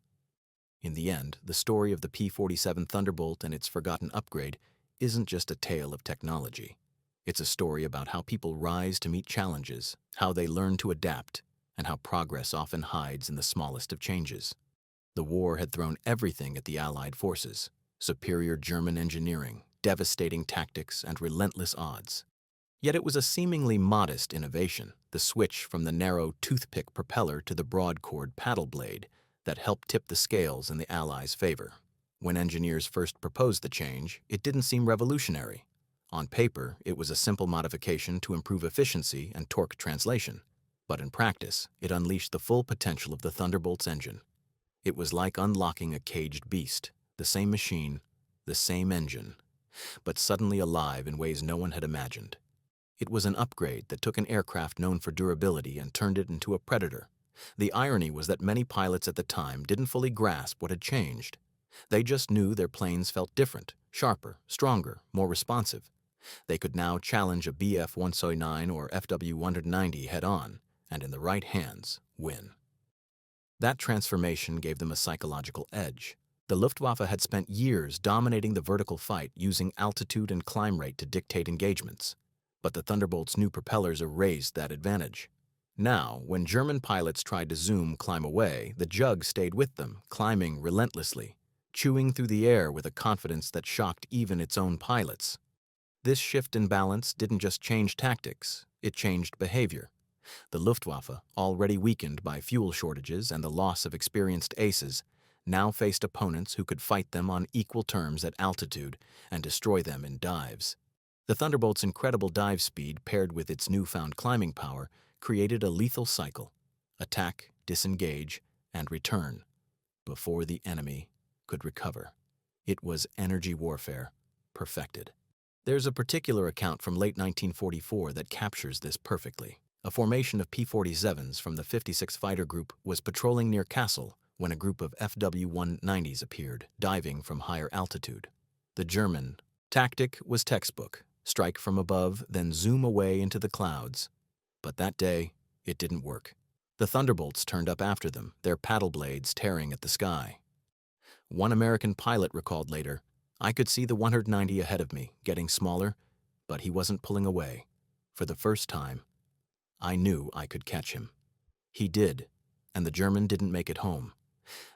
In the end, the story of the P-47 Thunderbolt and its forgotten upgrade isn't just a tale of technology. It's a story about how people rise to meet challenges, how they learn to adapt, and how progress often hides in the smallest of changes. The war had thrown everything at the Allied forces: superior German engineering, devastating tactics, and relentless odds. Yet it was a seemingly modest innovation, the switch from the narrow toothpick propeller to the broad-chord paddle blade, that helped tip the scales in the Allies' favor. When engineers first proposed the change, it didn't seem revolutionary. On paper, it was a simple modification to improve efficiency and torque translation. But in practice, it unleashed the full potential of the Thunderbolt's engine. It was like unlocking a caged beast, the same machine, the same engine, but suddenly alive in ways no one had imagined. It was an upgrade that took an aircraft known for durability and turned it into a predator. The irony was that many pilots at the time didn't fully grasp what had changed. They just knew their planes felt different, sharper, stronger, more responsive. They could now challenge a Bf-109 or FW-190 head-on, and in the right hands, win. That transformation gave them a psychological edge. The Luftwaffe had spent years dominating the vertical fight using altitude and climb rate to dictate engagements. But the Thunderbolt's new propellers erased that advantage. Now, when German pilots tried to climb away, the Jug stayed with them, climbing relentlessly, chewing through the air with a confidence that shocked even its own pilots. This shift in balance didn't just change tactics, it changed behavior. The Luftwaffe, already weakened by fuel shortages and the loss of experienced aces, now faced opponents who could fight them on equal terms at altitude and destroy them in dives. The Thunderbolt's incredible dive speed paired with its newfound climbing power created a lethal cycle: attack, disengage, and return, before the enemy could recover. It was energy warfare, perfected. There's a particular account from late 1944 that captures this perfectly. A formation of P-47s from the 56 Fighter Group was patrolling near Kassel when a group of FW-190s appeared, diving from higher altitude. The German tactic was textbook: strike from above, then zoom away into the clouds. But that day, it didn't work. The Thunderbolts turned up after them, their paddle blades tearing at the sky. One American pilot recalled later, "I could see the 190 ahead of me, getting smaller, but he wasn't pulling away. For the first time, I knew I could catch him." He did, and the German didn't make it home.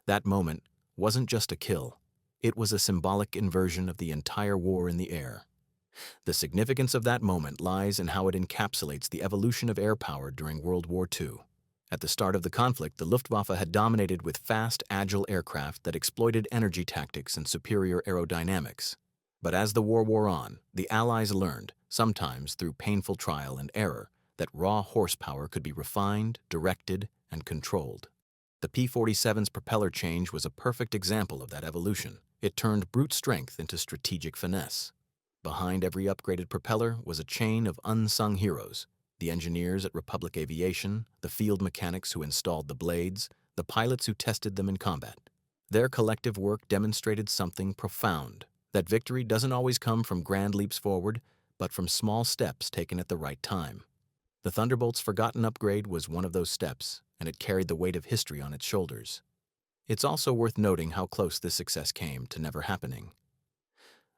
That moment wasn't just a kill. It was a symbolic inversion of the entire war in the air. The significance of that moment lies in how it encapsulates the evolution of air power during World War II. At the start of the conflict, the Luftwaffe had dominated with fast, agile aircraft that exploited energy tactics and superior aerodynamics. But as the war wore on, the Allies learned, sometimes through painful trial and error, that raw horsepower could be refined, directed, and controlled. The P-47's propeller change was a perfect example of that evolution. It turned brute strength into strategic finesse. Behind every upgraded propeller was a chain of unsung heroes: the engineers at Republic Aviation, the field mechanics who installed the blades, the pilots who tested them in combat. Their collective work demonstrated something profound: that victory doesn't always come from grand leaps forward, but from small steps taken at the right time. The Thunderbolt's forgotten upgrade was one of those steps, and it carried the weight of history on its shoulders. It's also worth noting how close this success came to never happening.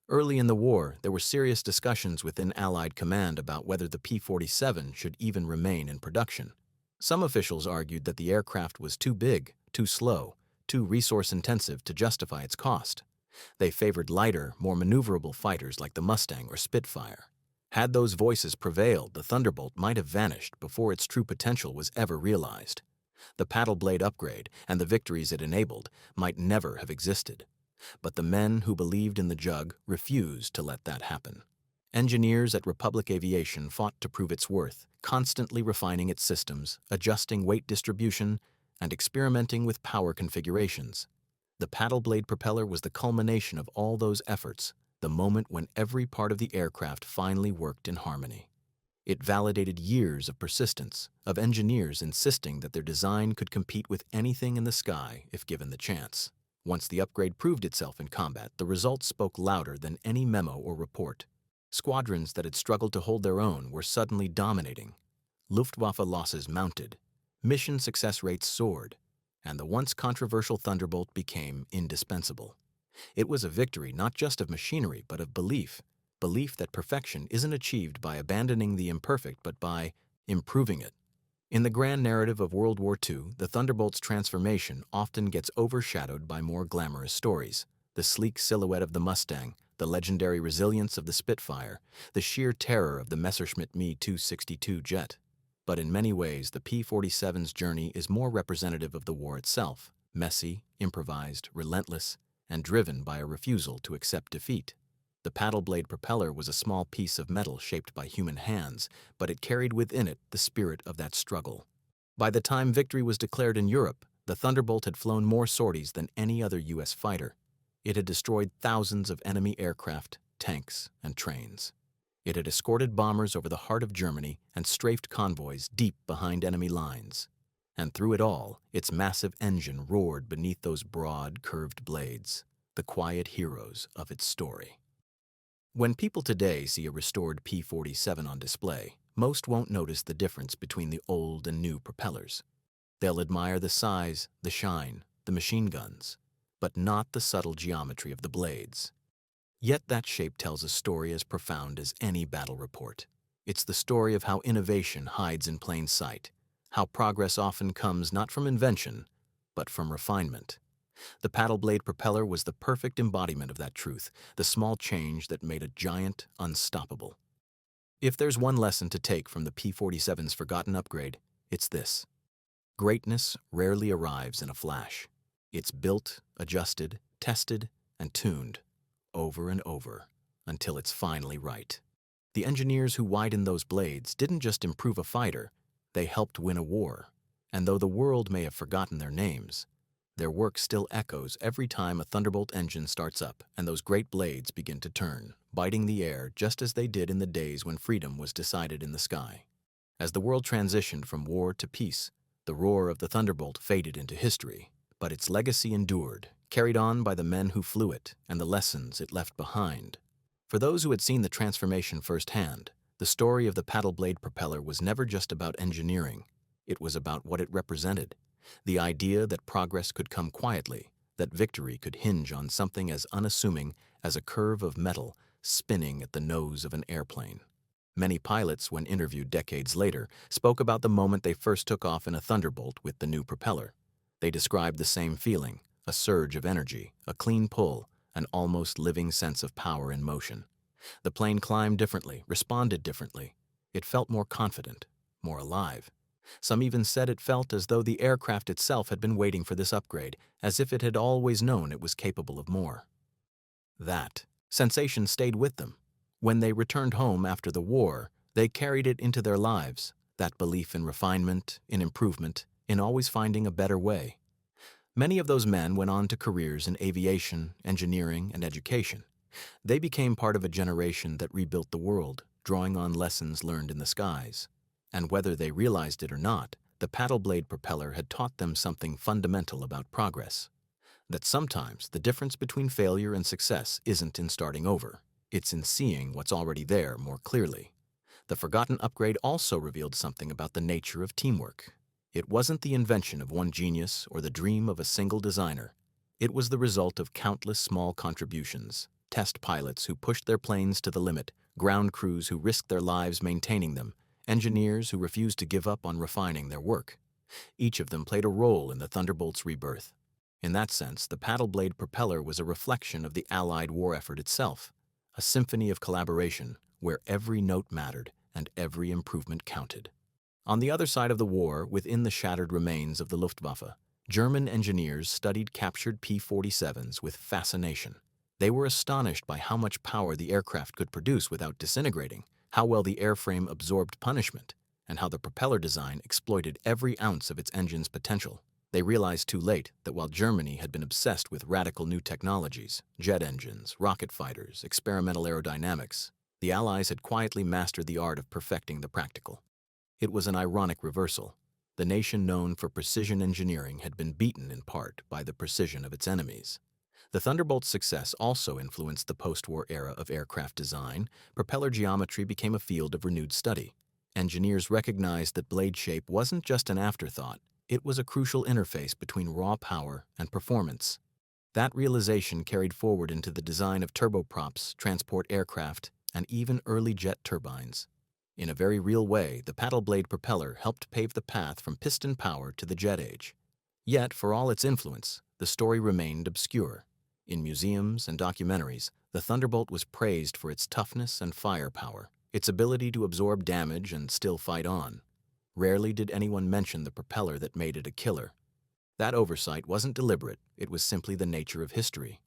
Early in the war, there were serious discussions within Allied command about whether the P-47 should even remain in production. Some officials argued that the aircraft was too big, too slow, too resource-intensive to justify its cost. They favored lighter, more maneuverable fighters like the Mustang or Spitfire. Had those voices prevailed, the Thunderbolt might have vanished before its true potential was ever realized. The paddle blade upgrade and the victories it enabled might never have existed. But the men who believed in the Jug refused to let that happen. Engineers at Republic Aviation fought to prove its worth, constantly refining its systems, adjusting weight distribution, and experimenting with power configurations. The paddle blade propeller was the culmination of all those efforts, the moment when every part of the aircraft finally worked in harmony. It validated years of persistence, of engineers insisting that their design could compete with anything in the sky if given the chance. Once the upgrade proved itself in combat, the results spoke louder than any memo or report. Squadrons that had struggled to hold their own were suddenly dominating. Luftwaffe losses mounted, mission success rates soared, and the once controversial Thunderbolt became indispensable. It was a victory not just of machinery but of belief that perfection isn't achieved by abandoning the imperfect but by improving it. In the grand narrative of World War II, the Thunderbolt's transformation often gets overshadowed by more glamorous stories: the sleek silhouette of the Mustang, the legendary resilience of the Spitfire, the sheer terror of the Messerschmitt Me 262 jet. But in many ways, the P-47's journey is more representative of the war itself: messy, improvised, relentless, and driven by a refusal to accept defeat. The paddle blade propeller was a small piece of metal shaped by human hands, but it carried within it the spirit of that struggle. By the time victory was declared in Europe, the Thunderbolt had flown more sorties than any other U.S. fighter. It had destroyed thousands of enemy aircraft, tanks, and trains. It had escorted bombers over the heart of Germany and strafed convoys deep behind enemy lines. And through it all, its massive engine roared beneath those broad, curved blades, the quiet heroes of its story. When people today see a restored P-47 on display, most won't notice the difference between the old and new propellers. They'll admire the size, the shine, the machine guns, but not the subtle geometry of the blades. Yet that shape tells a story as profound as any battle report. It's the story of how innovation hides in plain sight, how progress often comes not from invention, but from refinement. The paddle blade propeller was the perfect embodiment of that truth, the small change that made a giant unstoppable. If there's one lesson to take from the P-47's forgotten upgrade, it's this. Greatness rarely arrives in a flash. It's built, adjusted, tested, and tuned, over and over, until it's finally right. The engineers who widened those blades didn't just improve a fighter, they helped win a war. And though the world may have forgotten their names, their work still echoes every time a Thunderbolt engine starts up and those great blades begin to turn, biting the air just as they did in the days when freedom was decided in the sky. As the world transitioned from war to peace, the roar of the Thunderbolt faded into history, but its legacy endured, carried on by the men who flew it and the lessons it left behind. For those who had seen the transformation firsthand, the story of the paddle blade propeller was never just about engineering. It was about what it represented. The idea that progress could come quietly, that victory could hinge on something as unassuming as a curve of metal spinning at the nose of an airplane. Many pilots, when interviewed decades later, spoke about the moment they first took off in a Thunderbolt with the new propeller. They described the same feeling, a surge of energy, a clean pull, an almost living sense of power in motion. The plane climbed differently, responded differently. It felt more confident, more alive. Some even said it felt as though the aircraft itself had been waiting for this upgrade, as if it had always known it was capable of more. That sensation stayed with them. When they returned home after the war, they carried it into their lives, that belief in refinement, in improvement, in always finding a better way. Many of those men went on to careers in aviation, engineering, and education. They became part of a generation that rebuilt the world, drawing on lessons learned in the skies. And whether they realized it or not, the paddle blade propeller had taught them something fundamental about progress. That sometimes the difference between failure and success isn't in starting over. It's in seeing what's already there more clearly. The forgotten upgrade also revealed something about the nature of teamwork. It wasn't the invention of one genius or the dream of a single designer. It was the result of countless small contributions, test pilots who pushed their planes to the limit, ground crews who risked their lives maintaining them, engineers who refused to give up on refining their work. Each of them played a role in the Thunderbolt's rebirth. In that sense, the paddle blade propeller was a reflection of the Allied war effort itself, a symphony of collaboration where every note mattered and every improvement counted. On the other side of the war, within the shattered remains of the Luftwaffe, German engineers studied captured P-47s with fascination. They were astonished by how much power the aircraft could produce without disintegrating, how well the airframe absorbed punishment, and how the propeller design exploited every ounce of its engine's potential. They realized too late that while Germany had been obsessed with radical new technologies, jet engines, rocket fighters, experimental aerodynamics, the Allies had quietly mastered the art of perfecting the practical. It was an ironic reversal. The nation known for precision engineering had been beaten in part by the precision of its enemies. The Thunderbolt's success also influenced the post-war era of aircraft design. Propeller geometry became a field of renewed study. Engineers recognized that blade shape wasn't just an afterthought. It was a crucial interface between raw power and performance. That realization carried forward into the design of turboprops, transport aircraft, and even early jet turbines. In a very real way, the paddle blade propeller helped pave the path from piston power to the jet age. Yet, for all its influence, the story remained obscure. In museums and documentaries, the Thunderbolt was praised for its toughness and firepower, its ability to absorb damage and still fight on. Rarely did anyone mention the propeller that made it a killer. That oversight wasn't deliberate, it was simply the nature of history.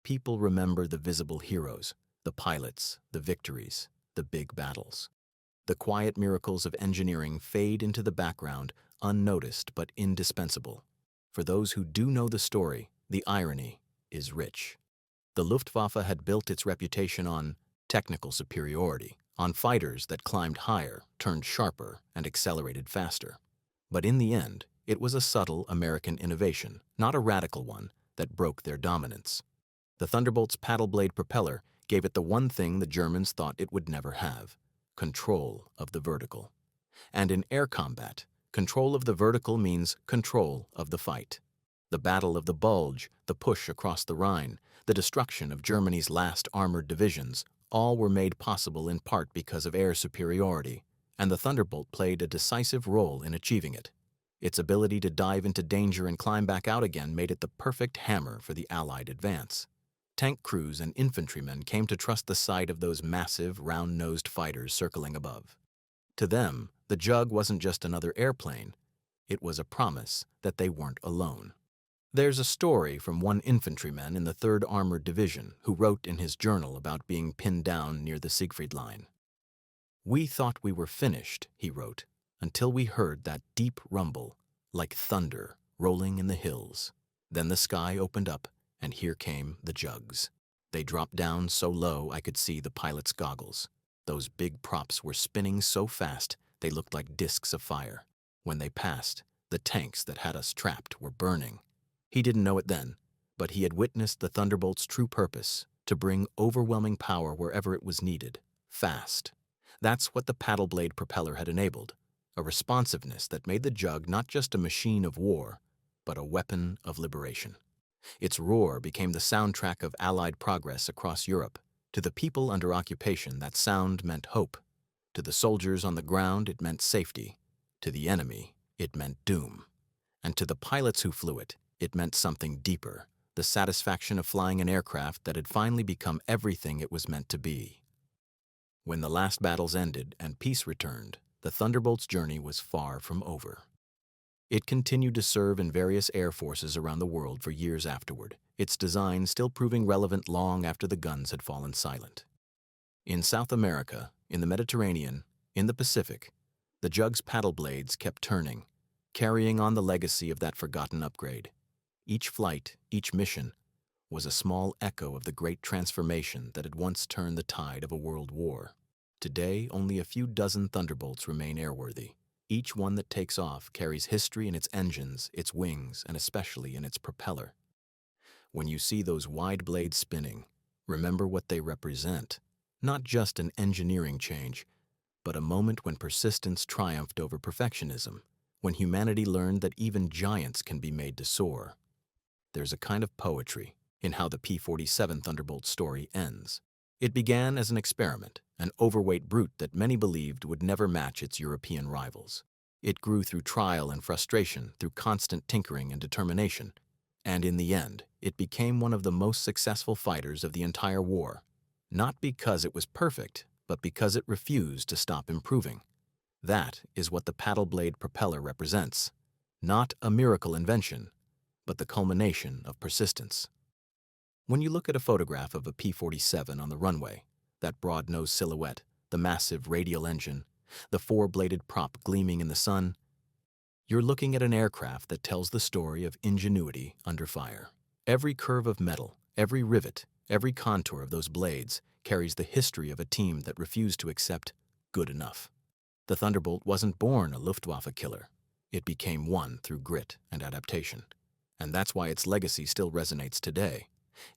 People remember the visible heroes, the pilots, the victories, the big battles. The quiet miracles of engineering fade into the background, unnoticed but indispensable. For those who do know the story, the irony is rich. The Luftwaffe had built its reputation on technical superiority, on fighters that climbed higher, turned sharper, and accelerated faster. But in the end, it was a subtle American innovation, not a radical one, that broke their dominance. The Thunderbolt's paddle blade propeller gave it the one thing the Germans thought it would never have: control of the vertical. And in air combat, control of the vertical means control of the fight. The Battle of the Bulge, the push across the Rhine, the destruction of Germany's last armored divisions, all were made possible in part because of air superiority, and the Thunderbolt played a decisive role in achieving it. Its ability to dive into danger and climb back out again made it the perfect hammer for the Allied advance. Tank crews and infantrymen came to trust the sight of those massive, round-nosed fighters circling above. To them, the Jug wasn't just another airplane. It was a promise that they weren't alone. There's a story from one infantryman in the 3rd Armored Division who wrote in his journal about being pinned down near the Siegfried Line. "We thought we were finished," he wrote, "until we heard that deep rumble, like thunder, rolling in the hills. Then the sky opened up, and here came the Jugs. They dropped down so low I could see the pilot's goggles. Those big props were spinning so fast they looked like discs of fire. When they passed, the tanks that had us trapped were burning." He didn't know it then, but he had witnessed the Thunderbolt's true purpose: to bring overwhelming power wherever it was needed, fast. That's what the paddle blade propeller had enabled, a responsiveness that made the Jug not just a machine of war, but a weapon of liberation. Its roar became the soundtrack of Allied progress across Europe. To the people under occupation, that sound meant hope. To the soldiers on the ground, it meant safety. To the enemy, it meant doom. And to the pilots who flew it, it meant something deeper: the satisfaction of flying an aircraft that had finally become everything it was meant to be. When the last battles ended and peace returned, the Thunderbolt's journey was far from over. It continued to serve in various air forces around the world for years afterward, its design still proving relevant long after the guns had fallen silent. In South America, in the Mediterranean, in the Pacific, the Jug's paddle blades kept turning, carrying on the legacy of that forgotten upgrade. Each flight, each mission, was a small echo of the great transformation that had once turned the tide of a world war. Today, only a few dozen Thunderbolts remain airworthy. Each one that takes off carries history in its engines, its wings, and especially in its propeller. When you see those wide blades spinning, remember what they represent: not just an engineering change, but a moment when persistence triumphed over perfectionism, when humanity learned that even giants can be made to soar. There's a kind of poetry in how the P-47 Thunderbolt story ends. It began as an experiment, an overweight brute that many believed would never match its European rivals. It grew through trial and frustration, through constant tinkering and determination, and in the end, it became one of the most successful fighters of the entire war. Not because it was perfect, but because it refused to stop improving. That is what the paddle blade propeller represents: not a miracle invention, but the culmination of persistence. When you look at a photograph of a P-47 on the runway, that broad-nosed silhouette, the massive radial engine, the 4-bladed prop gleaming in the sun, you're looking at an aircraft that tells the story of ingenuity under fire. Every curve of metal, every rivet, every contour of those blades carries the history of a team that refused to accept good enough. The Thunderbolt wasn't born a Luftwaffe killer. It became one through grit and adaptation. And that's why its legacy still resonates today.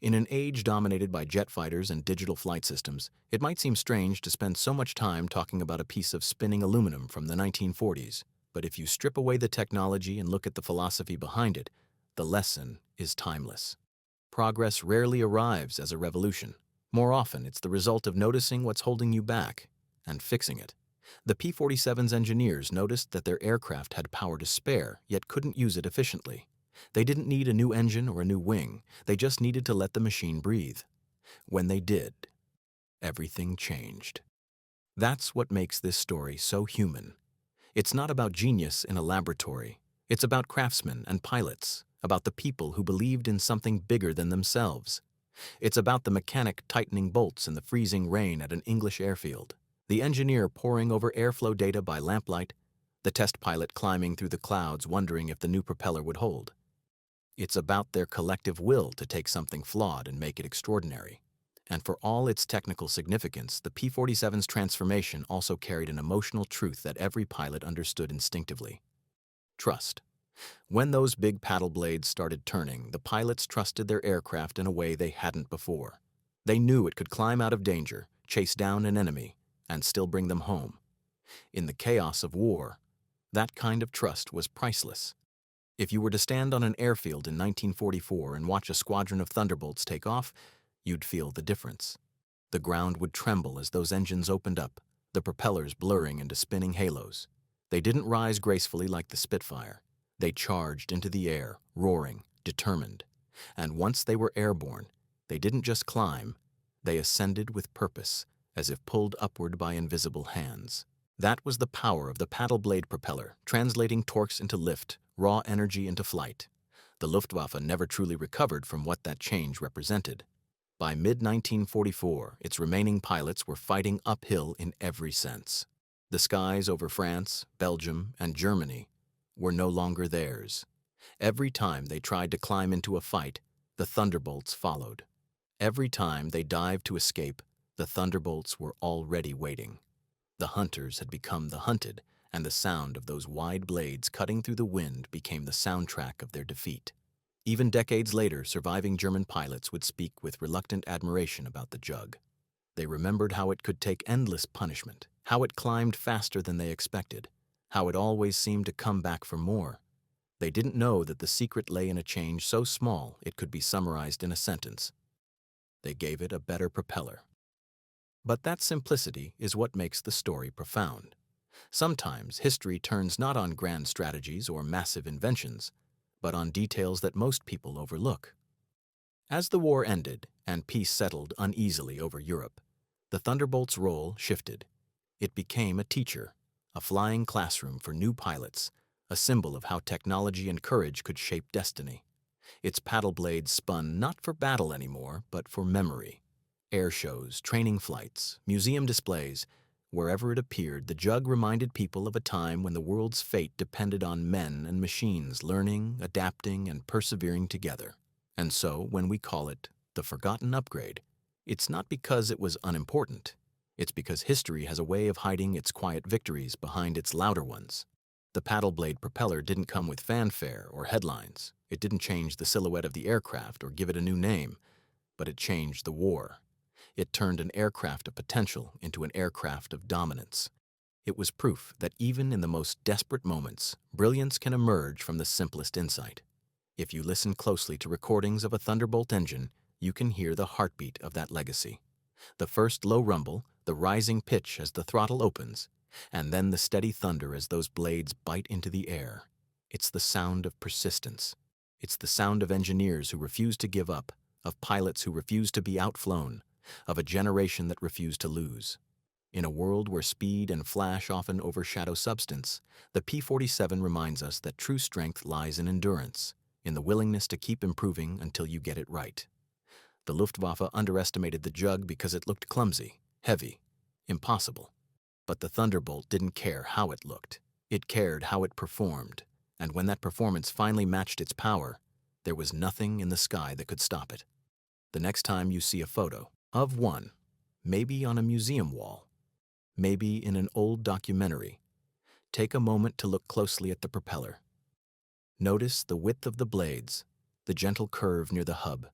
In an age dominated by jet fighters and digital flight systems, it might seem strange to spend so much time talking about a piece of spinning aluminum from the 1940s, but if you strip away the technology and look at the philosophy behind it, the lesson is timeless. Progress rarely arrives as a revolution. More often, it's the result of noticing what's holding you back and fixing it. The P-47's engineers noticed that their aircraft had power to spare, yet couldn't use it efficiently. They didn't need a new engine or a new wing. They just needed to let the machine breathe. When they did, everything changed. That's what makes this story so human. It's not about genius in a laboratory. It's about craftsmen and pilots, about the people who believed in something bigger than themselves. It's about the mechanic tightening bolts in the freezing rain at an English airfield, the engineer poring over airflow data by lamplight, the test pilot climbing through the clouds wondering if the new propeller would hold. It's about their collective will to take something flawed and make it extraordinary. And for all its technical significance, the P-47's transformation also carried an emotional truth that every pilot understood instinctively. Trust. When those big paddle blades started turning, the pilots trusted their aircraft in a way they hadn't before. They knew it could climb out of danger, chase down an enemy, and still bring them home. In the chaos of war, that kind of trust was priceless. If you were to stand on an airfield in 1944 and watch a squadron of Thunderbolts take off, you'd feel the difference. The ground would tremble as those engines opened up, the propellers blurring into spinning halos. They didn't rise gracefully like the Spitfire. They charged into the air, roaring, determined. And once they were airborne, they didn't just climb, they ascended with purpose, as if pulled upward by invisible hands. That was the power of the paddle blade propeller, translating torques into lift, raw energy into flight. The Luftwaffe never truly recovered from what that change represented. By mid-1944, its remaining pilots were fighting uphill in every sense. The skies over France, Belgium, and Germany were no longer theirs. Every time they tried to climb into a fight, the Thunderbolts followed. Every time they dived to escape, the Thunderbolts were already waiting. The hunters had become the hunted, and the sound of those wide blades cutting through the wind became the soundtrack of their defeat. Even decades later, surviving German pilots would speak with reluctant admiration about the Jug. They remembered how it could take endless punishment, how it climbed faster than they expected, how it always seemed to come back for more. They didn't know that the secret lay in a change so small it could be summarized in a sentence. They gave it a better propeller. But that simplicity is what makes the story profound. Sometimes history turns not on grand strategies or massive inventions, but on details that most people overlook. As the war ended and peace settled uneasily over Europe, the Thunderbolt's role shifted. It became a teacher, a flying classroom for new pilots, a symbol of how technology and courage could shape destiny. Its paddle blades spun not for battle anymore, but for memory. Air shows, training flights, museum displays, wherever it appeared, the Jug reminded people of a time when the world's fate depended on men and machines learning, adapting, and persevering together. And so, when we call it the forgotten upgrade, it's not because it was unimportant. It's because history has a way of hiding its quiet victories behind its louder ones. The paddle blade propeller didn't come with fanfare or headlines. It didn't change the silhouette of the aircraft or give it a new name, but it changed the war. It turned an aircraft of potential into an aircraft of dominance. It was proof that even in the most desperate moments, brilliance can emerge from the simplest insight. If you listen closely to recordings of a Thunderbolt engine, you can hear the heartbeat of that legacy. The first low rumble, the rising pitch as the throttle opens, and then the steady thunder as those blades bite into the air. It's the sound of persistence. It's the sound of engineers who refuse to give up, of pilots who refuse to be outflown, of a generation that refused to lose. In a world where speed and flash often overshadow substance, the P-47 reminds us that true strength lies in endurance, in the willingness to keep improving until you get it right. The Luftwaffe underestimated the Jug because it looked clumsy, heavy, impossible. But the Thunderbolt didn't care how it looked. It cared how it performed. And when that performance finally matched its power, there was nothing in the sky that could stop it. The next time you see a photo of one, maybe on a museum wall, maybe in an old documentary, take a moment to look closely at the propeller. Notice the width of the blades, the gentle curve near the hub,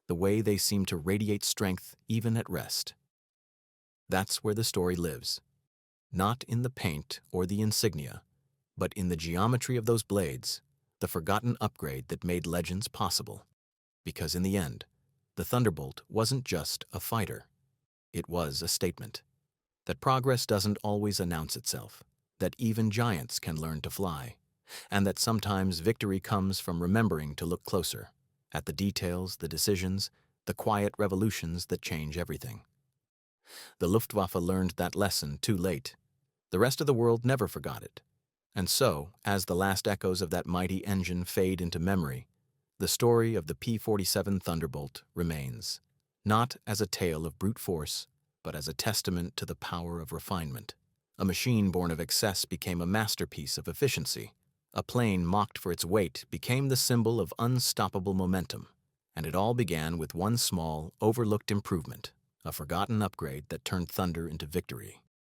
the way they seem to radiate strength even at rest. That's where the story lives. Not in the paint or the insignia, but in the geometry of those blades, the forgotten upgrade that made legends possible. Because in the end, the Thunderbolt wasn't just a fighter. It was a statement that progress doesn't always announce itself, that even giants can learn to fly, and that sometimes victory comes from remembering to look closer at the details, the decisions, the quiet revolutions that change everything. The Luftwaffe learned that lesson too late. The rest of the world never forgot it. And so, as the last echoes of that mighty engine fade into memory, the story of the P-47 Thunderbolt remains, not as a tale of brute force, but as a testament to the power of refinement. A machine born of excess became a masterpiece of efficiency, A plane mocked for its weight became the symbol of unstoppable momentum, and it all began with one small, overlooked improvement, a forgotten upgrade that turned thunder into victory.